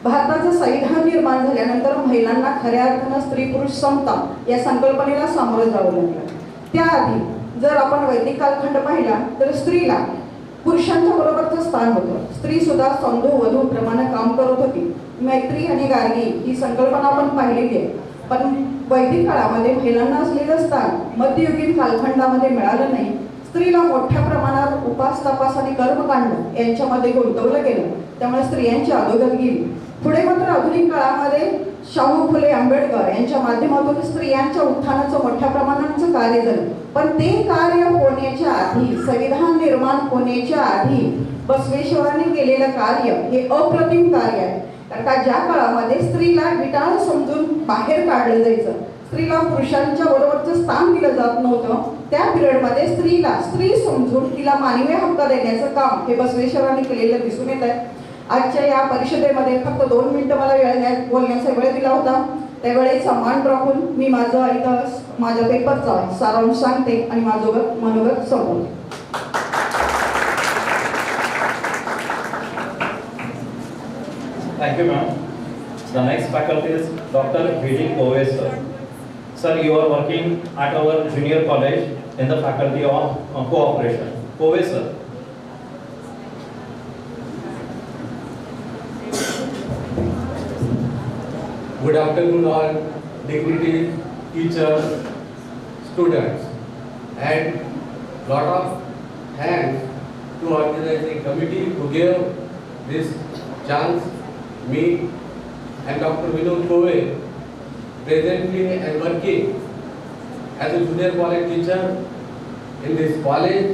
भारताचं संविधान निर्माण झाल्यानंतर महिलांना खऱ्या अर्थानं स्त्री पुरुष समता या संकल्पनेला सामोरं जावं लागलं. त्याआधी जर आपण वैदिक कालखंड पाहिला तर स्त्रीला पुरुषांच्या बरोबरचं स्थान होतं. स्त्री सुद्धा संधू वधू प्रमाणे काम करत होती. मैत्री आणि गार्गी ही संकल्पना आपण पाहिलेली आहे, पण वैदिक काळामध्ये महिलांना असलेलं स्थान मध्ययुगीन कालखंडामध्ये मिळालं नाही. स्त्रीला मोठ्या प्रमाणात उपास तपास आणि कर्मकांड यांच्यामध्ये गुंतवलं गेलं, त्यामुळे स्त्रियांची अधोगती गेली. पुढे मात्र आधुनिक काळामध्ये शाहू फुले आंबेडकर यांच्या माध्यमातून स्त्रियांच्या उत्थानाचं मोठ्या प्रमाणाचं कार्य झालं. पण ते कार्य होण्याच्या आधी, संविधान निर्माण होण्याच्या आधी बसवेश्वरांनी केलेलं कार्य हे अप्रतिम कार्य आहे. कारण का ज्या काळामध्ये स्त्रीला विटाळ समजून बाहेर काढलं जायचं, स्त्रीला पुरुषांच्या बरोबरचं स्थान दिलं जात नव्हतं, त्या पिरियडमध्ये स्त्रीला स्त्री समजून तिला मानवी हक्क देण्याचं काम हे बसवेश्वरांनी केलेलं दिसून येत आहे. आजच्या या परिषदेमध्ये फक्त 2 मिनिटं मला बोलण्याचा वेळ दिला होता. त्या वेळेचा मान राखून मी माझं इथं माझ्या पेपरचा सारांश सांगते आणि माझं मनोगत संपवते. Thank you, ma'am. The next faculty is Dr. V.D. Kove, sir. Sir, you are working at our junior college in the faculty of cooperation. Kove, sir. Good afternoon all dignitaries, teachers, students, and lot of thanks to organizing committee who gave this chance. Me and Dr. Vinod Kove presently am working as a junior college teacher in this college.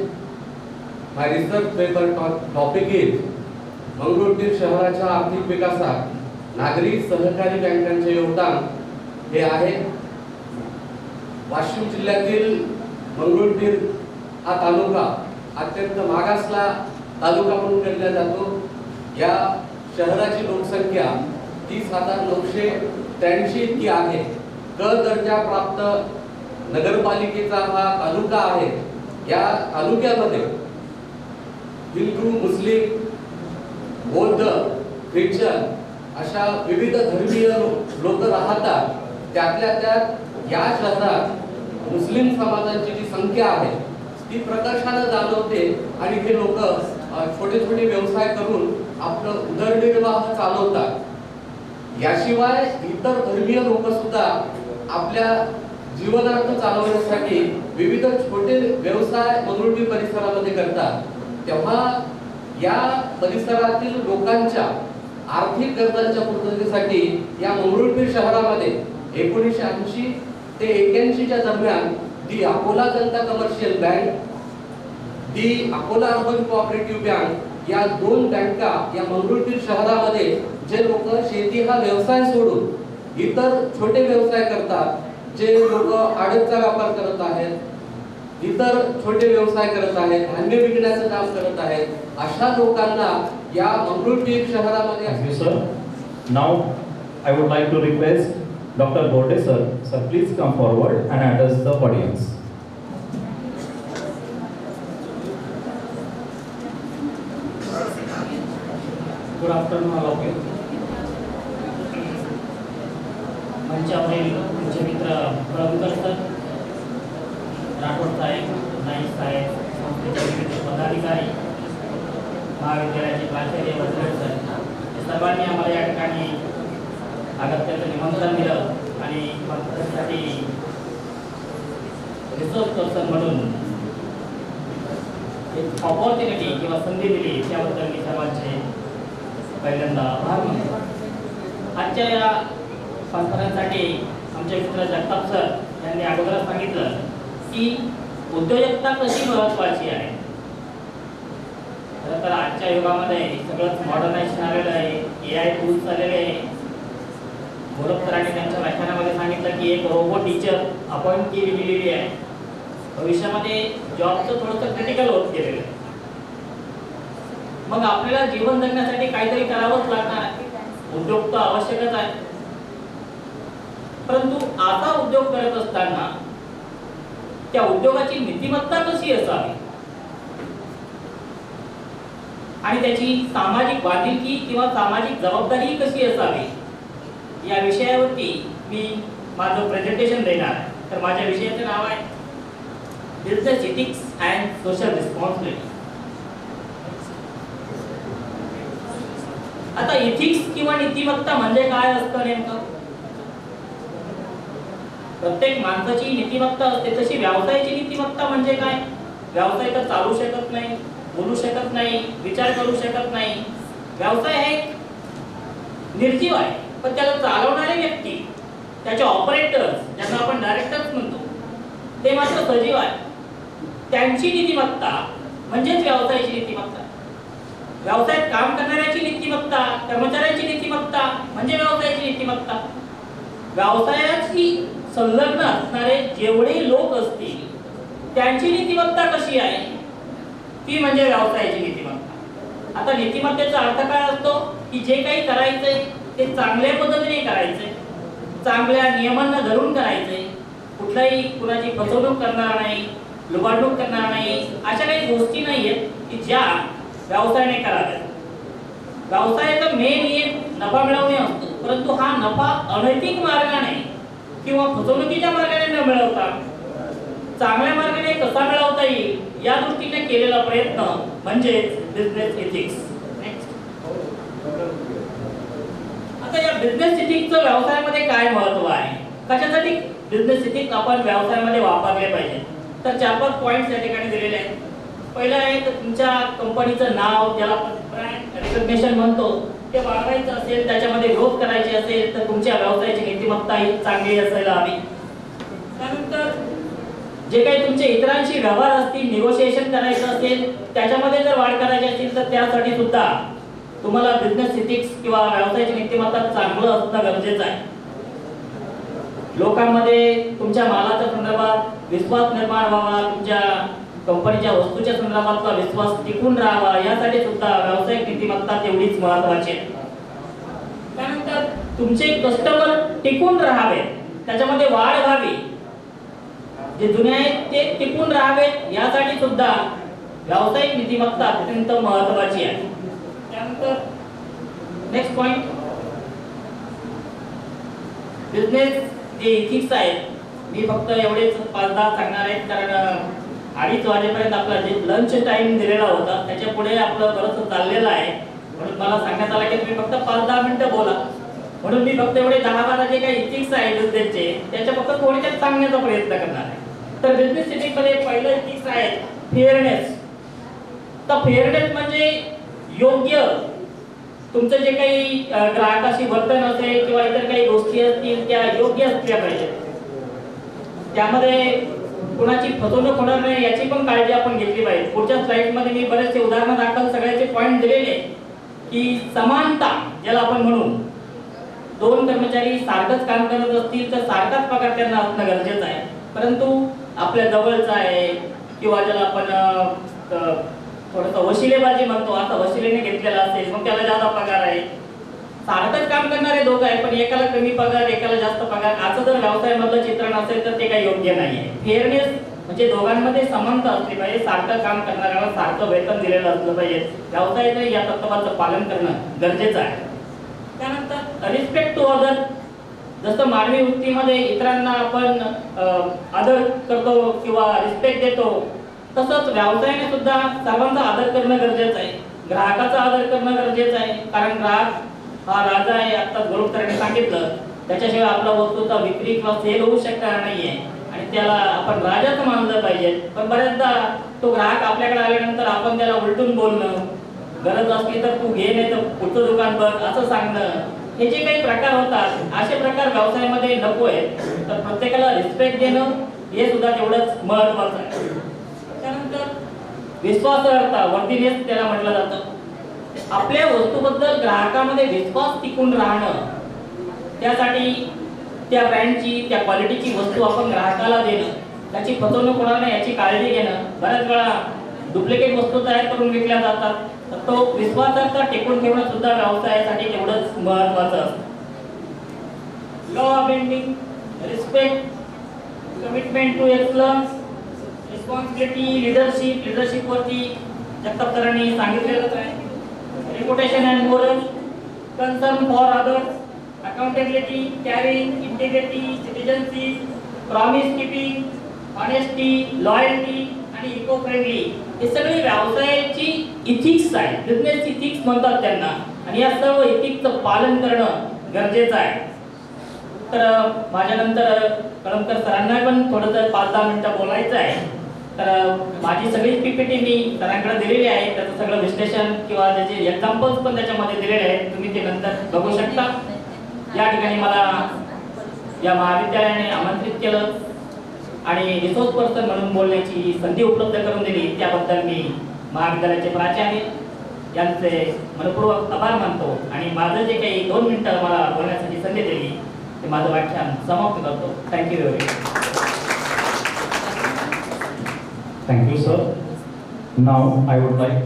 My research paper topic is Mangrulpir शहराच्या आर्थिक विकासात नागरी सहकारी बँकांचे योगदान हे आहे. वाशिम जिल्ह्यातील मंगरुळपीर हा तालुका अत्यंत मागासला तालुका म्हणून गणला जातो. या शहराची लोकसंख्या 30,983 इतकी आहे. क दर्जा प्राप्त नगरपालिकेचा हा तालुका आहे. या तालुक्यामध्ये हिंदू, मुस्लिम, बौद्ध, ख्रिश्चन अशा विविध धर्मीय लोक राहतात. त्यातल्या त्यात या शहरात मुस्लिम समाजाची जी संख्या आहे ती प्रकर्षाने जाणवते आणि हे लोक छोटे छोटे व्यवसाय करून आपलं उदरनिर्वाह चालवतात. याशिवाय इतर धर्मीय लोक सुद्धा आपल्या जीवनार्थ चालवण्यासाठी विविध छोटे व्यवसाय मंगरुळपीर परिसरामध्ये करतात. तेव्हा या परिसरातील लोकांच्या आर्थिक गरजांच्या पूर्ततेसाठी या मंगरुळपीर शहरामध्ये 1980 ते 81 च्या दरम्यान दी अकोला जनता कमर्शियल बँक, दी अकोला अर्बन कोऑपरेटिव्ह बँक या 2 बँका या मंगरुळपीर शहरामध्ये जे लोक शेती हा व्यवसाय सोडून इतर छोटे व्यवसाय करतात, जे लोक आडतचा व्यापार करत आहेत, इतर छोटे व्यवसाय करत आहेत, धान्य विकण्याचं काम करत आहेत, अशा लोकांना या मंगरुळपीर शहरामध्ये. Thank you, sir. Now, I would like to request Dr. Borde, sir. Sir, please come forward and address the audience. Good afternoon, all of you. मंचावरील तुमचे मित्र कळमकर सर, राठोड साहेब, नाईक साहेब, संस्थेचे विविध पदाधिकारी, महाविद्यालयाचे प्राचार्य, वजरेड सर, या सर्वांनी आम्हाला या ठिकाणी अगत्याचं निमंत्रण दिलं आणि त्यासाठी रिसोर्स पर्सन म्हणून एक ऑपॉर्च्युनिटी किंवा संधी दिली त्याबद्दल मी सर्वांचे पहिल्यांदा आभार मानतो. आजच्या या कॉन्फरन्ससाठी आमचे मित्र जगताप सर यांनी अगोदर सांगितलं की उद्योजकता कशी महत्त्वाची आहे. खरं तर आजच्या युगामध्ये सगळंच मॉडर्नायझेशन आलेलं आहे, AI टूल्स आलेले आहे. गोरख सरांनी त्यांच्या व्याख्यानामध्ये सांगितलं की एक रोबो टीचर अपॉइंट केलेली आहे. भविष्यामध्ये जॉबचं थोडंसं क्रिटिकल होत गेलेलं आहे. मग आपल्याला जीवन जगण्यासाठी काहीतरी करावंच लागणार आहे. उद्योग तर आवश्यकच आहे, परंतु आता उद्योग करत असताना त्या उद्योगाची नीतिमत्ता कशी असावी आणि त्याची सामाजिक बांधिलकी किंवा सामाजिक जबाबदारी कशी असावी या विषयावरती मी माझं प्रेझेंटेशन देणार आहे. तर माझ्या विषयाचं नाव आहे business ethics and social responsibility. आता इथिक्स किंवा नीतिमत्ता म्हणजे काय असतं नेमकं? प्रत्येक माणसाची नीतिमत्ता असते, तशी व्यवसायाची नीतिमत्ता म्हणजे काय? व्यवसाय तर चालू शकत नाही, बोलू शकत नाही, विचार करू शकत नाही. व्यवसाय हे निर्जीव आहे, पण त्याला चालवणारे व्यक्ती, त्याचे ऑपरेटर्स ज्यांना आपण डायरेक्टर्स म्हणतो, ते मात्र सजीव आहे. त्यांची नीतिमत्ता म्हणजेच व्यवसायाची नीतिमत्ता. व्यवसायात काम करणाऱ्याची नीतिमत्ता, कर्मचाऱ्यांची नीतिमत्ता म्हणजे व्यवसायाची नीतिमत्ता. व्यवसायाची संलग्न असणारे जेवढे लोक असतील त्यांची नीतिमत्ता कशी आहे, ती म्हणजे व्यवसायाची नीतिमत्ता. आता नीतिमत्तेचा अर्थ काय असतो की जे काही करायचंय ते चांगल्या पद्धतीने करायचंय, चांगल्या नियमांना धरून करायचंय, कुठलाही कुणाची फसवणूक करणार नाही, लुबाडणूक करणार नाही, अशा काही गोष्टी नाहीयेत की ज्या व्यवसायाने कराव्यात. व्यवसायाचा मेन एम नफा मिळवणे असतो, परंतु हा नफा अनैतिक मार्गाने किंवा फसवणुकीच्या मार्गाने न मिळवता चांगल्या मार्गाने कसा मिळवता येईल या दृष्टीने केलेला प्रयत्न म्हणजे बिझनेस एथिक्स. आता या बिझनेस एथिक्सचं व्यवसायामध्ये काय महत्व आहे, कशासाठी बिझनेस एथिक्स आपण व्यवसायामध्ये वापरले पाहिजे, तर 4-5 पॉइंट्स या ठिकाणी दिलेले आहेत. पहिलं आहे तर तुमच्या कंपनीचं नाव, ज्याला आपण ब्रँड रिकग्निशन म्हणतो, ते वाढवायचं असेल, त्याच्यामध्ये ग्रोथ करायची असेल तर तुमच्या व्यवसायाची नीतिमत्ता ही चांगली असायला हवी. त्यानंतर जे काही तुमचे इतरांशी व्यवहार असतील, निगोशिएशन करायचं असेल, त्याच्यामध्ये जर वाढ करायची असेल तर त्यासाठी सुद्धा तुम्हाला बिझनेस एथिक्स किंवा व्यवसायाची नीतिमत्ता चांगलं असणं गरजेचं आहे. लोकांमध्ये तुमच्या मालाच्या संदर्भात विश्वास निर्माण व्हावा, तुमच्या कंपनीच्या वस्तूच्या संदर्भातला विश्वास टिकून राहावा, यासाठी सुद्धा व्यावसायिक नीतिमत्ता तेवढीच महत्त्वाची आहे. त्यानंतर तुमचे कस्टमर टिकून राहावे, त्याच्यामध्ये वाढ व्हावी, जे जुने आहेत ते टिकून राहावेत, यासाठी सुद्धा व्यावसायिक नीतिमत्ता अत्यंत महत्त्वाची आहे. त्यानंतर नेक्स्ट पॉइंट, बिझनेस जे इथिक्स आहेत, मी फक्त एवढेच 5-10 सांगणार आहेत, कारण 2:30 वाजेपर्यंत आपला जे लंच टाइम दिलेला होता त्याच्या पुढे आपलं बरंच चाललेलं आहे, म्हणून मला सांगण्यात आलं की तुम्ही फक्त 5-10 मिनिटं बोला, म्हणून मी फक्त एवढे 10-12 जे काही इथिक्स आहेत बिझनेसचे त्याच्या फक्त थोडक्यात सांगण्याचा प्रयत्न करणार आहे. तर बिझनेस एथिक्स मध्ये पहिलं इथिक्स आहे फेअरनेस. तर फेअरनेस म्हणजे योग्य, तुमचं जे काही ग्राहकाशी वर्तन असेल किंवा इतर काही गोष्टी असतील त्या योग्य असल्या पाहिजेत. त्यामध्ये कुणाची फसवणूक होणार नाही याची पण काळजी आपण घेतली पाहिजे. पुढच्या स्लाइडमध्ये मी बरेचसे उदाहरण दाखल सगळ्याचे पॉइंट दिलेले की समानता ज्याला आपण म्हणू, 2 कर्मचारी सारखंच काम करत असतील तर सारखाच पगार त्यांना असणं गरजेचं आहे, परंतु आपल्या जवळचा आहे किंवा ज्याला आपण थोडंसं वशिलेबाजी म्हणतो, आता वशिलेने घेतलेला असेल मग त्याला जास्त पगार आहे. सारखंच काम करणारे दोघं आहे पण एकाला कमी पगार एकाला जास्त पगार, असं जर व्यवसायामधलं चित्रण असेल तर ते काही योग्य नाही आहे. फेअरनेस म्हणजे दोघांमध्ये समानता असली पाहिजे, सारखं काम करणाऱ्याला सारखं वेतन दिलेलं असलं पाहिजे. व्यवसायाने या तत्त्वाचं पालन करणं गरजेचं आहे. त्यानंतर रिस्पेक्ट टू अदर, जसं मानवी वृत्तीमध्ये इतरांना आपण आदर करतो किंवा रिस्पेक्ट देतो, तसंच व्यवसायाने सुद्धा सर्वांचा आदर करणं गरजेचं आहे. ग्राहकाचा आदर करणं गरजेचं आहे, कारण ग्राहक हा राजा आहे, आता गोलकरांनी सांगितलं, त्याच्याशिवाय आपला वस्तूचा विक्री किंवा सेल होऊ शकणार नाहीये आणि त्याला आपण राजाच मानलं पाहिजे. पण बऱ्याचदा तो ग्राहक आपल्याकडे आल्यानंतर आपण त्याला उलटून बोलणं, गरज असली तर तू घे नाही तर पुढचं दुकान बघ असं सांगणं, हे जे काही प्रकार होतात असे प्रकार व्यवसायामध्ये नको आहेत. तर प्रत्येकाला रिस्पेक्ट देणं हे सुद्धा तेवढंच महत्त्वाचं आहे. त्यानंतर विश्वासार्हता, वर्दीनेस त्याला म्हटलं जातं. आपल्या वस्तूबद्दल ग्राहकामध्ये विश्वास टिकून राहणं, त्यासाठी त्या ब्रँडची त्या क्वालिटीची वस्तू आपण ग्राहकाला देणं, त्याची फसवणूक होणार नाही याची काळजी घेणं. बऱ्याच वेळा डुप्लिकेट वस्तू तयार करून विकल्या जातात, तर तो विश्वासार्हता टिकून ठेवणं सुद्धा व्यवसायासाठी तेवढंच महत्त्वाचं असतं. Law bending, respect, commitment to excellence, responsibility, leadership वरती जगताप सरांनी सांगितलेलंच आहे. Reputation and moral, concern for others, accountability, caring, integrity, citizenship, promise keeping, honesty, loyalty आणि इको फ्रेंडली, हे सगळे व्यवसायाची इथिक्स आहेत. बिझनेस इथिक्स म्हणतात त्यांना, आणि या सर्व इथिक्सचं पालन करणं गरजेचं आहे. तर माझ्यानंतर कळमकर सरांना पण थोडंसं 5-10 मिनिटं बोलायचं आहे. तर माझी सगळी पीपीटी मी सरांकडे दिलेली आहे. त्याचं सगळं विश्लेषण किंवा त्याचे एक्झाम्पल्स पण त्याच्यामध्ये दिलेले आहेत. तुम्ही ते नंतर बघू शकता. या ठिकाणी मला या महाविद्यालयाने आमंत्रित केलं आणि रिसोर्स पर्सन म्हणून बोलण्याची संधी उपलब्ध करून दिली, त्याबद्दल मी महाविद्यालयाचे प्राचार्य यांचे मनपूर्वक आभार मानतो. आणि माझं जे काही 2 मिनिटं मला बोलण्यासाठी संधी दिली ते माझं व्याख्यान समाप्त करतो. Thank you very much. Thank you, sir. Now, I would like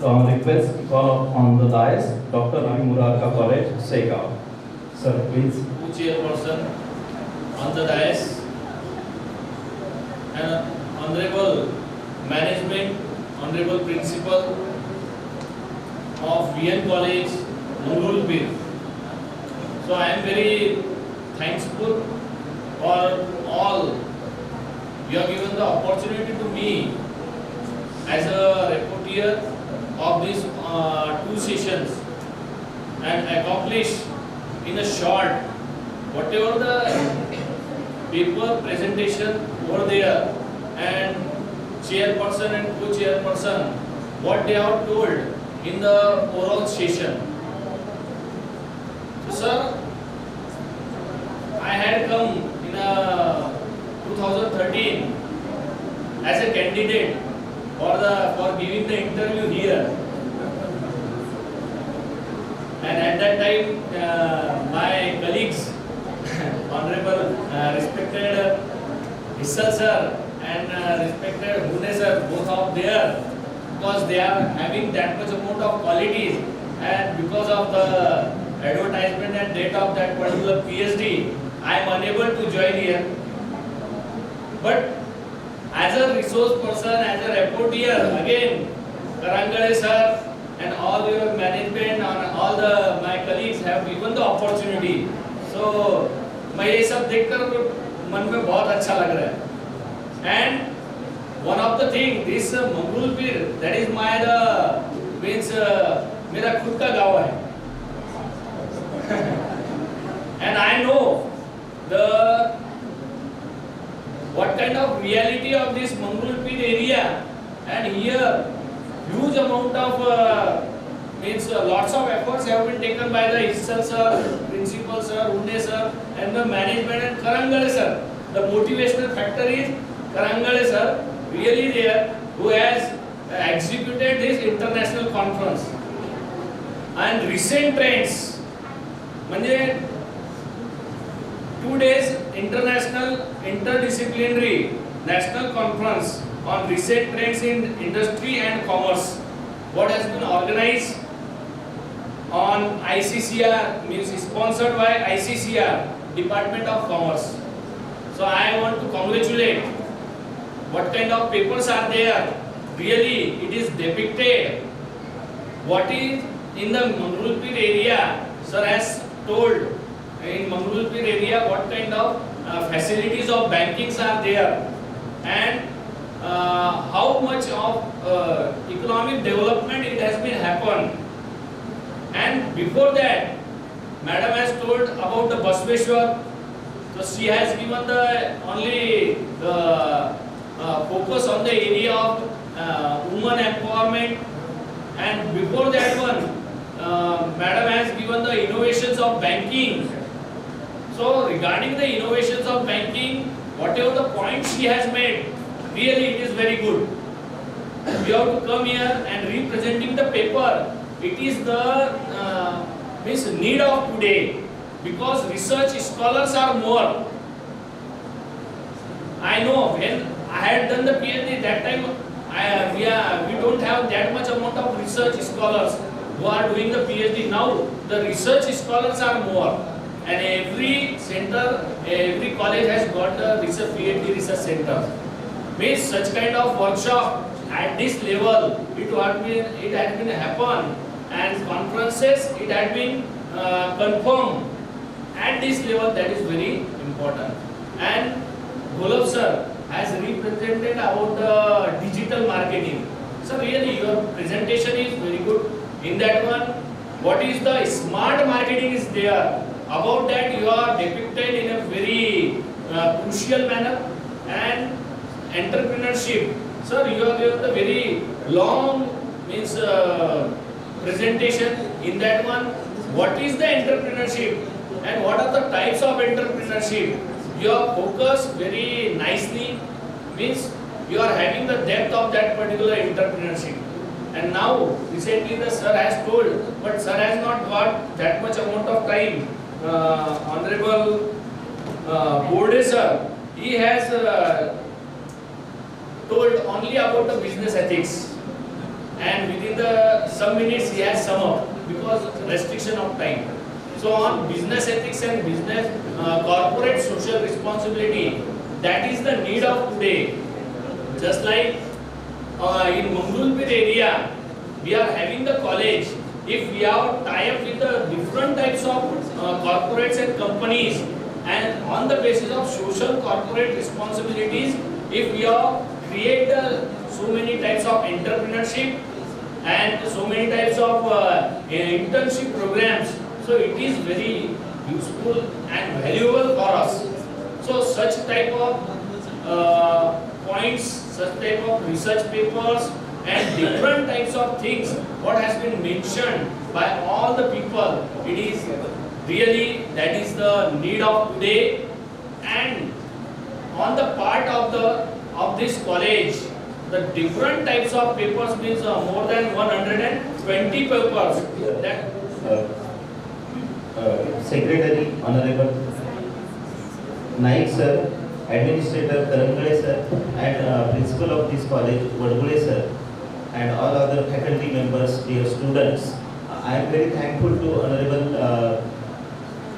to request to call on the dais Dr. Ravi Murarka College, Segaon. Sir, please. Chairperson on the dais and honorable management, honorable principal of VN College, Mangalore. So I am very thankful for all. You have given the opportunity to me as a rapporteur of these 2 sessions and accomplish in a short whatever the paper presentation over there and chairperson and co-chairperson what they have told in the oral session. So sir, I had come in a 2013 as a candidate for giving the interview here, and at that time my colleagues honorable respected Hissal sir and respected Hune sir, both of there, because they are having that much amount of qualities, and because of the advertisement and date of that particular PhD I am unable to join here. But as a resource person, as a rapporteur, again, Karangale sir and all your management and all my colleagues have given the opportunity. So, मैं ये सब देखकर मन में बहुत अच्छा लग रहा है. And one of the thing, this Mangalore, that is my means मेरा खुद का गाँव है. And I know what kind of reality of this Mangalore area, and here huge amount of means lots of efforts have been taken by the Hissal sir, principal sir, Unde sir, and the management and Karangale sir. The motivational factor is Karangale sir really there, who has executed this international conference. And recent trends, म्हणजे 2 days international interdisciplinary national conference on recent trends in industry and commerce, what has been organized on ICCR, means sponsored by ICCR, Department of Commerce. So I want to congratulate what kind of papers are there. Really it is depicted what is in the Mangalore area. Sir has told in Mangalore area what kind of facilities of bankings are there, and how much of economic development it has been happened. And before that, madam has told about the Basveshwar. So she has given the only focus on the area of women empowerment, and before that one madam has given the innovations of banking. So regarding the innovations of banking, whatever the points she has made, really it is very good. You have to come here and representing the paper. It is the means need of today, because research scholars are more. I know when I had done the PhD that time, we don't have that much amount of research scholars who are doing the PhD. Now the research scholars are more. And every center, every college has got a research PhD research center. Means such kind of workshop at this level, it had been happen, and conferences it had been confirmed at this level. That is very important. And Golab sir has represented about the digital marketing. So really your presentation is very good. In that one, what is the smart marketing is there. About that you are depicted in a very crucial manner, and entrepreneurship Sir, you have given the very long means presentation. In that one, what is the entrepreneurship and what are the types of entrepreneurship? You have focused very nicely, means you are having the depth of that particular entrepreneurship. And now, recently the sir has told, but sir has not got that much amount of time. Honorable Borde sir, he has told only about the business ethics, and within the some minutes he has sum up because restriction of time. So on business ethics and business corporate social responsibility, that is the need of today. Just like in Mangulpet area, we are having the college. If we have tie-up with the different types of corporates and companies, and on the basis of social corporate responsibilities, if we have create so many types of entrepreneurship and so many types of internship programs, so it is very useful and valuable for us. So such type of points, such type of research papers and different types of things what has been mentioned by all the people, it is really that is the need of today. And on the part of this college, the different types of papers means more than 120 papers. That Secretary Honorable Naik sir, Administrator Karamkale sir, and Principal of this college Vadgule sir, and all other faculty members, dear students. I am very thankful to Honorable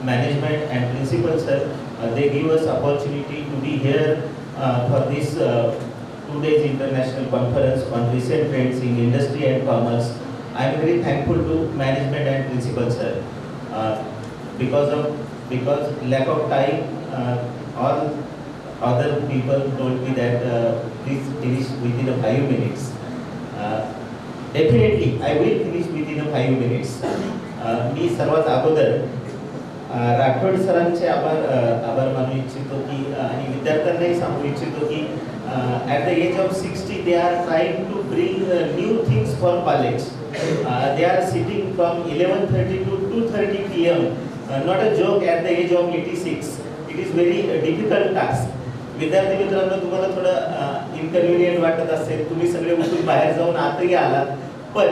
Management and Principal sir. They give us opportunity to be here for this 2 days international conference on recent trends in industry and commerce. I am very thankful to Management and Principal sir. Because lack of time, all other people told me that please finish within 5 minutes. Definitely, I will finish within 5 minutes. मी सर्वात अगोदर राठोड सरांचे आभार मानू इच्छितो की आणि विद्यार्थ्यांनाही सांगू इच्छितो की at the age of 60 they are trying to bring new things for college. They are sitting from 11:30 to 2:30 p.m. Not a joke at the age of 86. It is very difficult task. विद्यार्थी मित्रांनो, तुम्हाला थोडं इनकन्व्हिनियंट वाटत असेल, तुम्ही सगळे उठून बाहेर जाऊन आतही आलात, पण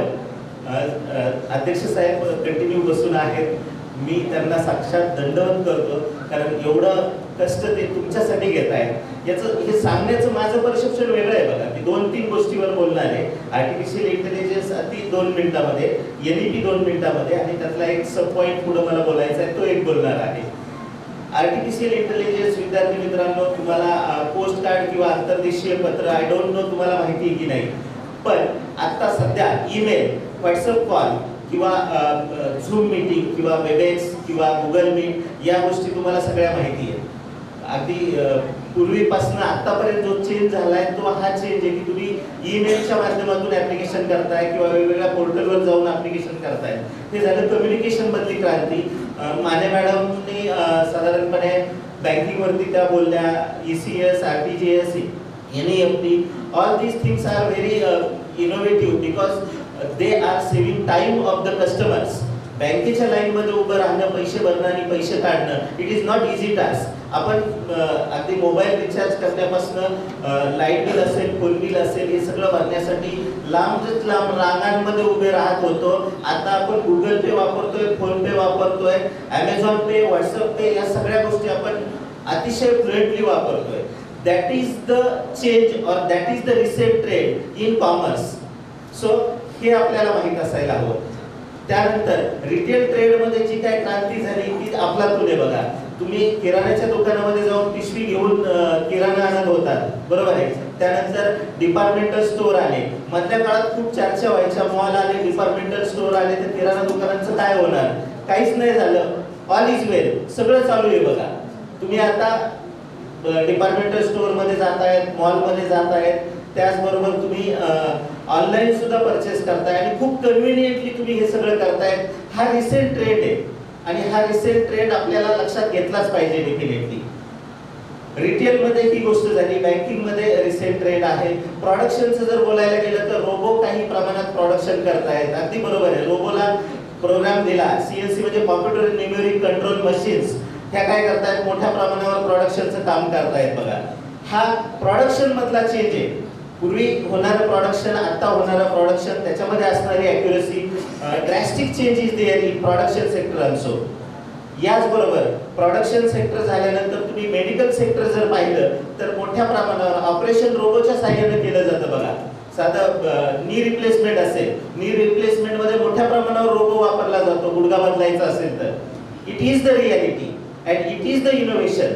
अध्यक्ष साहेब कंटिन्यू बसून आहेत. मी त्यांना साक्षात दंडवत करतो, कारण एवढं कष्ट ते तुमच्यासाठी घेत आहेत. याचं हे सांगण्याचं माझं परसेप्शन वेगळं आहे बघा. मी 2-3 गोष्टीवर बोलणार आहे. आर्टिफिशियल इंटेलिजन्स अति 2 मिनिटामध्ये, NEP 2 मिनिटामध्ये, आणि त्यातला एक सब पॉईंट पुढे मला बोलायचा आहे, तो एक बोलणार आहे. आर्टिफिशियल इंटेलिजन्स विद्यार्थी मित्रांनो, तुम्हाला पोस्ट कार्ड किंवा आंतरदेशीय पत्र, आय डोंट नो तुम्हाला माहिती आहे की नाही, पण आता सध्या ईमेल, व्हॉट्सअप कॉल किंवा झूम मीटिंग किंवा वेबएक्स किंवा गुगल मीट या गोष्टी तुम्हाला सगळ्या माहिती आहेत. अगदी पूर्वीपासून आतापर्यंत जो चेंज झालाय तो हा चेंज आहे की तुम्ही ईमेलच्या माध्यमातून ऍप्लिकेशन करताय किंवा वेगवेगळ्या पोर्टलवर जाऊन ऍप्लिकेशन करताय. हे झालं कम्युनिकेशन मधली क्रांती. माने मॅडमनी साधारणपणे बँकिंगवरती त्या बोलल्या, ECS, RTGS, NEFT, all these things are very innovative because they are saving time of the customers. बँकेच्या लाईन मध्ये उभं राहणं, पैसे भरणं आणि पैसे काढणं, it is not easy task. आपण अगदी मोबाईल रिचार्ज करण्यापासून लाईट बिल असेल, फोन बिल असेल, हे सगळं भरण्यासाठी लांबच लांब रांगांमध्ये उभे राहत होतो. आता आपण गुगल पे वापरतोय, फोन पे वापरतोय, Amazon पे, व्हॉट्सअप पे, या सगळ्या गोष्टी आपण अतिशय फ्लुएंटली वापरतोय. दॅट इज द चेंज और that is the recent trend in commerce. So हे आपल्याला माहित असायला हवं. त्यानंतर रिटेल ट्रेडमध्ये जी काय क्रांती झाली ती अफलातून आहे बघा. तुम्ही किराण्याच्या दुकानामध्ये जाऊन पिशवी घेऊन किराणा आणत होतात, बरोबर आहे. त्यानंतर डिपार्टमेंटल स्टोअर आले. मधल्या काळात खूप चर्चा व्हायच्या, मॉल आले, डिपार्टमेंटल स्टोअर आले, तर किराणा दुकानांचं काय होणार? काहीच नाही झालं. ऑल इज वेल, सगळं चालू आहे बघा. तुम्ही आता डिपार्टमेंटल स्टोअरमध्ये जातायत, मॉलमध्ये जातायत, त्याचबरोबर तुम्ही ऑनलाईन सुद्धा परचेस करताय आणि खूप कन्व्हिनियंटली तुम्ही हे सगळं करताय. हा रिसेंट ट्रेंड आहे आणि हा रिसेंट ट्रेंड आपल्याला लक्षात घेतलाच पाहिजे डेफिनेटली. रिटेलमध्ये ही गोष्ट झाली, बँकिंगमध्ये रिसेंट ट्रेंड आहे. प्रोडक्शनचं जर बोलायला गेलं तर रोबो काही प्रमाणात प्रोडक्शन करतायत, अगदी बरोबर आहे. रोबोला प्रोग्राम दिला, CNC म्हणजे कॉम्प्युटर न्यूमेरिक कंट्रोल मशीन्स, ह्या काय करतायत, मोठ्या प्रमाणावर प्रोडक्शनचं काम करतायत बघा. हा प्रोडक्शन मधला चेंज आहे. पूर्वी होणारं प्रोडक्शन, आता होणारं प्रोडक्शन, त्याच्यामध्ये असणारी accuracy, drastic change is there in production sector also. याचबरोबर प्रोडक्शन सेक्टर झाल्यानंतर तुम्ही मेडिकल सेक्टर जर पाहिलं तर मोठ्या प्रमाणावर ऑपरेशन रोबोच्या साहाय्याने केलं जातं बघा. साधं नी रिप्लेसमेंट असेल, नी रिप्लेसमेंट मध्ये मोठ्या प्रमाणावर रोबो वापरला जातो, गुडघा बदलायचा असेल तर. It is the reality and it is the innovation.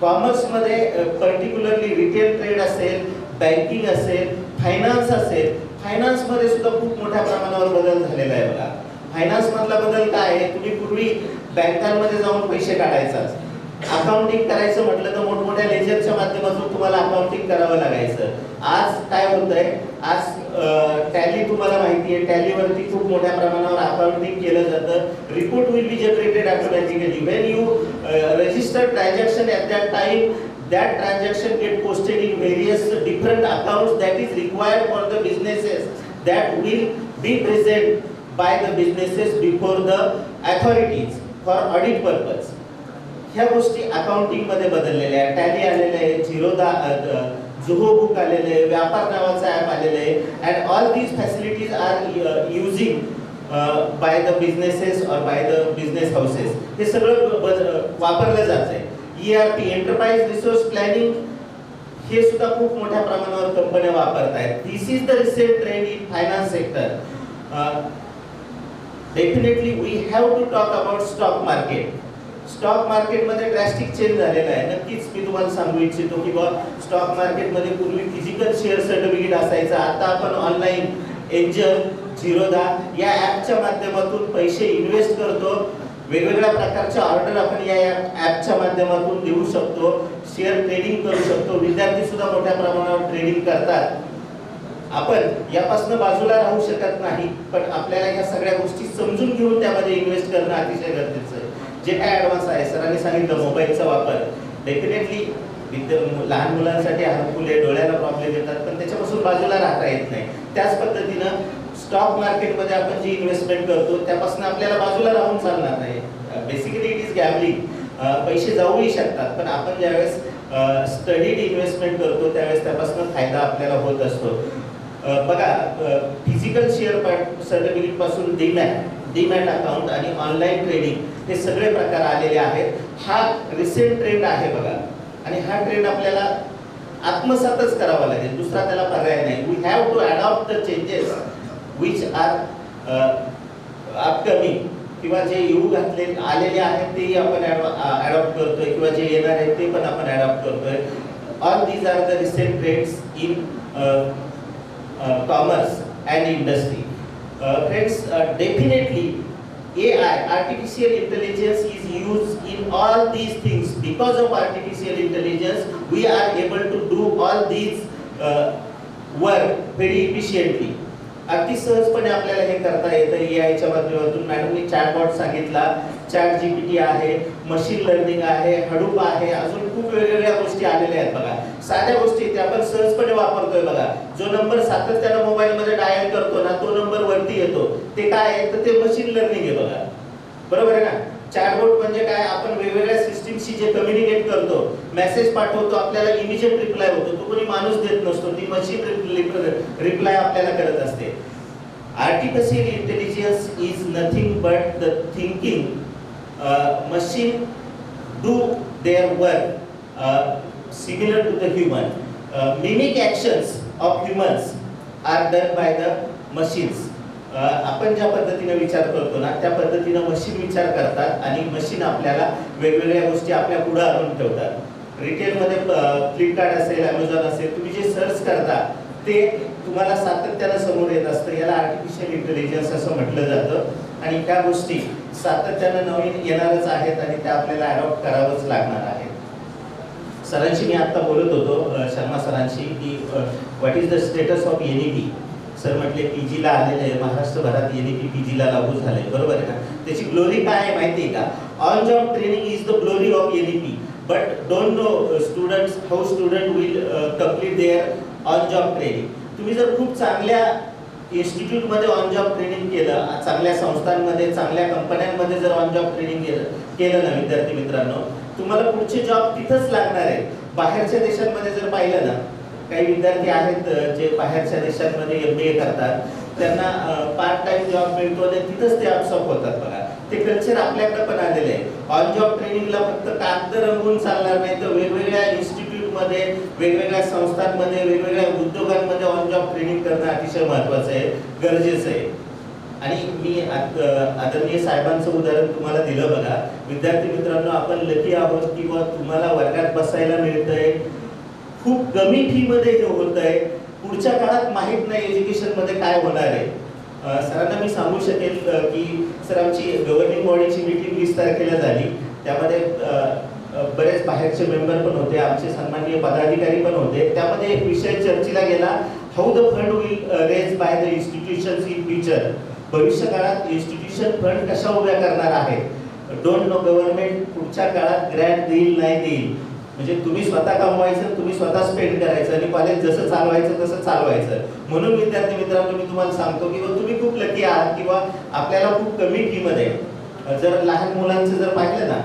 कॉमर्समध्ये पर्टिक्युलरली रिटेल ट्रेड असेल, बँकिंग असेल, फायनान्स असेल, फायनान्समध्ये सुद्धा खूप मोठ्या प्रमाणावर बदल झालेला आहे बघा. फायनान्स मधला बदल काय आहे, तुम्ही पूर्वी बँकांमध्ये जाऊन पैसे काढायचा, अकाउंटिंग करायचं म्हटलं तर मोठमोठ्या लेजरच्या माध्यमातून तुम्हाला अकाउंटिंग करावं लागायचं. आज काय होतंय, आज टॅली तुम्हाला माहिती आहे, टॅलीवरती खूप मोठ्या प्रमाणावर अकाउंटिंग केलं जातं. Report will be generated automatically when you register transaction at that time. That transaction get posted in various different accounts that is required for the businesses that will be present by the businesses before the authorities for audit purpose. ह्या गोष्टी accounting मध्ये बदललेल्या आहेत. Tally आलेले आहे, Zerodha, Zoho book आलेले आहे, व्यापार नावाचा ॲप आलेलं आहे. And all these facilities are using by the businesses or by the business houses. हे सगळं वापरलं जात आहे. ERP, एंटरप्राइज रिसोर्स प्लॅनिंग, हे सुद्धा खूप मोठ्या प्रमाणावर कंपन्या वापरत आहेत. This is the recent trend in finance sector. Definitely we have to talk about stock market. Stock मार्केटमध्ये ड्रॅस्टिक चेंज झालेला आहे. नक्कीच मी तुम्हाला सांगू इच्छितो की स्टॉक मार्केटमध्ये पूर्वी फिजिकल शेअर सर्टिफिकेट असायचं, आता आपण ऑनलाईन एंजल, झिरोदा या ॲपच्या माध्यमातून पैसे इन्व्हेस्ट करतो. वेगवेगळ्या प्रकारच्या ऑर्डर आपण या ॲपच्या माध्यमातून देऊ शकतो, शेअर ट्रेडिंग करू शकतो. विद्यार्थी सुद्धा मोठ्या प्रमाणावर ट्रेडिंग करतात. आपण यापासून बाजूला राहू शकत नाही, पण आपल्याला ह्या सगळ्या गोष्टी समजून घेऊन त्यामध्ये इन्व्हेस्ट करणं अतिशय गरजेचं आहे. जे काय ॲडव्हान्स आहे, सरांनी सांगितलं मोबाईलचा वापर डेफिनेटली लहान मुलांसाठी हार्मफुल आहे, डोळ्याला प्रॉब्लेम येतात, पण त्याच्यापासून बाजूला राहता येत नाही. त्याच पद्धतीनं स्टॉक मार्केटमध्ये आपण जी इन्व्हेस्टमेंट करतो त्यापासून आपल्याला बाजूला राहून चालणार नाही. Basically it is gambling. पैसे जाऊही शकतात, पण आपण ज्यावेळेस स्टडीड इन्व्हेस्टमेंट करतो त्यावेळेस त्यापासून फायदा आपल्याला होत असतो. बघा, फिजिकल शेअर सर्टिफिकेट पासून डीमॅट अकाउंट आणि ऑनलाईन ट्रेडिंग हे सगळे प्रकार आलेले आहेत. हा रिसेंट ट्रेंड आहे बघा, आणि हा ट्रेंड आपल्याला आत्मसातच करावा लागेल, दुसरा त्याला पर्याय नाही. We have to adopt the changes which are upcoming, किंवा जे येऊ आलेले आहेत तेही आपण अडॉप्ट करतोय, किंवा जे येणार आहेत ते पण आपण अडॉप्ट करतोय. All these are the recent trends in commerce and industry. Friends, definitely AI, artificial intelligence, is used in all these things. Because of artificial intelligence, we are able to do all these work very efficiently. अगदी सहजपणे आपल्याला हे करता येतं एआयच्या माध्यमातून. मॅडमनी chatbot सांगितला, chat GPT आहे, मशीन लर्निंग आहे, हडूप आहे, अजून खूप वेगवेगळ्या गोष्टी आलेल्या आहेत बघा. साध्या गोष्टी त्या आपण सहजपणे वापरतोय बघा. जो नंबर सातत्यानं मोबाईलमध्ये डायल करतो ना, तो नंबर वरती येतो. ते काय आहे तर ते मशीन लर्निंग आहे बघा. बरोबर आहे ना. चॅटबॉट म्हणजे काय, आपण वेगवेगळ्या सिस्टीमशी जे कम्युनिकेट करतो, मेसेज पाठवतो, आपल्याला इमिजिएट रिप्लाय होतो. तो कोणी माणूस देत नसतो, ती मशीन रिप्लाय आपल्याला करत असते. Artificial intelligence is nothing but the thinking machine do their work similar to the human. Mimic actions of humans are done by the machines. आपण ज्या पद्धतीने विचार करतो ना, त्या पद्धतीने मशीन विचार करतात, आणि मशीन आपल्याला वेगवेगळ्या गोष्टी आपल्या पुढे आणून ठेवतात. रिटेलमध्ये फ्लिपकार्ट असेल, अमेझॉन असेल, तुम्ही जे सर्च करता ते तुम्हाला सातत्यानं समोर येत असतं. याला आर्टिफिशियल इंटेलिजन्स असं म्हटलं जातं, आणि त्या गोष्टी सातत्यानं नवीन येणारच आहेत, आणि त्या आपल्याला अडॉप्ट करावंच लागणार आहे. सरांशी मी आता बोलत होतो, शर्मा सरांशी, की what is the status of NEP. Sir म्हटले PG ला आलेले आहे, महाराष्ट्रभरात NEP PG ला लागू झाले, बरोबर आहे ना. त्याची ग्लोरी काय आहे माहिती आहे का? On job training is the glory of NEP. but don't know students how student will complete their on job training. तुम्ही जर खूप चांगल्या इन्स्टिट्यूट मध्ये ऑन जॉब ट्रेनिंग केलं, चांगल्या संस्थांमध्ये चांगल्या कंपन्यांमध्ये जर ऑन जॉब ट्रेनिंग केलं ना विद्यार्थी मित्रांनो, तुम्हाला पुढचे जॉब तिथंच लागणार आहे. बाहेरच्या देशांमध्ये जर पाहिलं ना, काही विद्यार्थी आहेत जे बाहेरच्या देशांमध्ये MBA करतात, त्यांना पार्ट टाइम जॉब मिळतो आणि तिथंच ते अपसॉप होतात. बघा, ते कल्चर आपल्याकडे पण आलेलं आहे. ऑन जॉब ट्रेनिंगला फक्त कागद रंगवून चालणार नाही, तर वेगवेगळ्या इन्स्टिट्यूटमध्ये, वेगवेगळ्या संस्थांमध्ये, वेगवेगळ्या उद्योगांमध्ये ऑन जॉब ट्रेनिंग करणं अतिशय महत्त्वाचं आहे, गरजेचं आहे. आणि मी आदरणीय साहेबांचं उदाहरण तुम्हाला दिलं. बघा विद्यार्थी मित्रांनो, आपण लकी आहोत किंवा तुम्हाला वर्गात बसायला मिळतंय, खूप कमी फी मध्ये हे होत आहे. पुढच्या काळात माहित नाही एज्युकेशन मध्ये काय होणार आहे. सरांना मी सांगू शकेल की सर, आमची गव्हर्निंग बॉडीची मीटिंग 20 तारखेला झाली. त्यामध्ये बरेच बाहेरचे मेंबर पण होते, आमचे सन्माननीय पदाधिकारी पण होते. त्यामध्ये एक विषय चर्चेला गेला, how the fund will raise by the institutions in future. भविष्य काळात इन्स्टिट्यूशन फंड कशा उभ्या करणार आहे. डोंट नो गव्हर्नमेंट पुढच्या काळात ग्रँट देईल नाही देईल, म्हणजे तुम्ही स्वतः कमवायचं, तुम्ही स्वतः स्पेंड करायचं आणि कॉलेज जसं चालवायचं तसं चालवायचं. म्हणून विद्यार्थी मित्रांनो, मी तुम्हाला सांगतो की तुम्ही खूप लकी आहात किंवा आपल्याला खूप कमी फी मध्ये, जर लहान मुलांचं जर पाहिलं ना,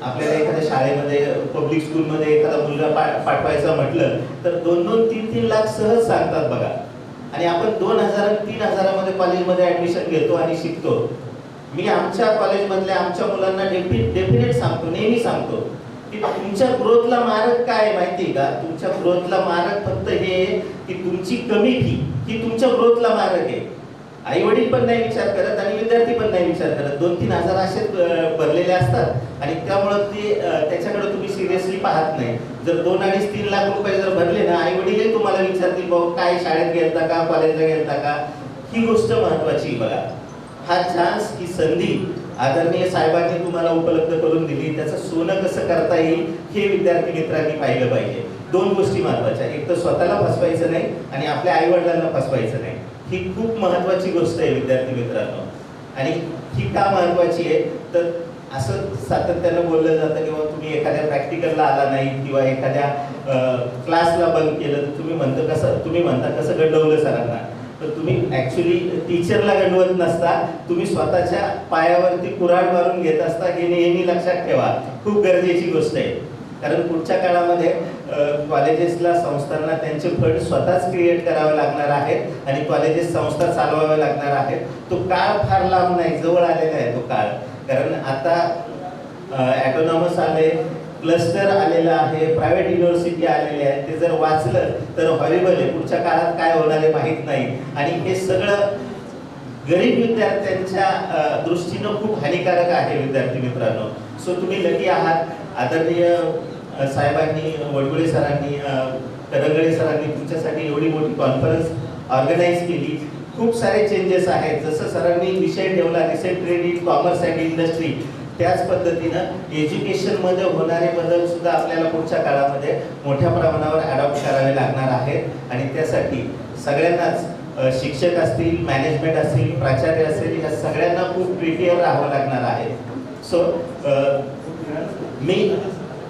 आपल्याला एखाद्या शाळेमध्ये पब्लिक स्कूलमध्ये एखादा मुलगा पाठवायचा म्हटलं तर 2-2, 3-3 लाख सहज सांगतात. बघा, आणि आपण 2,000 3,000 मध्ये कॉलेजमध्ये ऍडमिशन घेतो आणि शिकतो. मी आमच्या कॉलेजमधल्या आमच्या मुलांना डेफिनेट सांगतो, नेहमी सांगतो की तुमच्या ग्रोथला मारक काय माहिती का? तुमच्या ग्रोथला मारक फक्त हे की तुमची कमी फी ही तुमच्या ग्रोथला मारक आहे. आई वडील पण नाही विचार करत आणि विद्यार्थी पण नाही विचार करत. 2-3 हजार असेच भरलेले असतात आणि त्यामुळं ते त्याच्याकडे तुम्ही सिरियसली पाहत नाही. जर 2-2.5-3 लाख रुपये जर भरले ना, आई वडीलही तुम्हाला विचारतील, भाऊ काय शाळेत गेलता का, कॉलेजला गेलता का. ही गोष्ट महत्वाची. बघा, हा चान्स, ही संधी आदरणीय साहेबांनी तुम्हाला उपलब्ध करून दिली. त्याचं सोनं कसं करता येईल हे विद्यार्थी मित्रांनी पाहिलं पाहिजे. 2 गोष्टी महत्वाच्या, एक तर स्वतःला फसवायचं नाही आणि आपल्या आई वडिलांना फसवायचं नाही. ही खूप महत्वाची गोष्ट आहे विद्यार्थी मित्रांनो. आणि ही का महत्वाची आहे तर असं सातत्यानं बोललं जातं किंवा तुम्ही एखाद्या प्रॅक्टिकलला आला नाही किंवा एखाद्या क्लासला बंक केलं तर तुम्ही म्हणता कसं गंडवलं सरांना. तर तुम्ही ऍक्च्युली टीचरला गंडवत नसता, तुम्ही स्वतःच्या पायावरती कुऱ्हाड मारून घेत असता. हे नेहमी लक्षात ठेवा, खूप गरजेची गोष्ट आहे. कारण पुढच्या काळामध्ये कॉलेजेसला, संस्थांना त्यांचे फंड स्वतःच क्रिएट करावे लागणार आहेत आणि कॉलेजेस, संस्था चालवाव्या लागणार आहेत. तो काळ फार लांब नाही, जवळ आलेला आहे तो काळ. कारण आता ॲटोनॉमस आले, क्लस्टर आलेला आहे, प्रायव्हेट युनिव्हर्सिटी आलेले आहेत. ते जर वाचलं तर हॉरिबल आहे. पुढच्या काळात काय होणार आहे माहीत नाही. आणि हे सगळं गरीब विद्यार्थ्यांच्या दृष्टीनं खूप हानिकारक आहे विद्यार्थी मित्रांनो. सो तुम्ही लकी आहात. आदरणीय साहेबांनी, वडगुळे सरांनी, करंगळे सरांनी तुमच्यासाठी एवढी मोठी कॉन्फरन्स ऑर्गनाईज केली. खूप सारे चेंजेस आहेत. जसं सरांनी विषय ठेवला recent trade in commerce and industry, त्याच पद्धतीनं एज्युकेशनमध्ये होणारे बदल सुद्धा आपल्याला पुढच्या काळामध्ये मोठ्या प्रमाणावर अडॉप्ट करावे लागणार आहेत. आणि त्यासाठी सगळ्यांनाच, शिक्षक असतील, मॅनेजमेंट असतील, प्राचार्य असेल, या सगळ्यांना खूप प्रिपेअर राहावं लागणार आहे. सो मी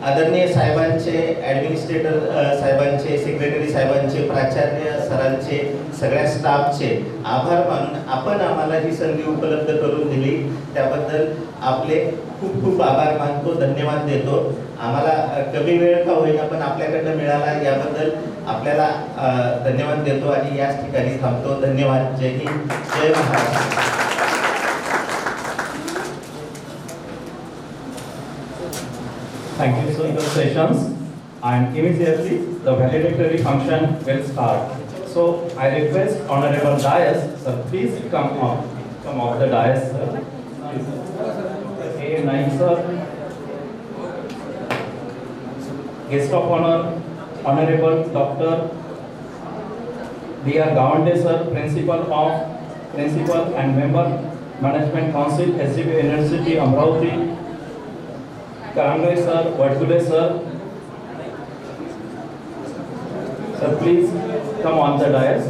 आदरणीय साहेबांचे, ॲडमिनिस्ट्रेटर साहेबांचे, सेक्रेटरी साहेबांचे, प्राचार्य सरांचे, सगळ्या स्टाफचे आभार मानून आपण आम्हाला ही संधी उपलब्ध करून दिली त्याबद्दल आपले खूप खूप आभार मानतो, धन्यवाद देतो. आम्हाला कमी वेळ का होईना पण आपल्याकडनं मिळाला याबद्दल आपल्याला धन्यवाद देतो आणि याच ठिकाणी थांबतो. धन्यवाद. जय हिंद, जय Maharashtra. Thank you for your sessions, and immediately the valedictory function will start. So I request Honorable Dias, sir, please come off the dais, sir. A9, sir. Guest of honor, Honorable Dr. D.R. Gawande, sir, Principal and Member, Management Council, SGB University, Amravati. Karangay sir, Vadgule sir. Sir, please come on the dais.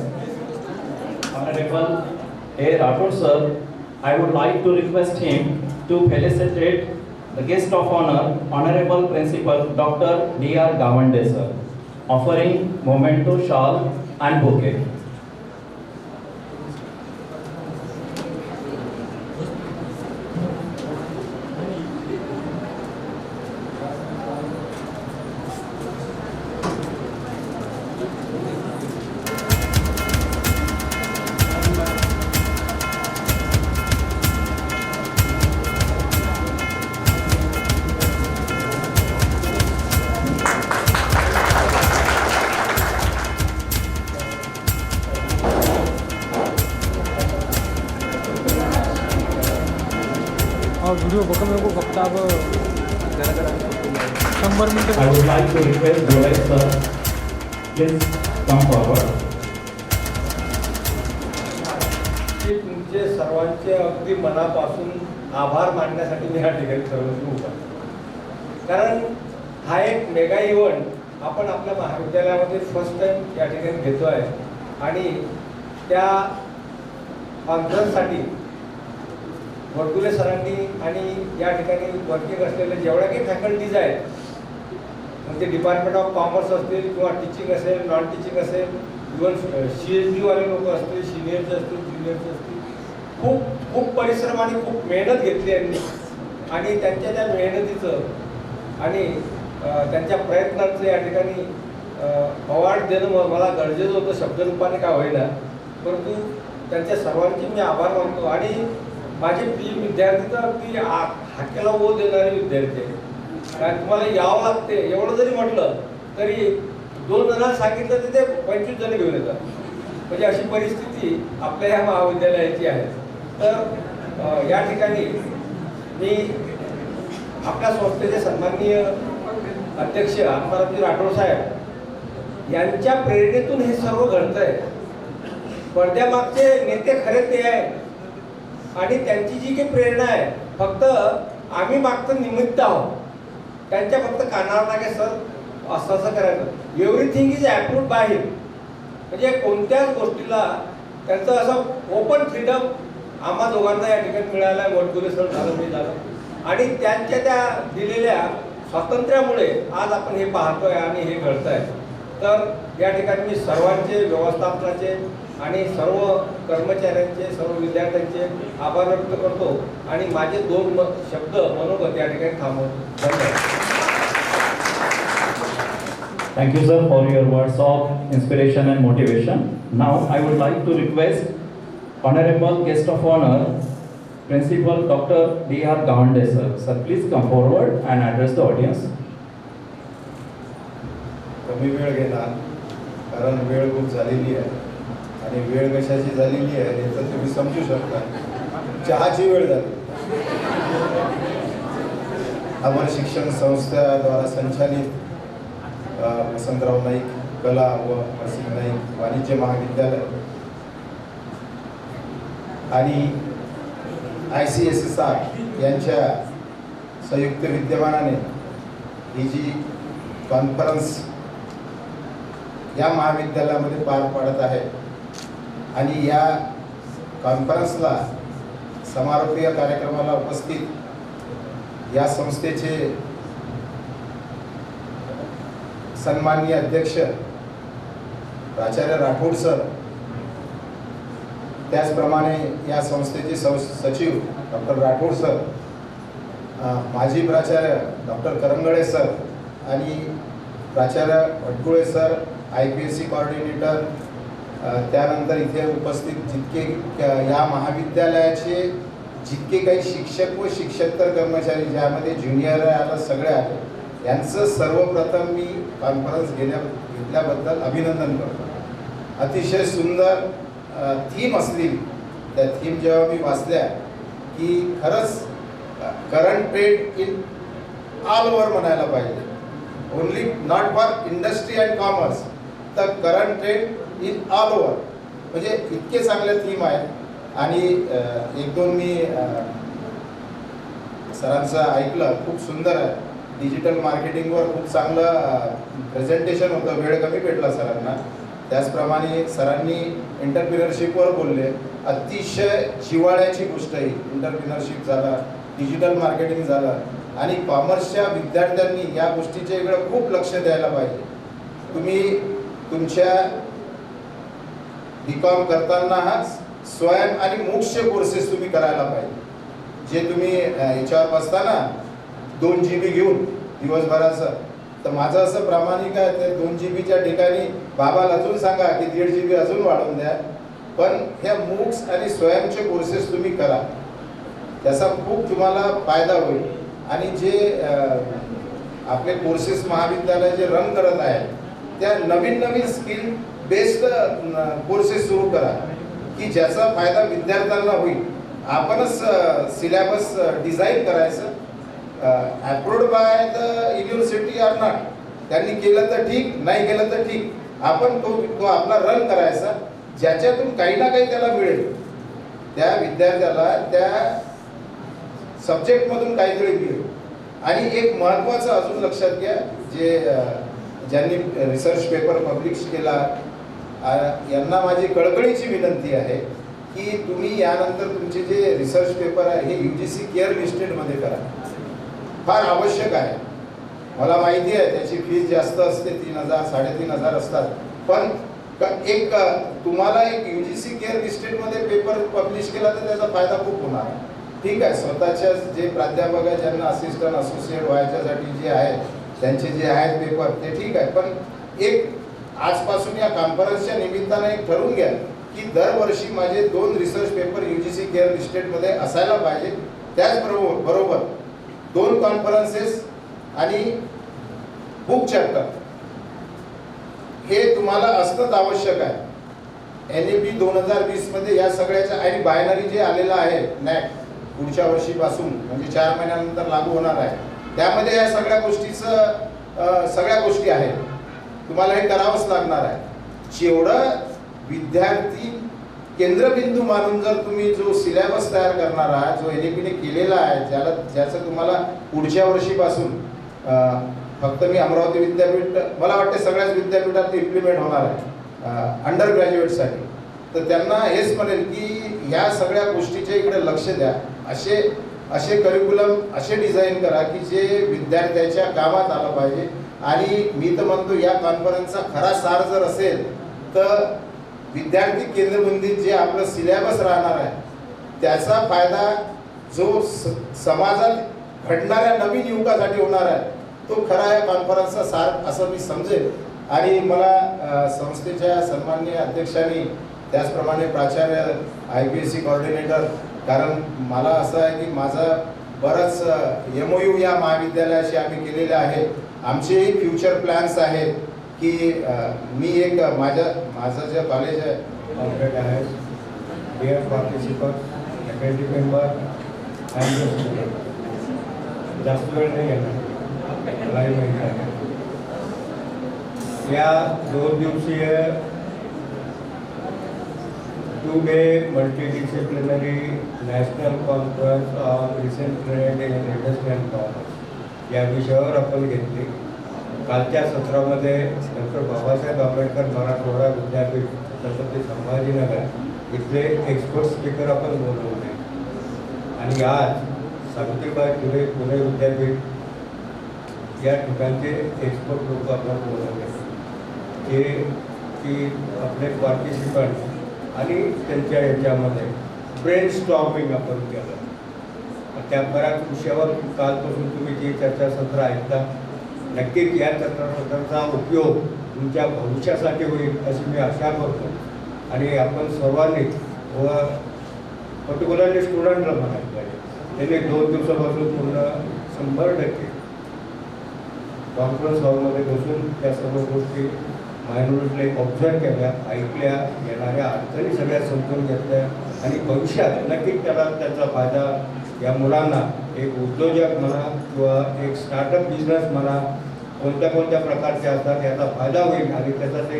Honorable A. Rathod sir, I would like to request him to felicitate the guest of honor, Honorable Principal Dr. D.R. Gawande sir, offering memento, shawl and bouquet. Video बघा मेरे को फक्त अब 100 minute I would like to request Joel sir, please come forward. तुमचे सर्वांचे अगदी मनापासून आभार मानण्यासाठी मी ह्या ठिकाणी सर्वस्वी उभा आहे. कारण हा एक मेगा इव्हेंट आपण आपल्या महाविद्यालयामध्ये फर्स्ट टाइम या ठिकाणी घेतो आहे आणि त्या कॉन्फरन्ससाठी वडकुले सरांनी आणि या ठिकाणी वर्किंग असलेले जेवढ्या काही फॅकल्टीज आहेत, म्हणजे डिपार्टमेंट ऑफ कॉमर्स असतील किंवा टीचिंग असेल, नॉन टीचिंग असेल, इव्हन CSD वाले लोक असतील, सिनियरचे असतील, ज्युनियरचे असतील, खूप खूप परिश्रम आणि खूप मेहनत घेतली यांनी आणि त्यांच्या त्या मेहनतीचं आणि त्यांच्या प्रयत्नांचं या ठिकाणी अवॉर्ड देणं मला गरजेचं होतं, शब्दरूपाने का होईना, परंतु त्यांच्या सर्वांचे मी आभार मानतो. आणि माझे प्रिय विद्यार्थी तर अगदी हाकेला ओ देणारे विद्यार्थी आहेत. कारण तुम्हाला यावं लागते एवढं जरी म्हटलं तरी 2 जणांना सांगितलं तर ते 25 जण घेऊन येतात. म्हणजे अशी परिस्थिती आपल्या ह्या महाविद्यालयाची आहे. तर या ठिकाणी मी आपल्या संस्थेचे सन्माननीय अध्यक्ष आत्मारामजी राठोड साहेब यांच्या प्रेरणेतून हे सर्व घडतं आहे. पडद्यामागचे नेते खरे ते आहे आणि त्यांची जी काही प्रेरणा आहे फक्त आम्ही मागचं निमित्त आहोत. त्यांच्या फक्त कानावर लागे सर असं असं करायचं. Everything is approved by him. म्हणजे कोणत्याच गोष्टीला त्यांचं असं ओपन फ्रीडम आम्हा दोघांना या ठिकाणी मिळालं आहे. वडकुले सर झालं, मी झालं आणि त्यांच्या त्या दिलेल्या स्वातंत्र्यामुळे आज आपण हे पाहतोय आणि हे घडत आहे. तर या ठिकाणी मी सर्वांचे, व्यवस्थापनाचे आणि सर्व कर्मचाऱ्यांचे, सर्व विद्यार्थ्यांचे आभार व्यक्त करतो आणि माझे 2 शब्द मनोगत या ठिकाणी थांबवतो. धन्यवाद. Thank you sir for your words of inspiration and motivation. Now I would like to request Honorable Guest of Honor, Principal Dr. D.R. Gawande sir. Sir, please come forward and address the audience. कमी वेळ घेणार कारण वेळ खूप झालेली आहे आणि वेळ कशाची झालेली आहे हे तर तुम्ही समजू शकता. चहाची वेळ झाली. अमर शिक्षण संस्थेद्वारा संचालित वसंतराव नाईक कला व नरसिंह नाईक वाणिज्य महाविद्यालय आणि ICSSR यांच्या संयुक्त विद्यमानाने ही जी कॉन्फरन्स या महाविद्यालयामध्ये पार पडत आहे आणि या कॉन्फरन्सला समारोपीय कार्यक्रमाला उपस्थित या संस्थेचे सन्माननीय अध्यक्ष प्राचार्य राठोड सर, त्याचप्रमाणे या संस्थेचे सचिव डॉक्टर राठोड सर, माजी प्राचार्य डॉक्टर करंगळे सर आणि प्राचार्य वडकुळे सर, IPSC कोऑर्डिनेटर, त्यानंतर इथे उपस्थित जितके या महाविद्यालयाचे जितके काही शिक्षक व शिक्षकेतर कर्मचारी, ज्यामध्ये ज्युनियर आलं, सगळे आले, यांचं सर्वप्रथम मी कॉन्फरन्स घेतल्याबद्दल अभिनंदन करतो. अतिशय सुंदर थीम असली, त्या थीम जेव्हा मी वाचल्या की खरंच current trade in all over म्हणायला पाहिजे, only not for industry and commerce, तर current trade in all over, म्हणजे इतके चांगले थीम आहेत. आणि 1-2 मी सरांचं ऐकलं, खूप सुंदर आहे. डिजिटल मार्केटिंगवर खूप चांगलं प्रेझेंटेशन होतं, वेळ कमी भेटला सरांना. त्याचप्रमाणे सरांनी एंटरप्रिनरशिपवर बोलले, अतिशय जिव्हाळ्याची गोष्ट आहे. एंटरप्रिनरशिप झालं, डिजिटल मार्केटिंग झालं, आणि कॉमर्सच्या विद्यार्थ्यांनी या गोष्टीच्या इकडे खूप लक्ष द्यायला पाहिजे. तुम्ही तुमच्या BCom करताना हा स्वयं आणि मूक्सचे कोर्सेस तुम्ही करायला पाहिजे. जे तुम्ही याच्यावर बसताना 2 GB घेऊन दिवसभराचं, तर माझं असं प्रामाणिक आहे ते 2 GBच्या ठिकाणी बाबाला अजून सांगा की 1.5 GB अजून वाढवून द्या. पण ह्या मूक्स आणि स्वयंचे कोर्सेस तुम्ही करा, त्याचा खूप तुम्हाला फायदा होईल. आणि जे आपले कोर्सेस महाविद्यालय जे रन करत आहे त्या नवीन नवीन स्किल बेस्ड कोर्सेस सुरू करा की ज्याचा फायदा विद्यार्थ्यांना होईल. आपणच सिलेबस डिझाईन करायचं, approved by the university or not. त्यांनी केलं तर ठीक, नाही केलं तर ठीक, आपण तो आपला रन करायचा, ज्याच्यातून काही ना काही त्याला मिळेल, त्या विद्यार्थ्याला त्या सब्जेक्टमधून काहीतरी मिळेल. आणि एक महत्त्वाचं अजून लक्षात घ्या, जे ज्यांनी रिसर्च पेपर पब्लिश केला यांना माझी कळकळीची विनंती आहे की तुम्ही यानंतर तुमचे जे रिसर्च पेपर आहे हे UGC केअर लिस्टेडमध्ये करा. फार आवश्यक आहे. मला माहिती आहे त्याची फीस जास्त असते, 3,000 3,500 असतात, पण एक तुम्हाला एक UGC केअर लिस्टेडमध्ये पेपर पब्लिश केला तर त्याचा फायदा खूप होणार आहे. ठीक आहे, स्वतःच्या जे प्राध्यापक आहे ज्यांना असिस्टंट असोसिएट व्हायच्यासाठी जे आहे त्यांचे जे आहेत पेपर ते ठीक आहे, पण एक आजपासून या कॉन्फरन्सच्या निमित्ताने एक ठरवून घ्या की दरवर्षी माझे 2 रिसर्च पेपर UGC केअर लिस्टेडमध्ये असायला पाहिजे. त्याचबरोबर 2 कॉन्फरन्सेस आणि बुक चॅप्टर हे तुम्हाला असणंच आवश्यक आहे. NAP 2020 मध्ये या सगळ्याच्या आणि बायनरी जे आलेलं आहे NAT पुढच्या वर्षीपासून म्हणजे 4 महिन्यानंतर लागू होणार आहे, त्यामध्ये या सगळ्या गोष्टी आहेत. तुम्हाला हे करावंच लागणार आहे. जेवढं विद्यार्थी केंद्रबिंदू मानून जर तुम्ही जो सिलेबस तयार करणार आहात, जो NAPने केलेला आहे, ज्याचं तुम्हाला पुढच्या वर्षीपासून फक्त मी अमरावती विद्यापीठ, मला वाटते सगळ्याच विद्यापीठात इम्प्लिमेंट होणार आहे अंडर ग्रॅज्युएटसाठी, तर त्यांना हेच म्हणेल की ह्या सगळ्या गोष्टीच्या इकडे लक्ष द्या. असे करिक्युलम असे डिझाईन करा की जे विद्यार्थ्याच्या कामात आलं पाहिजे. आणि मी तर म्हणतो या कॉन्फरन्सचा खरा सार जर असेल तर विद्यार्थी केंद्रबिंदूत जे आपलं सिलेबस राहणार आहे त्याचा फायदा जो समाजात घडणाऱ्या नवीन युगासाठी होणार आहे तो खरा या कॉन्फरन्सचा सार असं मी समजेल. आणि मला संस्थेच्या सन्माननीय अध्यक्षांनी त्याचप्रमाणे प्राचार्य IPSC कोऑर्डिनेटर, कारण मला असं आहे की माझा बराच MOU या महाविद्यालयाशी आम्ही केलेले आहे. आमचेही फ्युचर प्लॅन्स आहेत की मी एक माझं जे कॉलेज आहे dear participant, faculty member and जास्त वेळ नाही घेणार, मलाही माहिती आहे. या 2 दिवसीय 2-day multidisciplinary national conference on recent trend in industry and commerce या विषयावर आपण घेतली. कालच्या सत्रामध्ये डॉक्टर बाबासाहेब आंबेडकर मराठवाडा विद्यापीठ छत्रपती संभाजीनगर इथले एक्सपर्ट स्पीकर आपण बोलवले आणि आज सावित्रीबाई फुले पुणे विद्यापीठ या ठिकाणचे एक्सपर्ट लोक आपण बोलवले जे की आपले पार्टिसिपंट आणि त्यांच्या याच्यामध्ये ब्रेन स्टॉर्मिंग आपण केलं. त्या बऱ्याच विषयावर कालपासून तुम्ही जी चर्चासत्र ऐकता, नक्कीच या चर्चासत्राचा उपयोग तुमच्या भविष्यासाठी होईल अशी मी आशा करतो. आणि आपण सर्वांनी व पर्टिक्युलरली स्टुडंटला म्हणायला पाहिजे, त्यांनी 2 दिवसापासून पूर्ण 100% कॉन्फरन्स हॉलमध्ये बसून त्या सर्व गोष्टी मायनॉरिटीला ऑब्झर्व केल्या, ऐकल्या, येणाऱ्या अडचणी सगळ्या समजून घेतल्या आणि भविष्यात नक्कीच त्याचा फायदा या मुलांना एक उद्योजक म्हणा किंवा एक स्टार्टअप बिझनेस म्हणा कोणत्या प्रकारचे असतात याचा फायदा होईल आणि त्याचा ते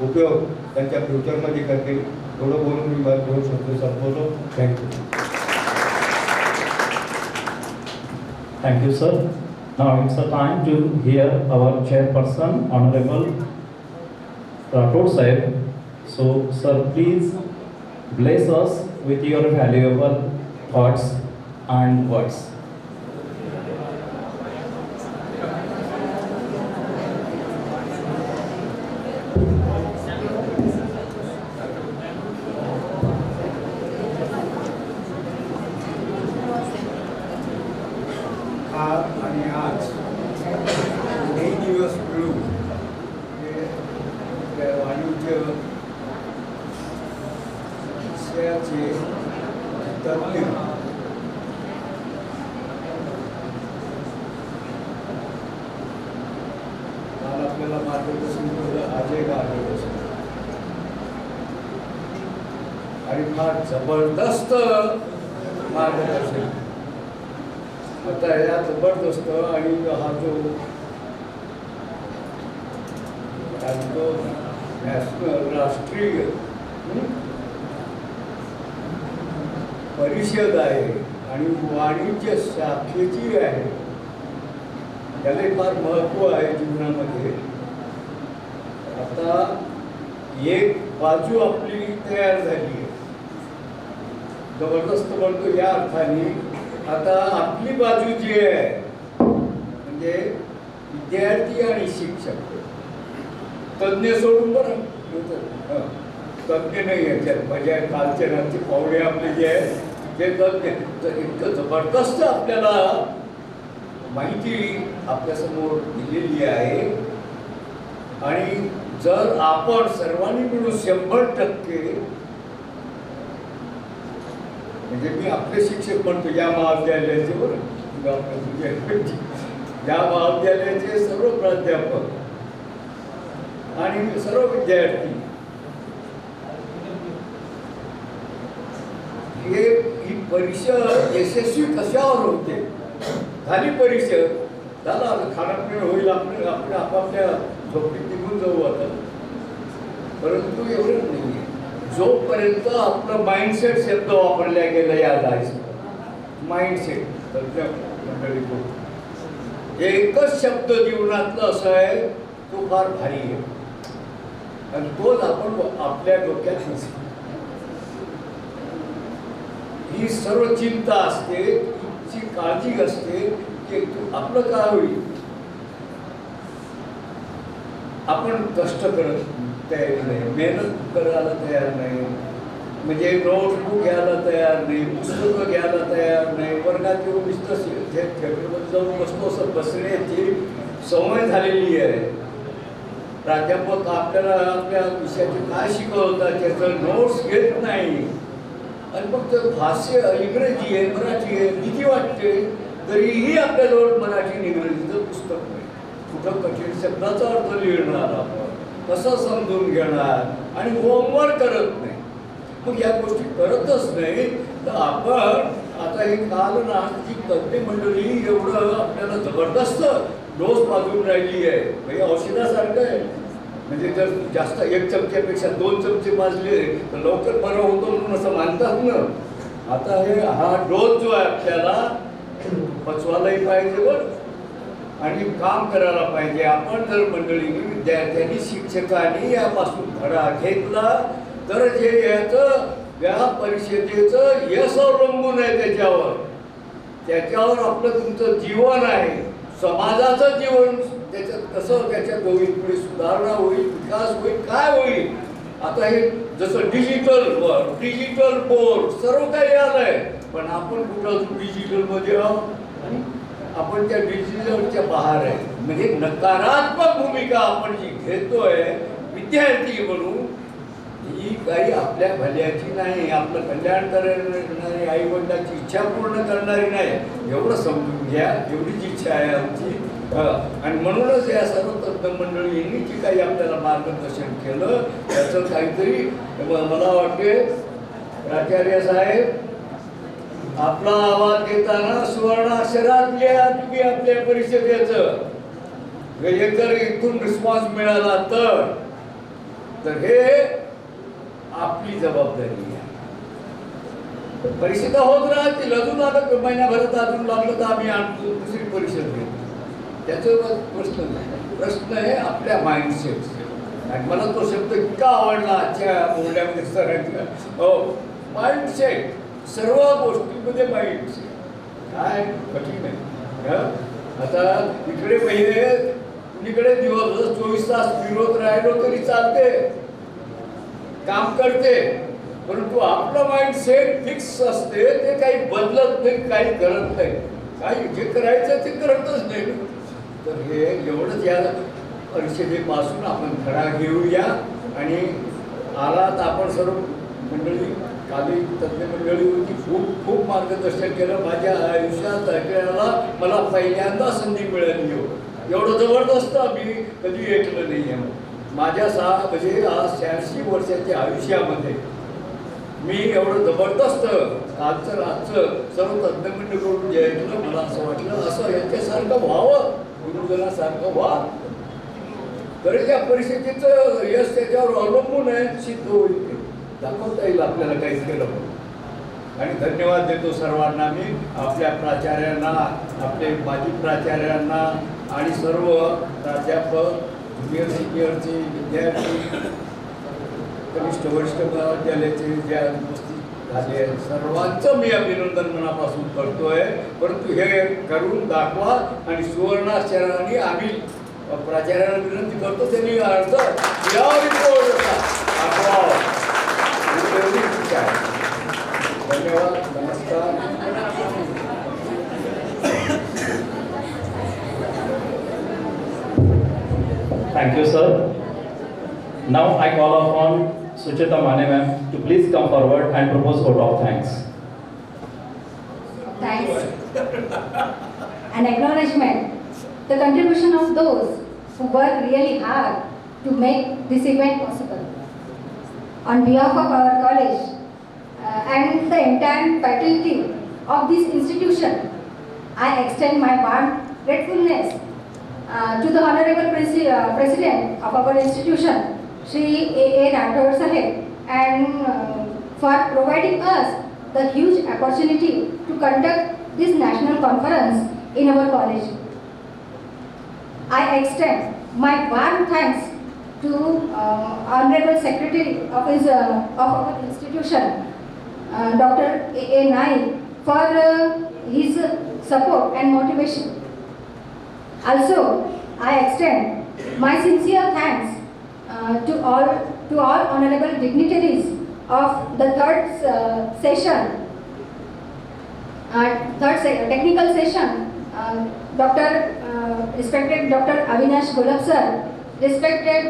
उपयोग त्यांच्या फ्युचरमध्ये करतील. थोडं बोलून मी 2 शब्द संपवतो. Thank you. Thank you, sir. Now it's the time to hear our chairperson, Honorable Rathod Sahib. So, sir, please bless us with your valuable thoughts and words. काल आणि आज दोन्ही दिवस मिळून वाणिज्य विषयाचे तज्ञ काल आपल्याला मार्गदर्शन केलं, आज एक मार्गदर्शन आणि फार जबरदस्त मार्गदर्शन. आता या जबरदस्त आणि हा जो नॅशनल राष्ट्रीय परिषद आहे आणि वाणिज्य शाखेची आहे, त्याला फार महत्त्व आहे जीवनामध्ये. आता एक बाजू आपली तयार झाली आहे, जबरदस्त म्हणतो या अर्थाने. आता आपली बाजू जी आहे म्हणजे विद्यार्थी आणि शिक्षक, तज्ञ सोडून बरं, तज्ञ नाही याच्यात म्हणजे कालचे रात्री पावडे आपले जे आहे ते तज्ञ. तर इतकं जबरदस्त आपल्याला माहिती आपल्यासमोर दिलेली आहे. आणि जर आपण सर्वांनी मिळून 100%, म्हणजे मी आपले शिक्षक म्हणतो या महाविद्यालयाचे, बरं या महाविद्यालयाचे सर्व प्राध्यापक आणि सर्व विद्यार्थी ही परिषद यशस्वी कशावर होते. झाली परिषद, झाला खाणंपिणं होईल, आपण आपापल्या झोपडीत निघून जाऊ आता. परंतु एवढंच नाही, जोपर्यंत आपलं माइंडसेट शब्द वापरला गेला या जायचं माइंडसेट, मंडळी एकच शब्द जीवनातलं असं आहे, तो फार भारी आहे आणि तोच आपण आपल्या डोक्यात नसतो. ही सर्व चिंता असते, तुमची काळजी असते की आपलं काय होईल. आपण कष्ट करत तयारी नाही, मेहनत करायला तयार नाही, म्हणजे नोटबुक घ्यायला तयार नाही, पुस्तकं घ्यायला तयार नाही, वर्गात येऊन नुसतं थिएटरमध्ये जाऊन बसतो असं बसण्याची सवय झालेली आहे. प्राध्यापक आपल्याला आपल्या विषयाचे काय शिकवतात त्याचं नोट्स घेत नाही आणि फक्त भाष्य इंग्रजी आहे, मराठी आहे, भीती वाटते. तरीही आपल्याजवळ मराठी आणि इंग्रजीचं पुस्तक नाही. कुठं कठीण शब्दाचा अर्थ लिहिणार आपण, कसं समजून घेणार, आणि होमवर्क करत नाही. मग या गोष्टी करतच नाही तर आपण आता ही काल नाची तज्ञ मंडळी एवढं आपल्याला जबरदस्त डोस पाजून राहिली आहे. म्हणजे औषधासारखं आहे. म्हणजे जर जास्त 1 चमच्यापेक्षा 2 चमचे पाजले तर लवकर बरं होतं म्हणून असं मानतात ना. आता हा डोस जो आहे आपल्याला पचवायलाही पाहिजे बरं आणि काम करायला पाहिजे. आपण जर मंडळी विद्यार्थ्यांनी शिक्षकांनी यापासून धडा घेतला तर जे याचं या परिषदेचं यश अवलंबून आहे त्याच्यावर आपलं तुमचं जीवन आहे, समाजाचं जीवन त्याच्यात कसं त्याच्यात होईल, पुढे सुधारणा होईल, विकास होईल, काय होईल. आता हे जसं डिजिटल बोर्ड सर्व काही आलंय, पण आपण कुठं डिजिटलमध्ये आहोत, आपण त्या डिजिटलच्या बाहेर आहे. म्हणजे नकारात्मक भूमिका आपण जी घेतोय विद्यार्थी म्हणून, ही काही आपल्या भल्याची नाही, आपलं कल्याण करणारी आई वडिलांची इच्छा पूर्ण करणारी नाही. एवढं समजून घ्या, एवढीच इच्छा आहे आमची. आणि म्हणूनच या सर्व तज्ञ मंडळींनी जी काही आपल्याला मार्गदर्शन केलं त्याचं काहीतरी मला वाटते. प्राचार्य साहेब आपला आवाज घेताना सुवर्णाक्षरात लिहा तुम्ही आपल्या परिषदेचं. जर इथून रिस्पॉन्स मिळाला तर हे आपली जबाबदारी आहे. परिषदा होत राहतील, अजून आलं महिन्याभरात अजून लागलं तर आम्ही आणतो दुसरी परिषद घेतो, त्याच्यावर प्रश्न नाही. प्रश्न आहे आपल्या माइंडसेट. आणि मला तो शब्द इतका आवडला आजच्या बोलण्यामध्ये सरांच्या. हो, माइंडसेट. सर्व गोष्टींमध्ये माइंडसेट काय कठीण आहे. आता इकडे महिने कुणीकडे दिवस 24 तास फिरवत राहिलो तरी चालते, काम करते, परंतु आपलं माइंडसेट फिक्स असते, ते काही बदलत नाही, काही करत नाही. काय जे करायचं ते करतच नाही. तर हे एवढंच या परिषदेपासून आपण धडा घेऊया. आणि आलात आपण सर्व मंडळी, खाली तज्ज्ञ मंडळी होती, खूप खूप मार्गदर्शन केलं. माझ्या आयुष्यात ऐकायला मला पहिल्यांदा संधी मिळाली. एवढं जबरदस्त मी कधी ऐकलं नाही आहे. माझ्या म्हणजे आज 86 वर्षाच्या आयुष्यामध्ये मी एवढं जबरदस्त आजचं सर्व तज्ज्ञ मंडळीकडून जे ऐकलं, मला असं वाटलं असं यांच्यासारखं व्हावं, गुरुजनासारखं व्हा, तर त्या परिस्थितीचं यश त्याच्यावर अवलंबून आहे. सिद्ध होईल, दाखवता येईल आपल्याला काही केलं. आणि धन्यवाद देतो सर्वांना मी, आपल्या प्राचार्यांना, आपले माजी प्राचार्यांना आणि सर्व प्राध्यापक, ज्युनियर सिनियरचे विद्यार्थी, कनिष्ठ वरिष्ठ महाविद्यालयाचे जे उपस्थित झाले आहेत सर्वांचं मी अभिनंदन मनापासून करतोय. परंतु हे करून दाखवा. आणि सुवर्णाक्षराने आम्ही प्राचार्यांना विनंती करतो, त्यांनी अर्ज धन्यवाद. नमस्कार. Thank you, sir. Now I call upon Sucheta Mane ma'am to please come forward and propose vote of thanks. Thanks. An acknowledgement, the contribution of those who work really hard to make this event possible. On behalf of our college and the entire faculty of this institution, I extend my warm gratefulness to the Honorable President of our institution, Shri A. Rathod Sahib, and for providing us the huge opportunity to conduct this national conference in our college. I extend my warm thanks to Honorable Secretary of our institution, Dr. A. Naik, for his support and motivation. Also, I extend my sincere thanks to all honorable dignitaries of the third technical session, respected Dr. Avinash Golab sir, respected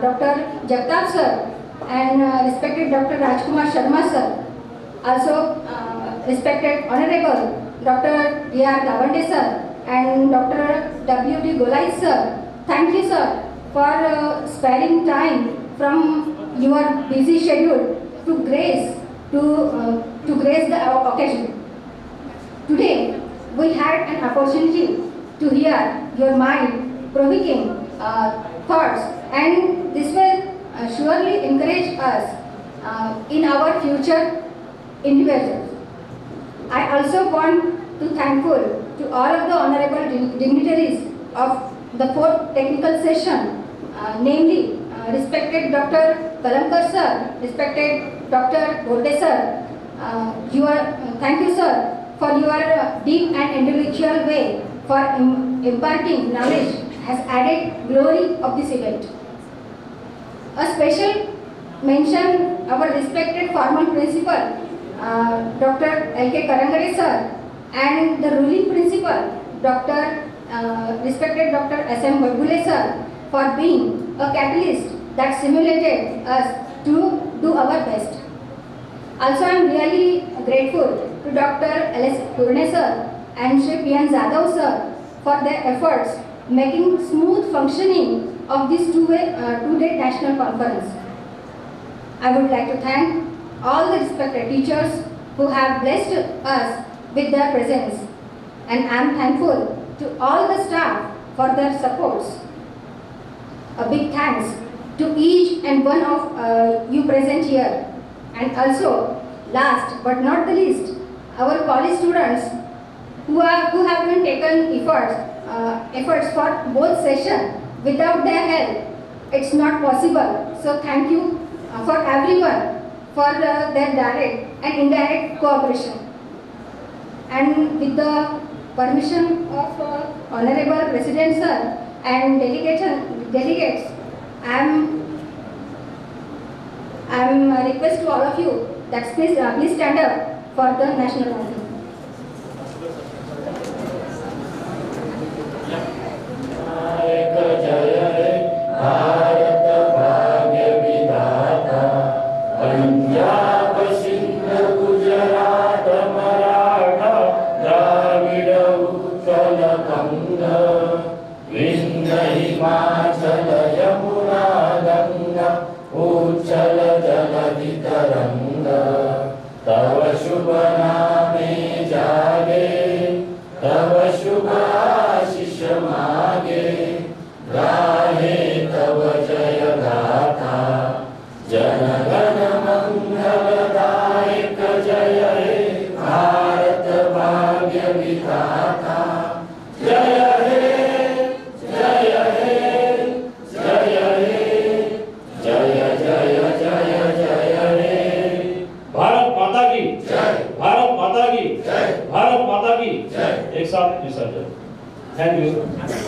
Dr. Jagtap sir, and respected Dr. Rajkumar Sharma sir. Also, respected Honorable Dr. D.R. Gavande sir and Dr. W.D. Golai sir. Thank you, sir, for sparing time from your busy schedule to grace the occasion. Today, we had an opportunity to hear your mind-provoking thoughts, and this will surely encourage us in our future endeavors. I also want to thankful to all of the honorable dignitaries of the fourth technical session, namely respected Dr. Kalamkar sir, respected Dr. Borde sir. Thank you, sir, for your deep and individual way for imparting knowledge has added glory of this event. A special mention our respected former principal, Dr. L.K. Karangade sir, and the ruling principal, respected Dr. S.M. Badgule sir, for being a catalyst that stimulated us to do our best. Also, I am really grateful to Dr. L.S. Purne sir and Shri P.N. Zadav sir for their efforts making smooth functioning of this two-day national conference. I would like to thank all the respected teachers who have blessed us with their presence, and I am thankful to all the staff for their supports. A big thanks to each and one of you present here, and also last but not the least, our college students who have been taken efforts for both sessions. Without their help, it's not possible. So thank you for everyone for their direct and indirect cooperation. And with the permission of Honorable President sir and delegates, I am request to all of you that please stand up for the national anthem. Himachal Yamuna Ganga उच्चल जलधि तरंग तव शुभ नामे जागे तव शुभ आशीष मागे गाहे तव जय गाथा जनगण मंगलदायक जय हे भारत भाग्य विधाता जय हे जय हे जय हे जय जय जय जय हे भारत माता की जय भारत माता की जय भारत माता की जय एक साथ विसर्जन थैंक यू